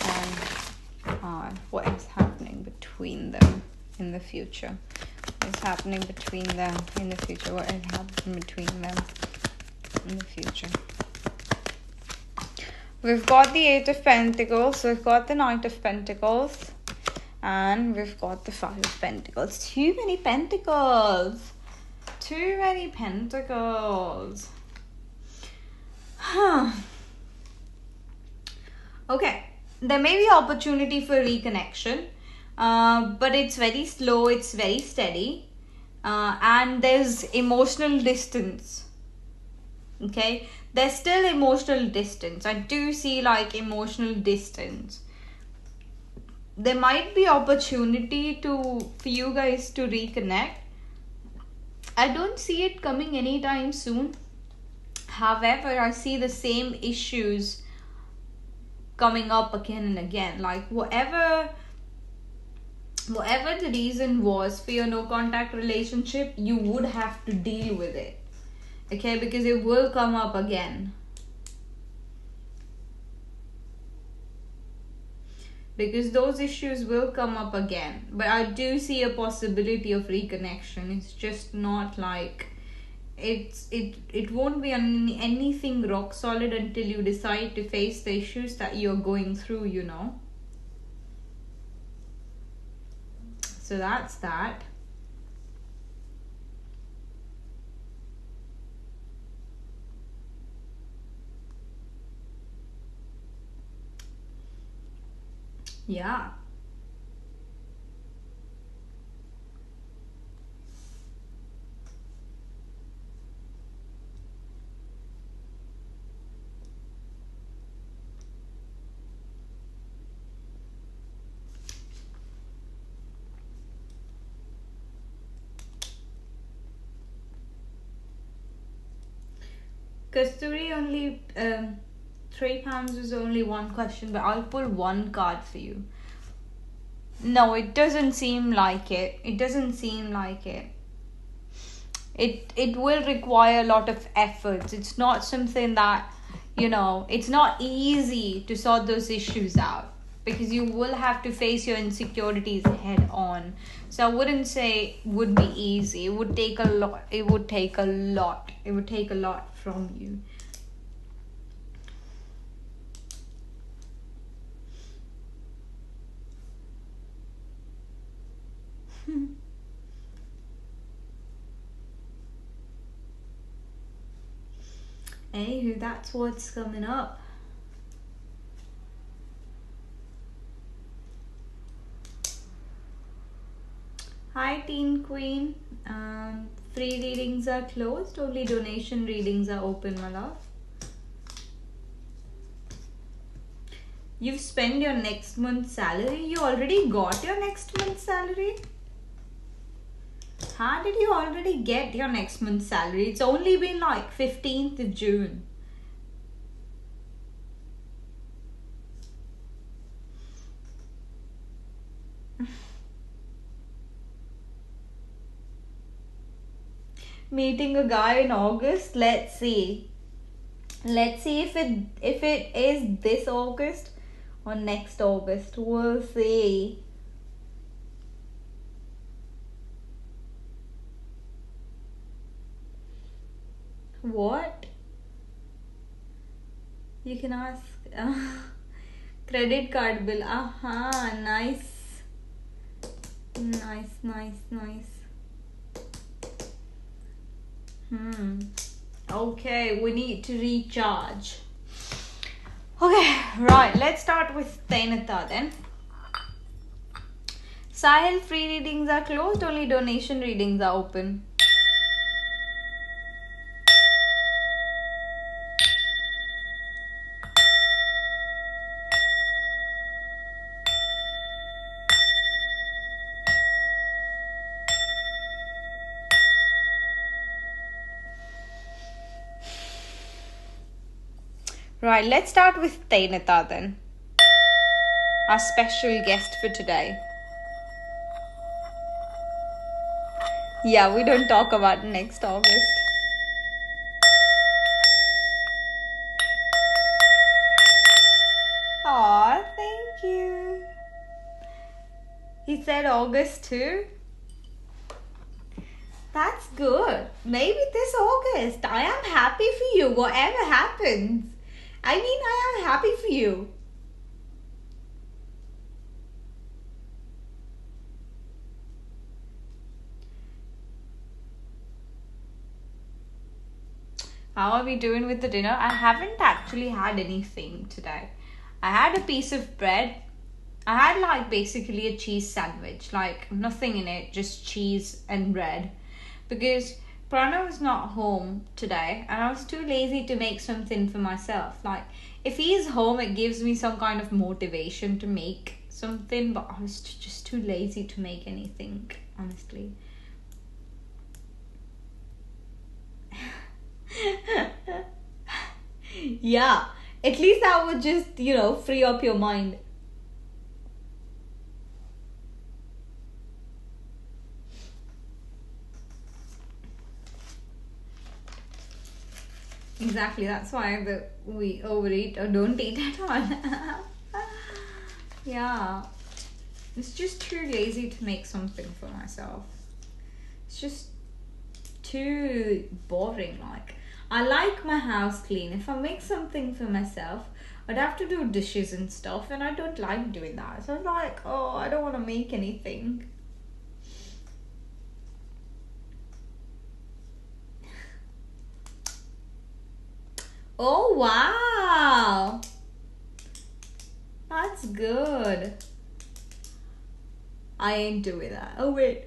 and R. What is happening between them in the future? What is happening between them in the future? What is happening between them in the future? We've got the Eight of Pentacles, we've got the Knight of Pentacles, and we've got the Five of Pentacles. Too many pentacles. Too many pentacles. Okay, there may be opportunity for reconnection, but it's very slow, it's very steady, and there's emotional distance. Okay, there's still emotional distance. I do see like emotional distance. There might be opportunity for you guys to reconnect. I don't see it coming anytime soon. However, I see the same issues coming up again and again. Like whatever the reason was for your no contact relationship, you would have to deal with it. Okay, because it will come up again. Because those issues will come up again. But I do see a possibility of reconnection. It's just not like it won't be anything rock solid until you decide to face the issues that you're going through, you know. So that's that. Yeah. Kasturi only £3 was only one question, but I'll pull one card for you. No, it doesn't seem like it. It doesn't seem like it. It will require a lot of efforts. It's not something that, it's not easy to sort those issues out, because you will have to face your insecurities head on. So I wouldn't say would be easy. It would take a lot. It would take a lot. It would take a lot from you. Anywho, that's what's coming up. Hi, Teen Queen. Free readings are closed. Only donation readings are open, my love. You've spent your next month's salary. You already got your next month's salary? How did you already get your next month's salary? It's only been like 15th of June. Meeting a guy in August. Let's see if it is this August or next August. We'll see. What? You can ask. Credit card bill. Aha, nice. Nice. Okay, we need to recharge. Okay, right. Let's start with Tainata then. Sahil, free readings are closed. Only donation readings are open. Right, let's start with Tainata then. Our special guest for today. Yeah, we don't talk about next August. Aw, thank you. He said August too. That's good. Maybe this August. I am happy for you, whatever happens. I mean, I am happy for you. How are we doing with the dinner? I haven't actually had anything today. I had a piece of bread. I had like basically a cheese sandwich, like nothing in it, just cheese and bread. Because Pranav was not home today and I was too lazy to make something for myself. Like, if he's home, it gives me some kind of motivation to make something, but I was just too lazy to make anything, honestly. Yeah, at least that would just, free up your mind. Exactly, that's why we overeat or don't eat at all. Yeah, it's just too lazy to make something for myself. It's just too boring. Like, I like my house clean. If I make something for myself, I'd have to do dishes and stuff, and I don't like doing that. So I'm like, oh, I don't want to make anything. Oh, wow. That's good. I ain't doing that. Oh, wait.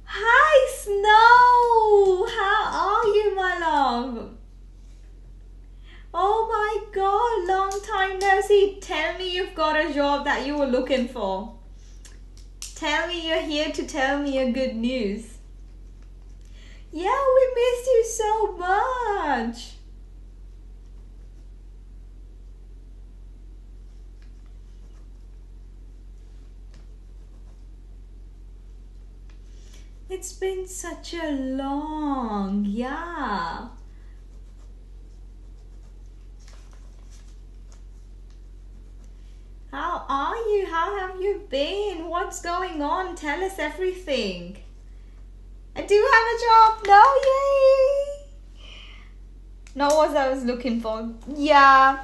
Hi, Snow. How are you, my love? Oh my god, long time no see. Tell me you've got a job that you were looking for. Tell me you're here to tell me your good news. Yeah, we missed you so much. It's been such a long, yeah. How are you? How have you been? What's going on? Tell us everything. I do have a job now, yay! Not what I was looking for. Yeah.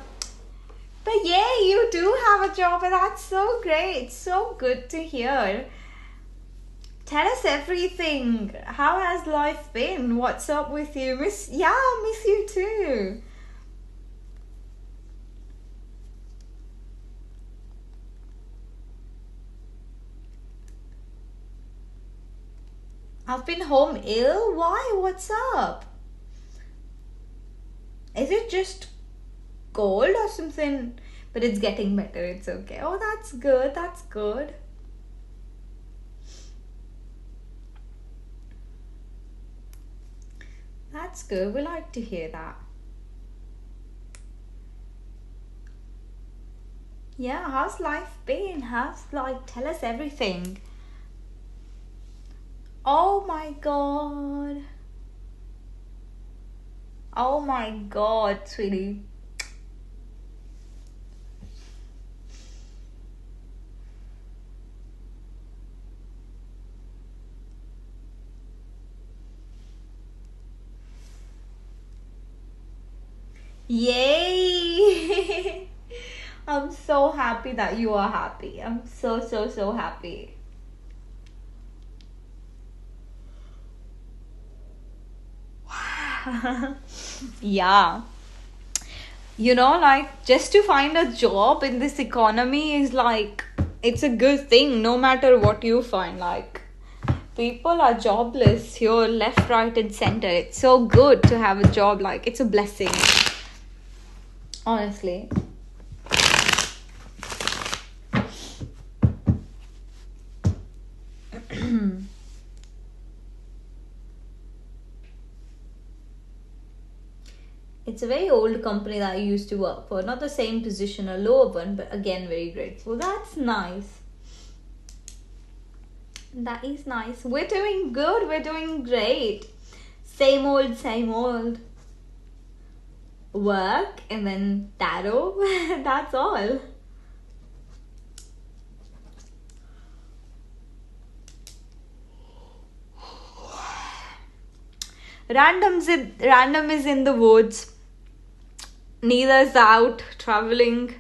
But yay, you do have a job and that's so great. So good to hear. Tell us everything. How has life been? What's up with you? Miss you too. I've been home ill? Why? What's up? Is it just cold or something? But it's getting better. It's okay. Oh, that's good. That's good. That's good. We like to hear that. Yeah, how's life been? Tell us everything. Oh my god. Oh my god, sweetie. Yay! I'm so happy that you are happy. I'm so happy. Yeah. Just to find a job in this economy is it's a good thing no matter what you find. People are jobless here, left, right, and center. It's so good to have a job. It's a blessing. Honestly. It's a very old company that I used to work for. Not the same position, a lower one, but again, very grateful. That's nice. That is nice. We're doing good. We're doing great. Same old, same old. Work and then tarot. That's all. Random is in the woods. Neither's out traveling.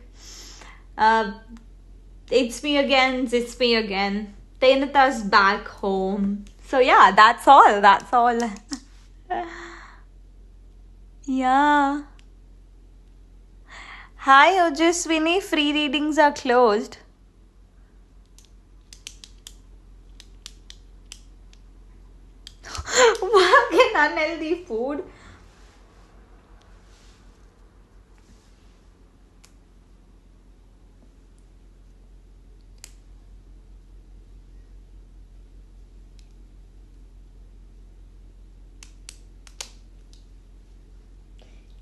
It's me again. It's me again. Tenata's back home. So yeah, that's all. That's all. Yeah. Hi, Ojaswini. Free readings are closed. Work and unhealthy food.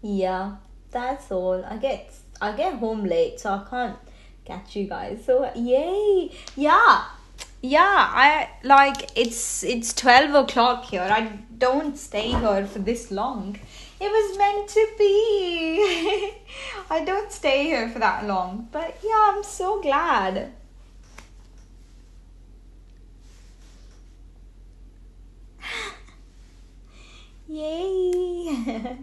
Yeah, that's all. I get home late, so I can't catch you guys. So yay, yeah. It's 12 o'clock here. I don't stay here for this long. It was meant to be. I don't stay here for that long. But yeah, I'm so glad. Yay.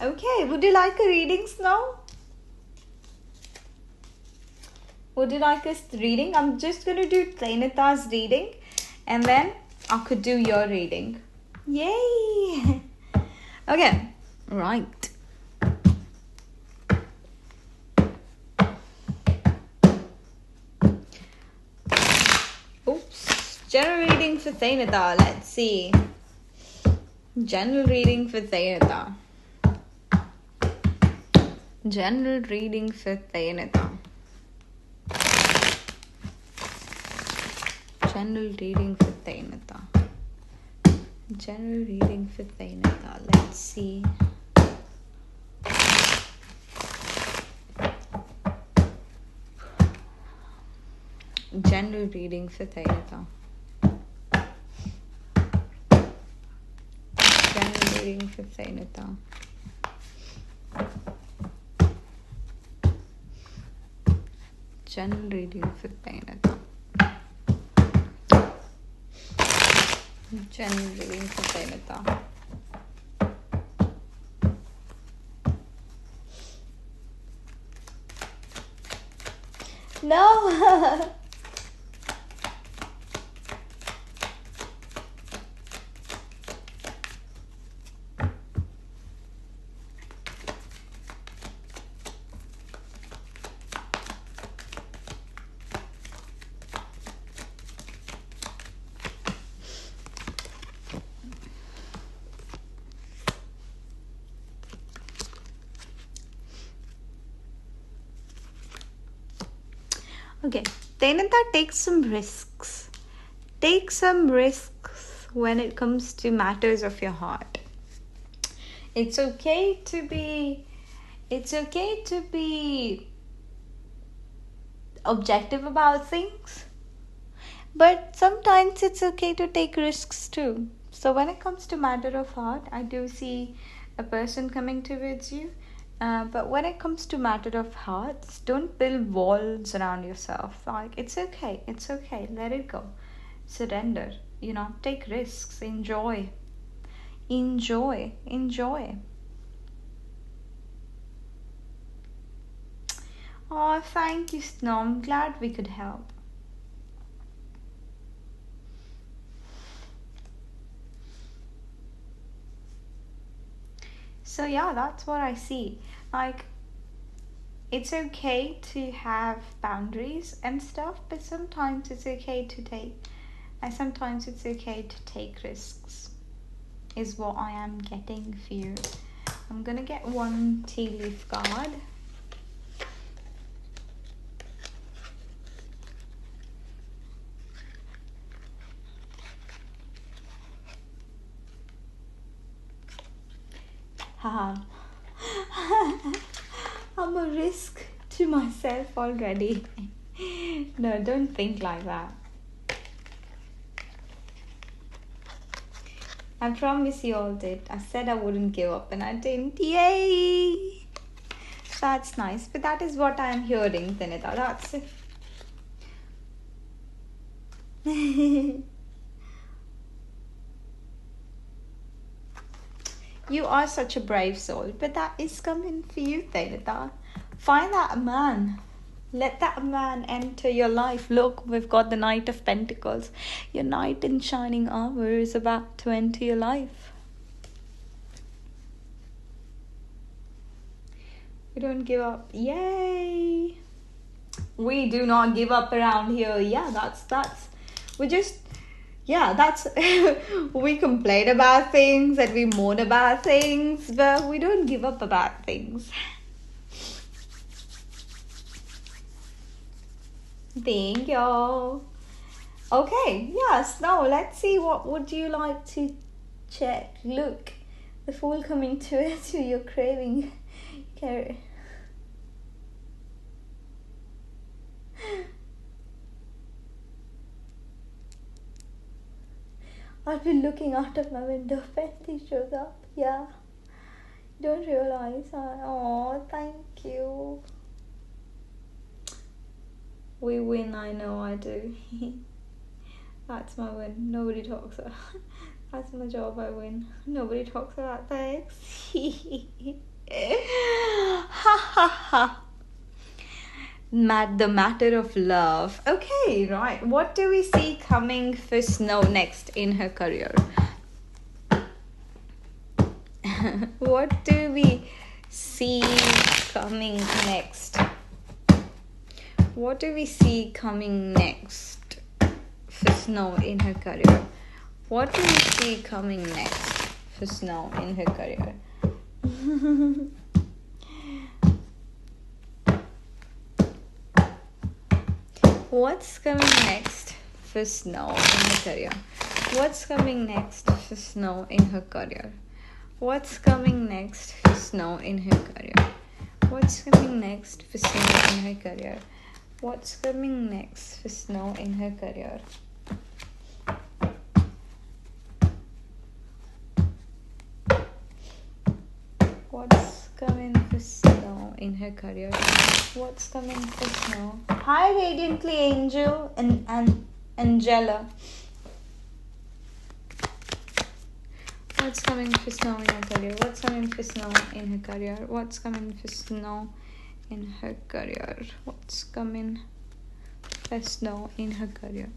Okay, would you like a readings now? Would you like a reading? I'm just gonna do Trenita's reading and then I could do your reading. Yay! Okay, right. Oops. General reading for Trenita. Let's see. General reading for Trenita. General reading for Trenita. General reading for Trenita. General reading for Tainata. Let's see. General reading for Tainata. General reading for Tainata. General reading for Tainata. General reading for Tainata. No! Okay, Tainata takes some risks. Take some risks when it comes to matters of your heart. It's okay to be objective about things, but sometimes it's okay to take risks too. So when it comes to matter of heart, I do see a person coming towards you. But when it comes to matter of hearts, don't build walls around yourself. Like, it's okay, let it go. Surrender, take risks, enjoy. Oh, thank you, Snow. I'm glad we could help. So yeah, that's what I see. Like, it's okay to have boundaries and stuff, but sometimes it's okay to take risks, is what I am getting for you. I'm gonna get one tea leaf card. Haha. I'm a risk to myself already. No, don't think like that. I promise you all did. I said I wouldn't give up and I didn't. Yay! That's nice. But that is what I am hearing, Tainata. That's it. You are such a brave soul, but that is coming for you, Tainata. Find that man. Let that man enter your life. Look, we've got the Knight of Pentacles. Your knight in shining armor is about to enter your life. We don't give up. Yay! We do not give up around here. Yeah, that's we just, yeah, that's we complain about things and we moan about things, but we don't give up about things. Thank you. Okay, yes, now let's see, what would you like to check? Look, the Fool coming towards you, you're craving. Okay. I've been looking out of my window, Bentley shows up. Yeah. Don't realize. Oh, thank you. We win, I know I do. That's my win. Nobody talks about. That's my job, I win. Nobody talks about thanks. Ha ha ha. The matter of love. Okay, right. What do we see coming for Snow next in her career? What do we see coming next? What do we see coming next for Snow in her career? What do we see coming next for Snow in her career? What's coming next for Snow in her career? What's coming next for Snow in her career? What's coming next for Snow in her career? What's coming next for Snow in her career? What's coming next for Snow in her career? What's coming for Snow in her career? What's coming for Snow? Hi, Radiantly Angel and Angela. What's coming for Snow in her career? What's coming for Snow in her career? What's coming for Snow in her career? What's coming for Snow in her career?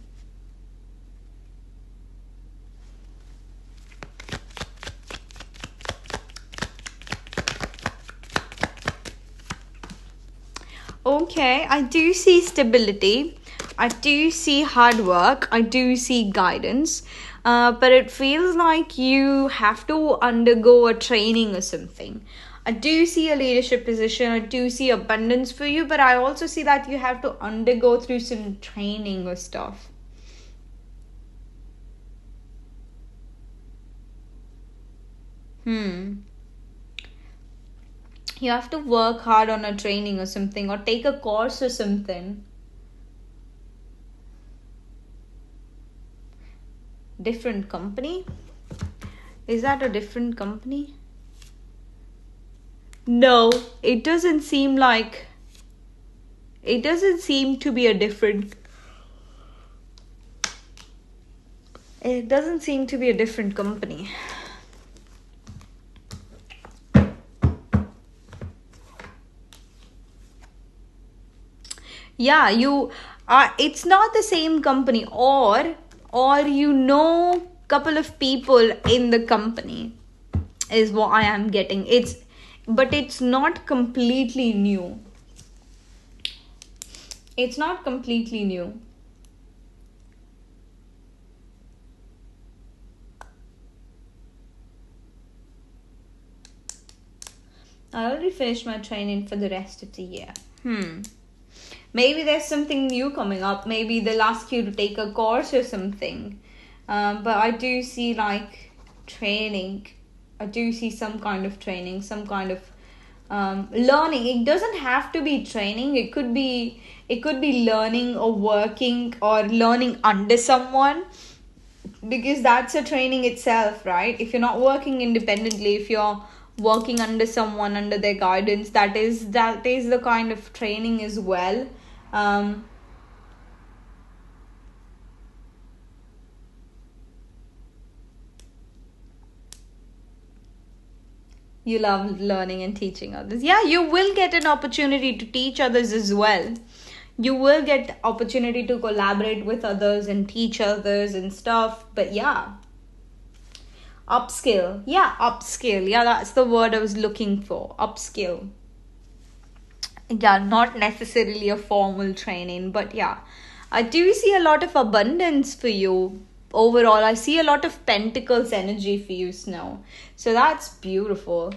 Okay, I do see stability. I do see hard work. I do see guidance. But it feels like you have to undergo a training or something. I do see a leadership position. I do see abundance for you, but I also see that you have to undergo through some training or stuff. You have to work hard on a training or something, or take a course or something. Different company? Is that a different company? No, it doesn't seem like. It doesn't seem to be a different. It doesn't seem to be a different company. Yeah, you are. It's not the same company, or you know, couple of people in the company is what I am getting. But it's not completely new. It's not completely new. I already finished my training for the rest of the year. Maybe there's something new coming up. Maybe they'll ask you to take a course or something. But I do see like training. I do see some kind of training, some kind of learning. It doesn't have to be training. It could be learning or working or learning under someone, because that's a training itself, right? If you're not working independently, if you're working under someone, under their guidance, that is the kind of training as well. You love learning and teaching others. Yeah, you will get an opportunity to teach others as well. You will get opportunity to collaborate with others and teach others and stuff. But yeah, upskill. Yeah, that's the word I was looking for. Upskill. Yeah, not necessarily a formal training, but yeah, I do see a lot of abundance for you overall. I see a lot of pentacles energy for you, Snow, so that's beautiful.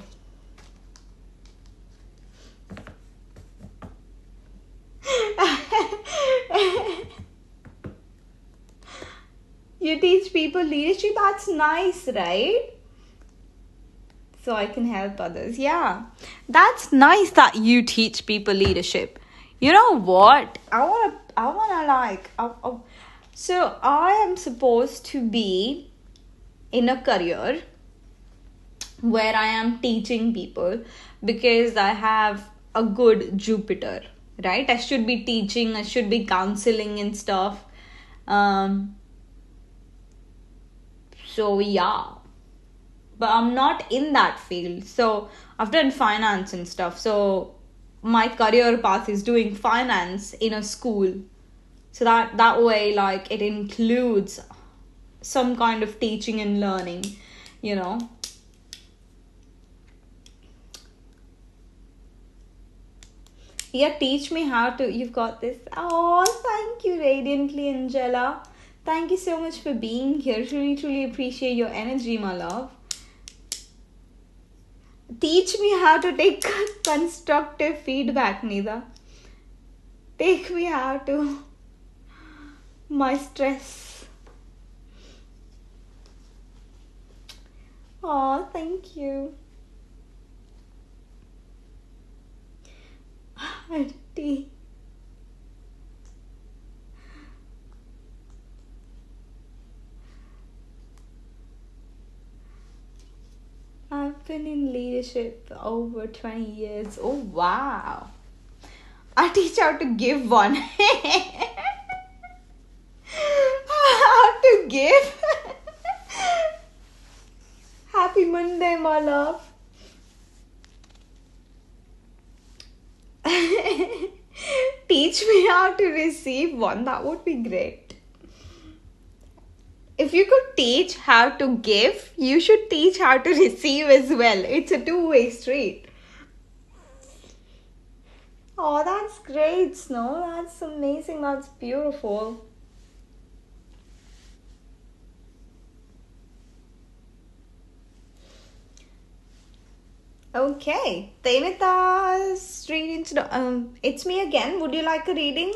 You teach people leadership. That's nice, right? So I can help others. Yeah, that's nice that you teach people leadership. You know what? I wanna like. So I am supposed to be in a career where I am teaching people, because I have a good Jupiter, right? I should be teaching. I should be counseling and stuff. So yeah, but I'm not in that field. So I've done finance and stuff. So my career path is doing finance in a school. So that way, like, it includes some kind of teaching and learning, you know. Yeah, teach me how to. You've got this. Oh, thank you, Radiantly Angela. Thank you so much for being here. Truly, truly appreciate your energy, my love. Teach me how to take constructive feedback, Nida. Take me how to my stress. Oh, thank you. Tea. I've been in leadership for over 20 years. Oh, wow. I teach how to give one. How to give? Happy Monday, my love. Teach me how to receive one. That would be great. If you could teach how to give, you should teach how to receive as well. It's a two-way street. Oh, that's great, Snow. That's amazing. That's beautiful. Okay, Tenita's reading to it's me again. Would you like a reading?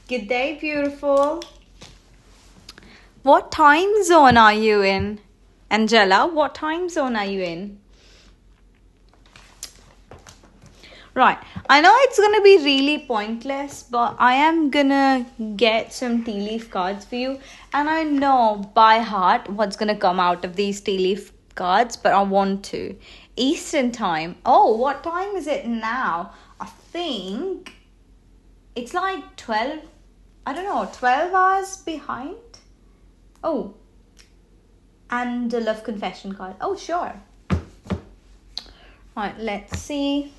Good day, beautiful. What time zone are you in? Angela, what time zone are you in? Right, I know it's gonna be really pointless, but I am gonna get some tea leaf cards for you, and I know by heart what's gonna come out of these tea leaf cards, but I want to. Eastern time. Oh, what time is it now? I think it's like 12, I don't know, 12 hours behind. Oh, and a love confession card. Oh, sure. Right, let's see.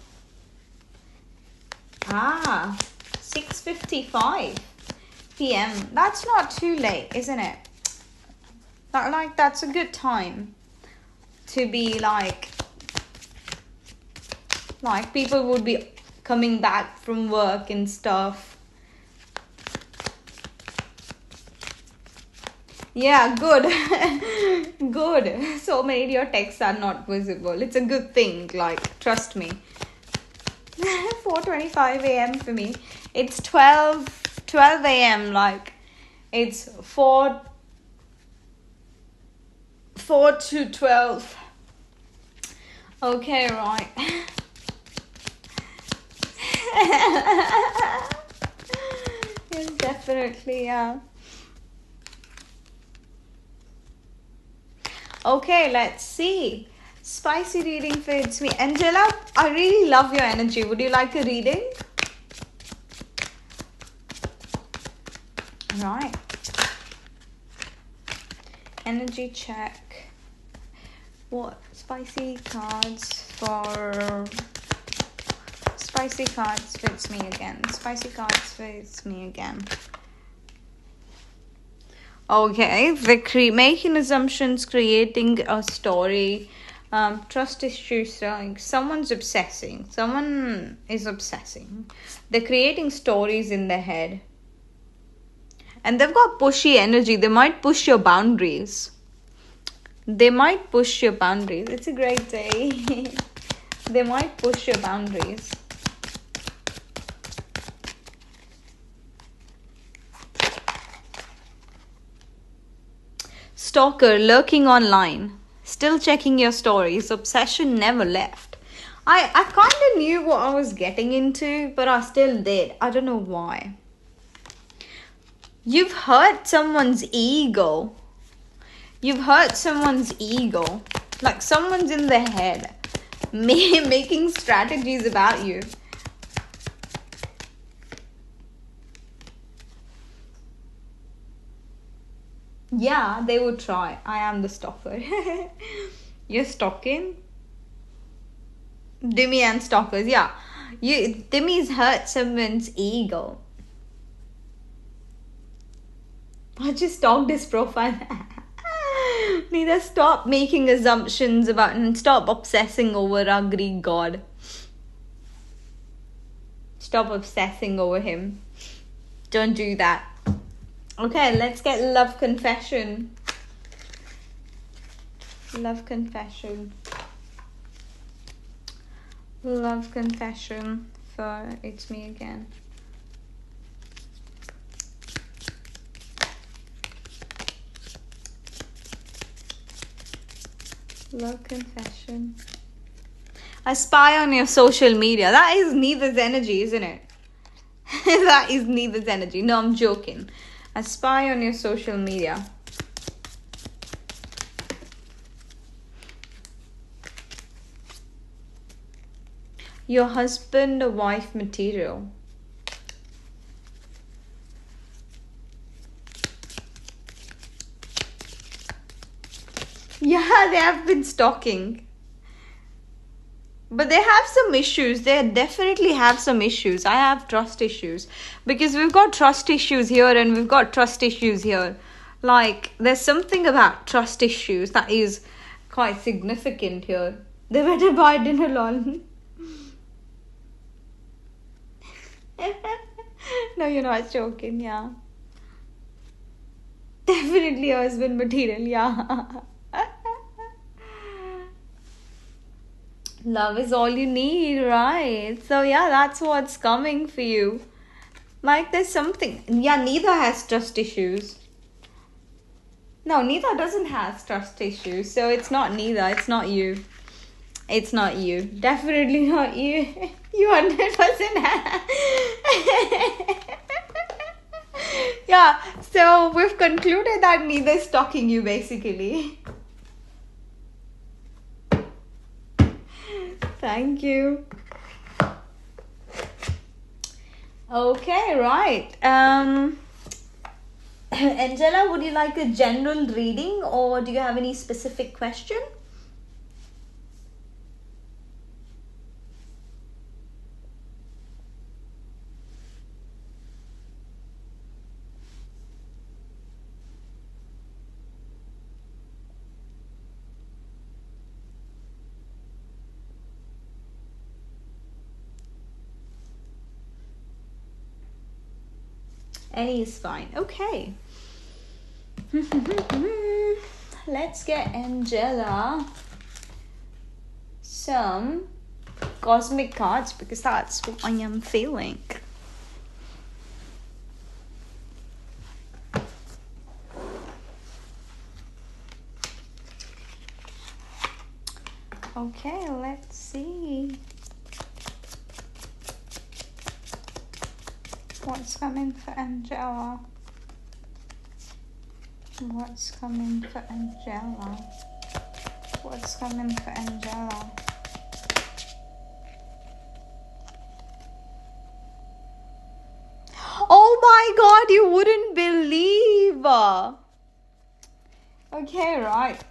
6:55 p.m. That's not too late, isn't it? That's a good time to be like people would be coming back from work and stuff. Yeah, good. Good. So many of your texts are not visible. It's a good thing, like, trust me. 4:25 a.m. for me. It's 12 a.m. Like, it's 4 to 12. Okay, right. Yes, definitely, yeah. Okay, let's see. Spicy reading fits me. Angela, I really love your energy. Would you like a reading? Right. Energy check. What? Spicy cards fits me again. Spicy cards fits me again. Okay, making assumptions, creating a story, trust issues, someone's obsessing. Someone is obsessing. They're creating stories in their head. And they've got pushy energy. They might push your boundaries. It's a great day. They might push your boundaries. Stalker lurking online, still checking your stories. Obsession never left. I kind of knew what I was getting into, but I still did. I don't know why. You've hurt someone's ego. Like someone's in their head making strategies about you. Yeah, they would try. I am the stalker. You're stalking? Demi and stalkers, yeah. Timmy's hurt someone's ego. I just stalked his profile. Neither stop making assumptions about and stop obsessing over our Greek god. Stop obsessing over him. Don't do that. Okay, let's get love confession. Love confession. Love confession for It's Me Again. Love confession. I spy on your social media. That is neither's energy, isn't it? That is neither's energy. No, I'm joking. I spy on your social media. Your husband or wife material. Yeah, they have been stalking. But they have some issues. They definitely have some issues. I have trust issues. Because we've got trust issues here and we've got trust issues here. Like, there's something about trust issues that is quite significant here. They better buy dinner, lol. No, you're not joking, yeah. Definitely husband material, yeah. Love is all you need, right? So yeah, that's what's coming for you. Like there's something. Yeah, neither has trust issues. No, neither doesn't have trust issues. So it's not neither. It's not you. It's not you. Definitely not you. You 100% have. Yeah, so we've concluded that neither is stalking you basically. Thank you. Okay, right. Angela, would you like a general reading or do you have any specific question? Any is fine. Okay. Let's get Angela some cosmic cards because that's what I am feeling. Okay, let's see. What's coming for Angela? What's coming for Angela? What's coming for Angela? Oh my god, you wouldn't believe. Okay, right.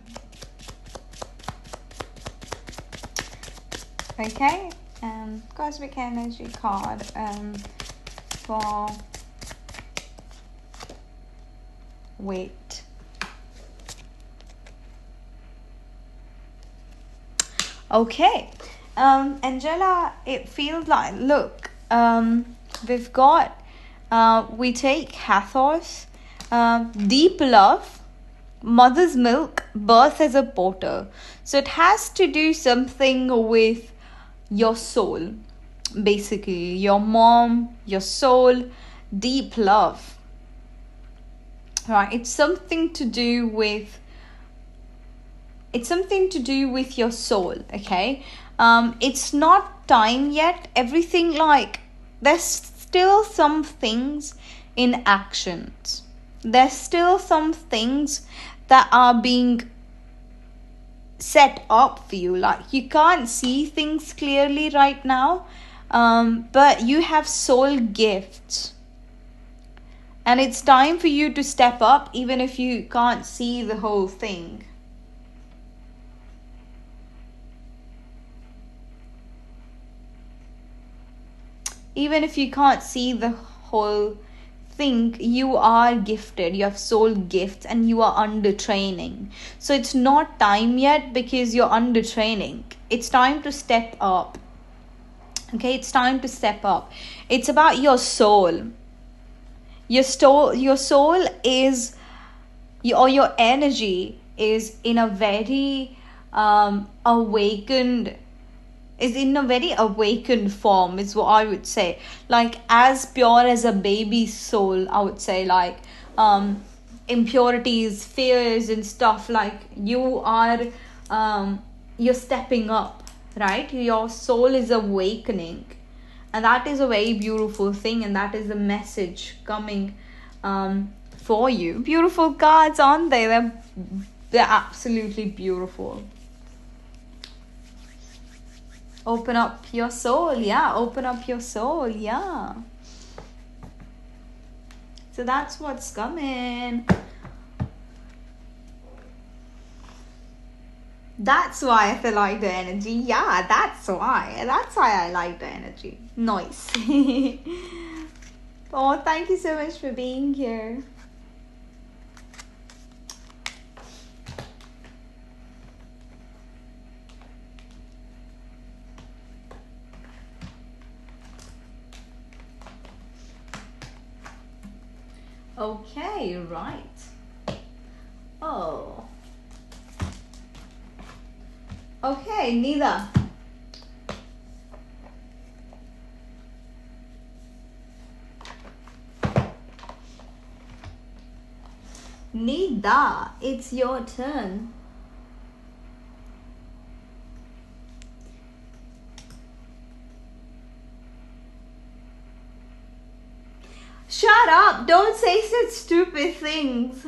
Okay, cosmic energy card for wait. Okay, Angela, it feels like, look, we've got, we take Hathors, deep love, mother's milk, birth as a porter. So it has to do something with your soul, basically, your mom, your soul, deep love. Right, it's something to do with your soul, okay? It's not time yet. Everything, like, there's still some things in actions. There's still some things that are being set up for you. Like, you can't see things clearly right now, but you have soul gifts. And it's time for you to step up even if you can't see the whole thing. even if you can't see the whole thing, you are gifted, you have soul gifts, and you are under training. So it's not time yet because you're under training. It's time to step up. Okay, it's time to step up. It's about your soul. Your soul is, your energy is in a very awakened, is in a very awakened form, is what I would say. Like as pure as a baby's soul, I would say. Like impurities, fears and stuff, like you are you're stepping up, right? Your soul is awakening, and that is a very beautiful thing, and that is the message coming for you. Beautiful cards, aren't they? They're absolutely beautiful. Open up your soul, yeah. Open up your soul, yeah. So that's what's coming. That's why I like the energy. Yeah, that's why. That's why I like the energy. Nice. Oh, thank you so much for being here. Okay, right. Oh. Okay, neither. Nida, it's your turn. Shut up! Don't say such stupid things.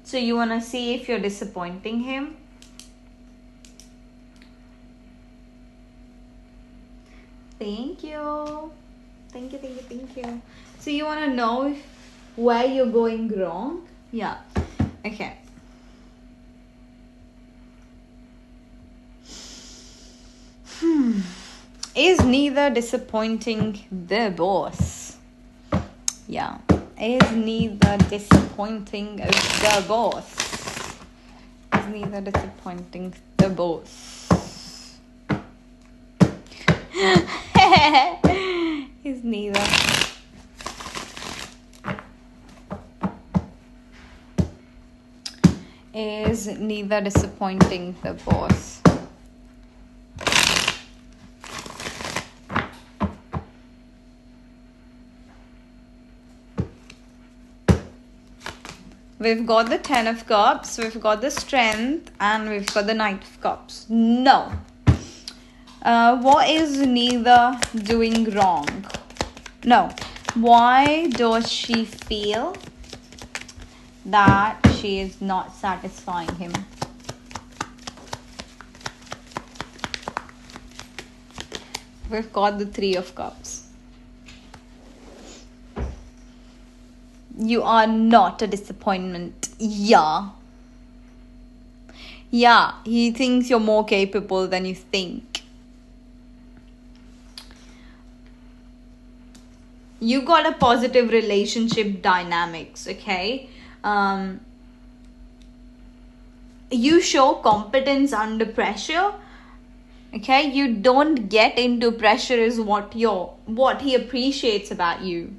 So you want to see if you're disappointing him? Thank you. Thank you, thank you, thank you. So you want to know where you're going wrong? Yeah. Okay. Is neither disappointing the boss? Yeah. Is neither disappointing the boss? Is neither disappointing the boss? Is neither. Is neither disappointing the boss? We've got the 10 of cups, we've got the strength, and we've got the knight of cups. No. What is neither doing wrong? No. Why does she feel that she is not satisfying him? We've got the 3 of cups. You are not a disappointment. Yeah. Yeah, he thinks you're more capable than you think. You got a positive relationship dynamics, okay? You show competence under pressure. Okay, you don't get into pressure is what he appreciates about you.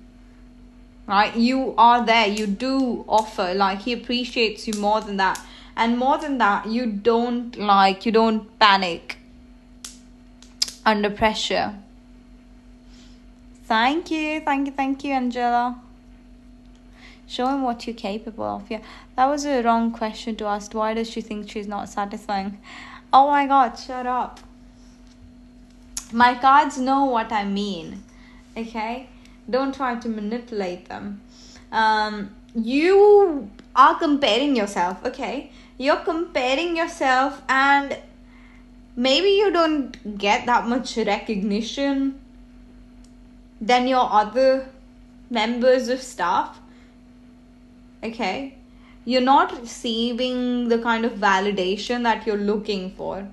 Right, you are there, you do offer, like he appreciates you more than that, and more than that, you don't panic under pressure. Thank you, Angela. Show him what you're capable of. Yeah, that was a wrong question to ask. Why does she think she's not satisfying? Oh my god, shut up. My cards know what I mean. Okay, Don't try to manipulate them. You are comparing yourself, okay? You're comparing yourself, and maybe you don't get that much recognition than your other members of staff, okay? You're not receiving the kind of validation that you're looking for.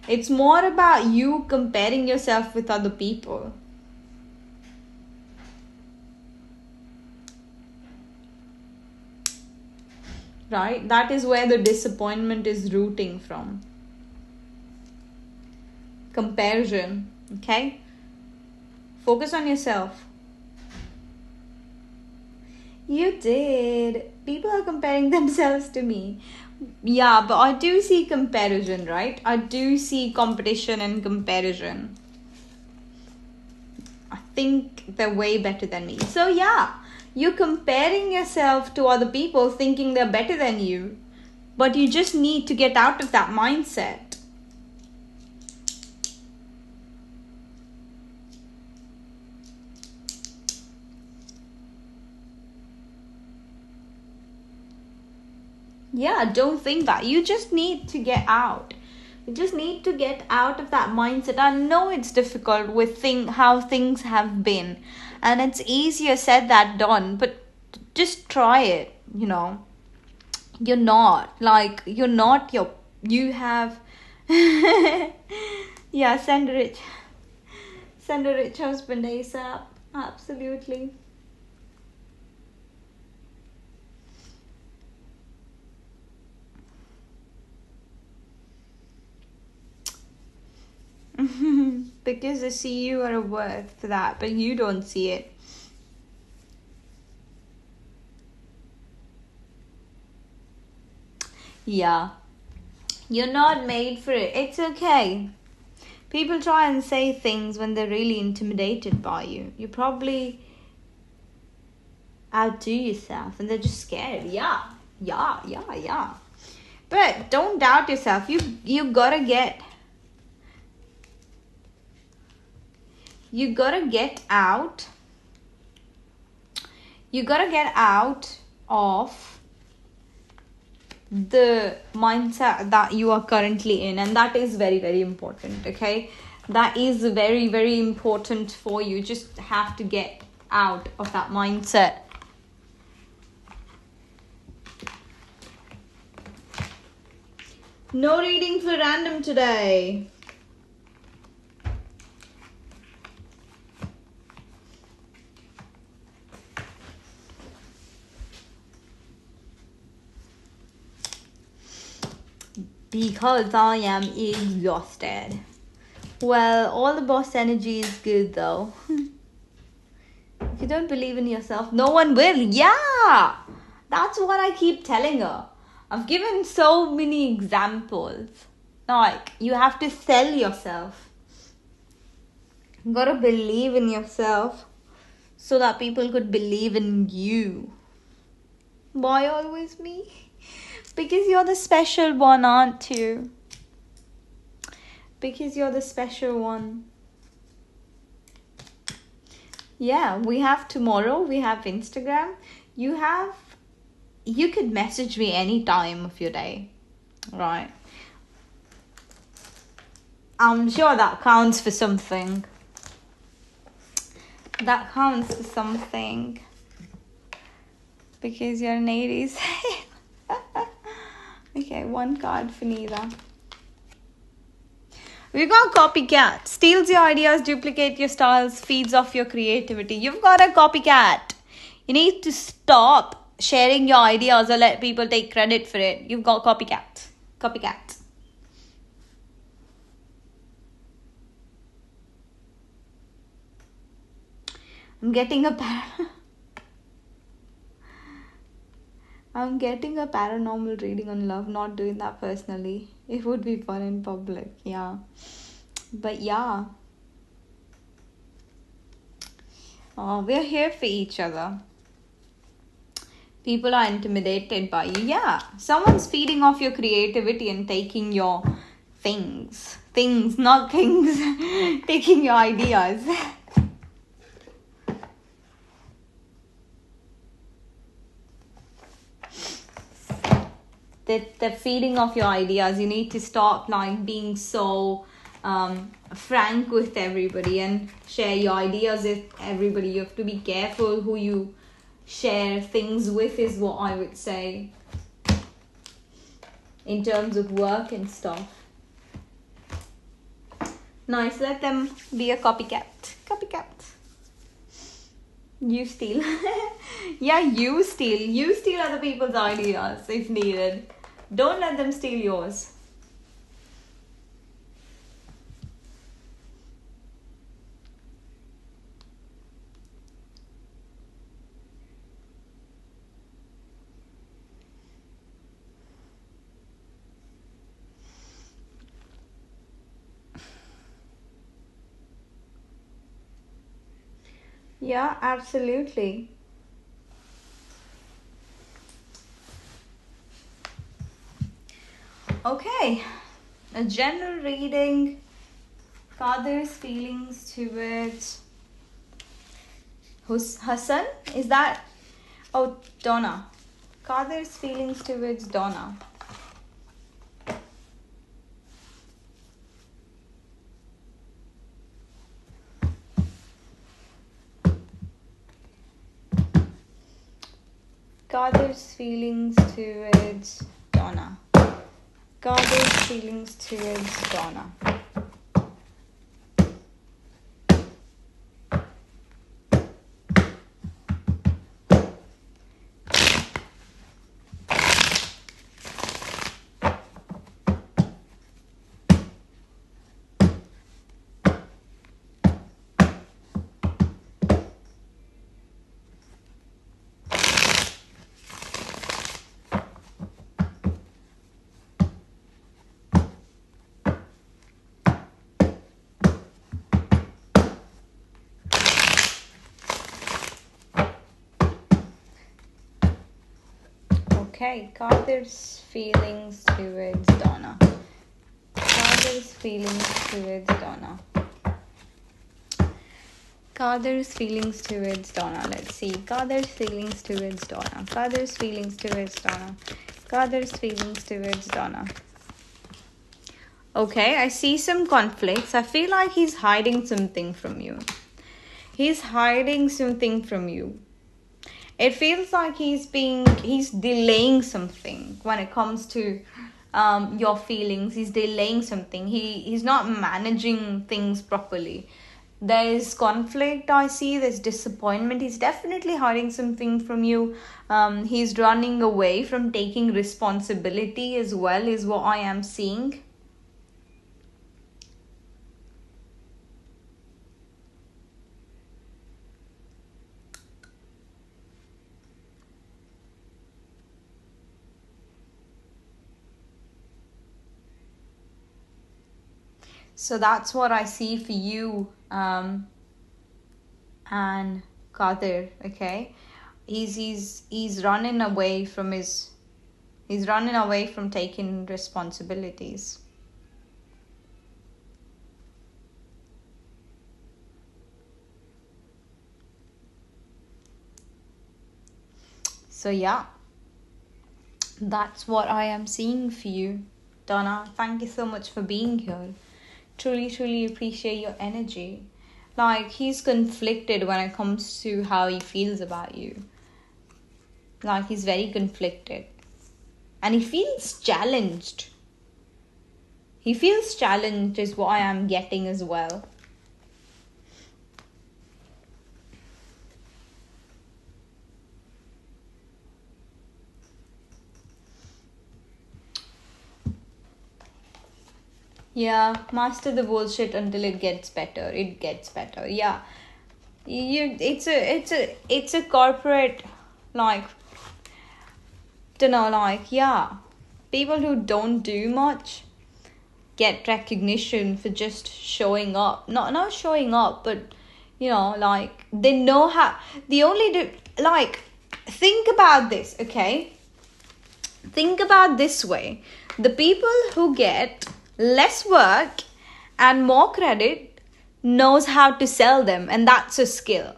It's more about you comparing yourself with other people. Right? That is where the disappointment is rooting from. Comparison. Okay? Focus on yourself. You did. People are comparing themselves to me. Yeah, but I do see comparison, right? I do see competition and comparison. I think they're way better than me. So yeah, you're comparing yourself to other people thinking they're better than you. But you just need to get out of that mindset. Yeah, don't think that. You just need to get out. You just need to get out of that mindset. I know it's difficult with how things have been. And it's easier said than done. But just try it, you know. You're not. You have... Yeah, send a rich husband ASAP. Absolutely. Because I see you are worth for that, but you don't see it. Yeah. You're not made for it. It's okay. People try and say things when they're really intimidated by you. You probably outdo yourself and they're just scared. Yeah. But don't doubt yourself. You gotta get out. You gotta get out of the mindset that you are currently in, and that is very, very important. Okay, that is very, very important for you. Just have to get out of that mindset. No reading for random today. Because I am exhausted. Well, all the boss energy is good though. If you don't believe in yourself, no one will. Yeah! That's what I keep telling her. I've given so many examples. Like, you have to sell yourself. You gotta believe in yourself so that people could believe in you. Why always me? Because you're the special one, aren't you? Because you're the special one. Yeah, we have tomorrow. We have Instagram. You could message me any time of your day. Right. I'm sure that counts for something. That counts for something. Because you're an Aries. Okay, one card for neither. We got copycat. Steals your ideas, duplicate your styles, feeds off your creativity. You've got a copycat. You need to stop sharing your ideas or let people take credit for it. You've got copycat. Copycat. I'm getting a paranormal reading on love. Not doing that personally. It would be fun in public. Yeah. But yeah. We're here for each other. People are intimidated by you. Yeah. Someone's feeding off your creativity and taking your things, not kings, taking your ideas. The feeding of your ideas. You need to stop like being so frank with everybody and share your ideas with everybody. You have to be careful who you share things with, is what I would say, in terms of work and stuff. Nice, let them be a copycat. You steal. Yeah, you steal other people's ideas if needed. Don't let them steal yours. Yeah, absolutely. Okay, a general reading. Father's feelings towards Hassan? Is that? Oh, Donna. Father's feelings towards Donna. Father's feelings towards Donna. Father's feelings towards Donna. Okay, Kadir's feelings towards Donna. Kadir's feelings towards Donna. Kadir's feelings towards Donna. Let's see. Kadir's feelings towards Donna. Kadir's feelings towards Donna. Kadir's feelings towards Donna. Okay, I see some conflicts. I feel like he's hiding something from you. He's hiding something from you. It feels like he's delaying something when it comes to your feelings. He's delaying something. He's not managing things properly. There's conflict, I see. There's disappointment. He's definitely hiding something from you. He's running away from taking responsibility as well, is what I am seeing. So that's what I see for you, and Kadir. Okay, he's running away from taking responsibilities. So yeah, that's what I am seeing for you, Donna. Thank you so much for being here. Truly appreciate your energy. Like, he's conflicted when it comes to how he feels about you. Like, he's very conflicted. And he feels challenged. He feels challenged is what I am getting as well. Yeah, master the bullshit until it gets better. It gets better. Yeah. It's a corporate, like, yeah. People who don't do much get recognition for just showing up. Not showing up, but like, they know how. The only do, like, think about this, okay? Think about this way. The people who get less work and more credit knows how to sell them, and that's a skill.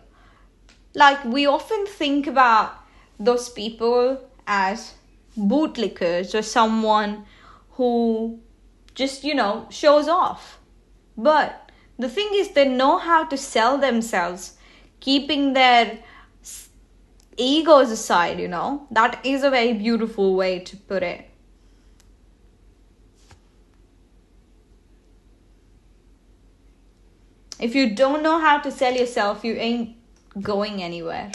Like, we often think about those people as bootlickers or someone who just, shows off. But the thing is, they know how to sell themselves, keeping their egos aside. That is a very beautiful way to put it. If you don't know how to sell yourself, you ain't going anywhere.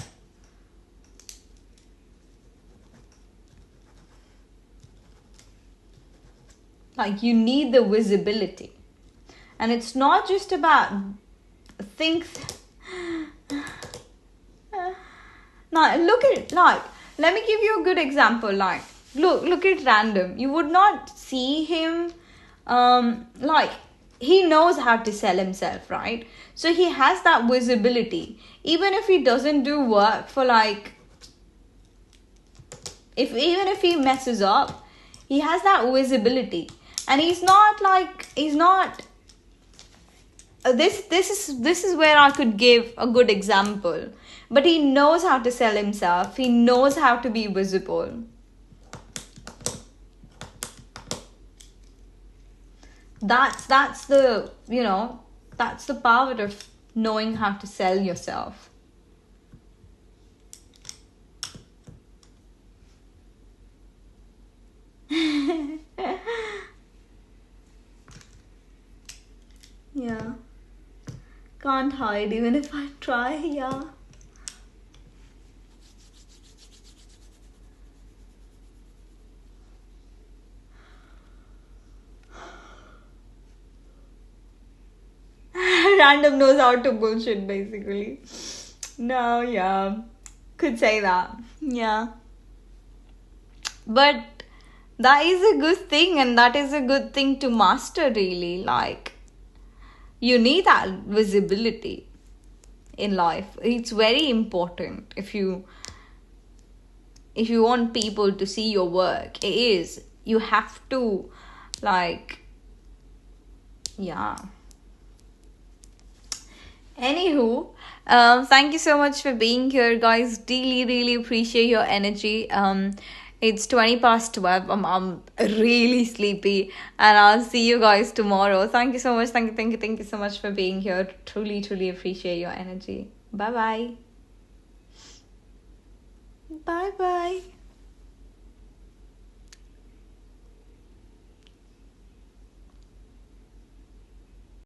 Like, you need the visibility. And it's not just about things. Now, look at it. Like, let me give you a good example. Like, look at Random. You would not see him, he knows how to sell himself, right? So he has that visibility. Even if he doesn't do work for even if he messes up, he has that visibility. And he's not this is where I could give a good example. But he knows how to sell himself. He knows how to be visible. That's the that's the power of knowing how to sell yourself. Yeah. Can't hide even if I try, yeah. Random knows how to bullshit, basically. No, yeah. Could say that. Yeah. But that is a good thing, and that is a good thing to master, really. Like, you need that visibility in life. It's very important. If you want people to see your work, you have to, yeah. Anywho, thank you so much for being here, guys. Really appreciate your energy. It's 20 past 12. I'm really sleepy, and I'll see you guys tomorrow. Thank you so much. Thank you so much for being here. Truly appreciate your energy. Bye bye.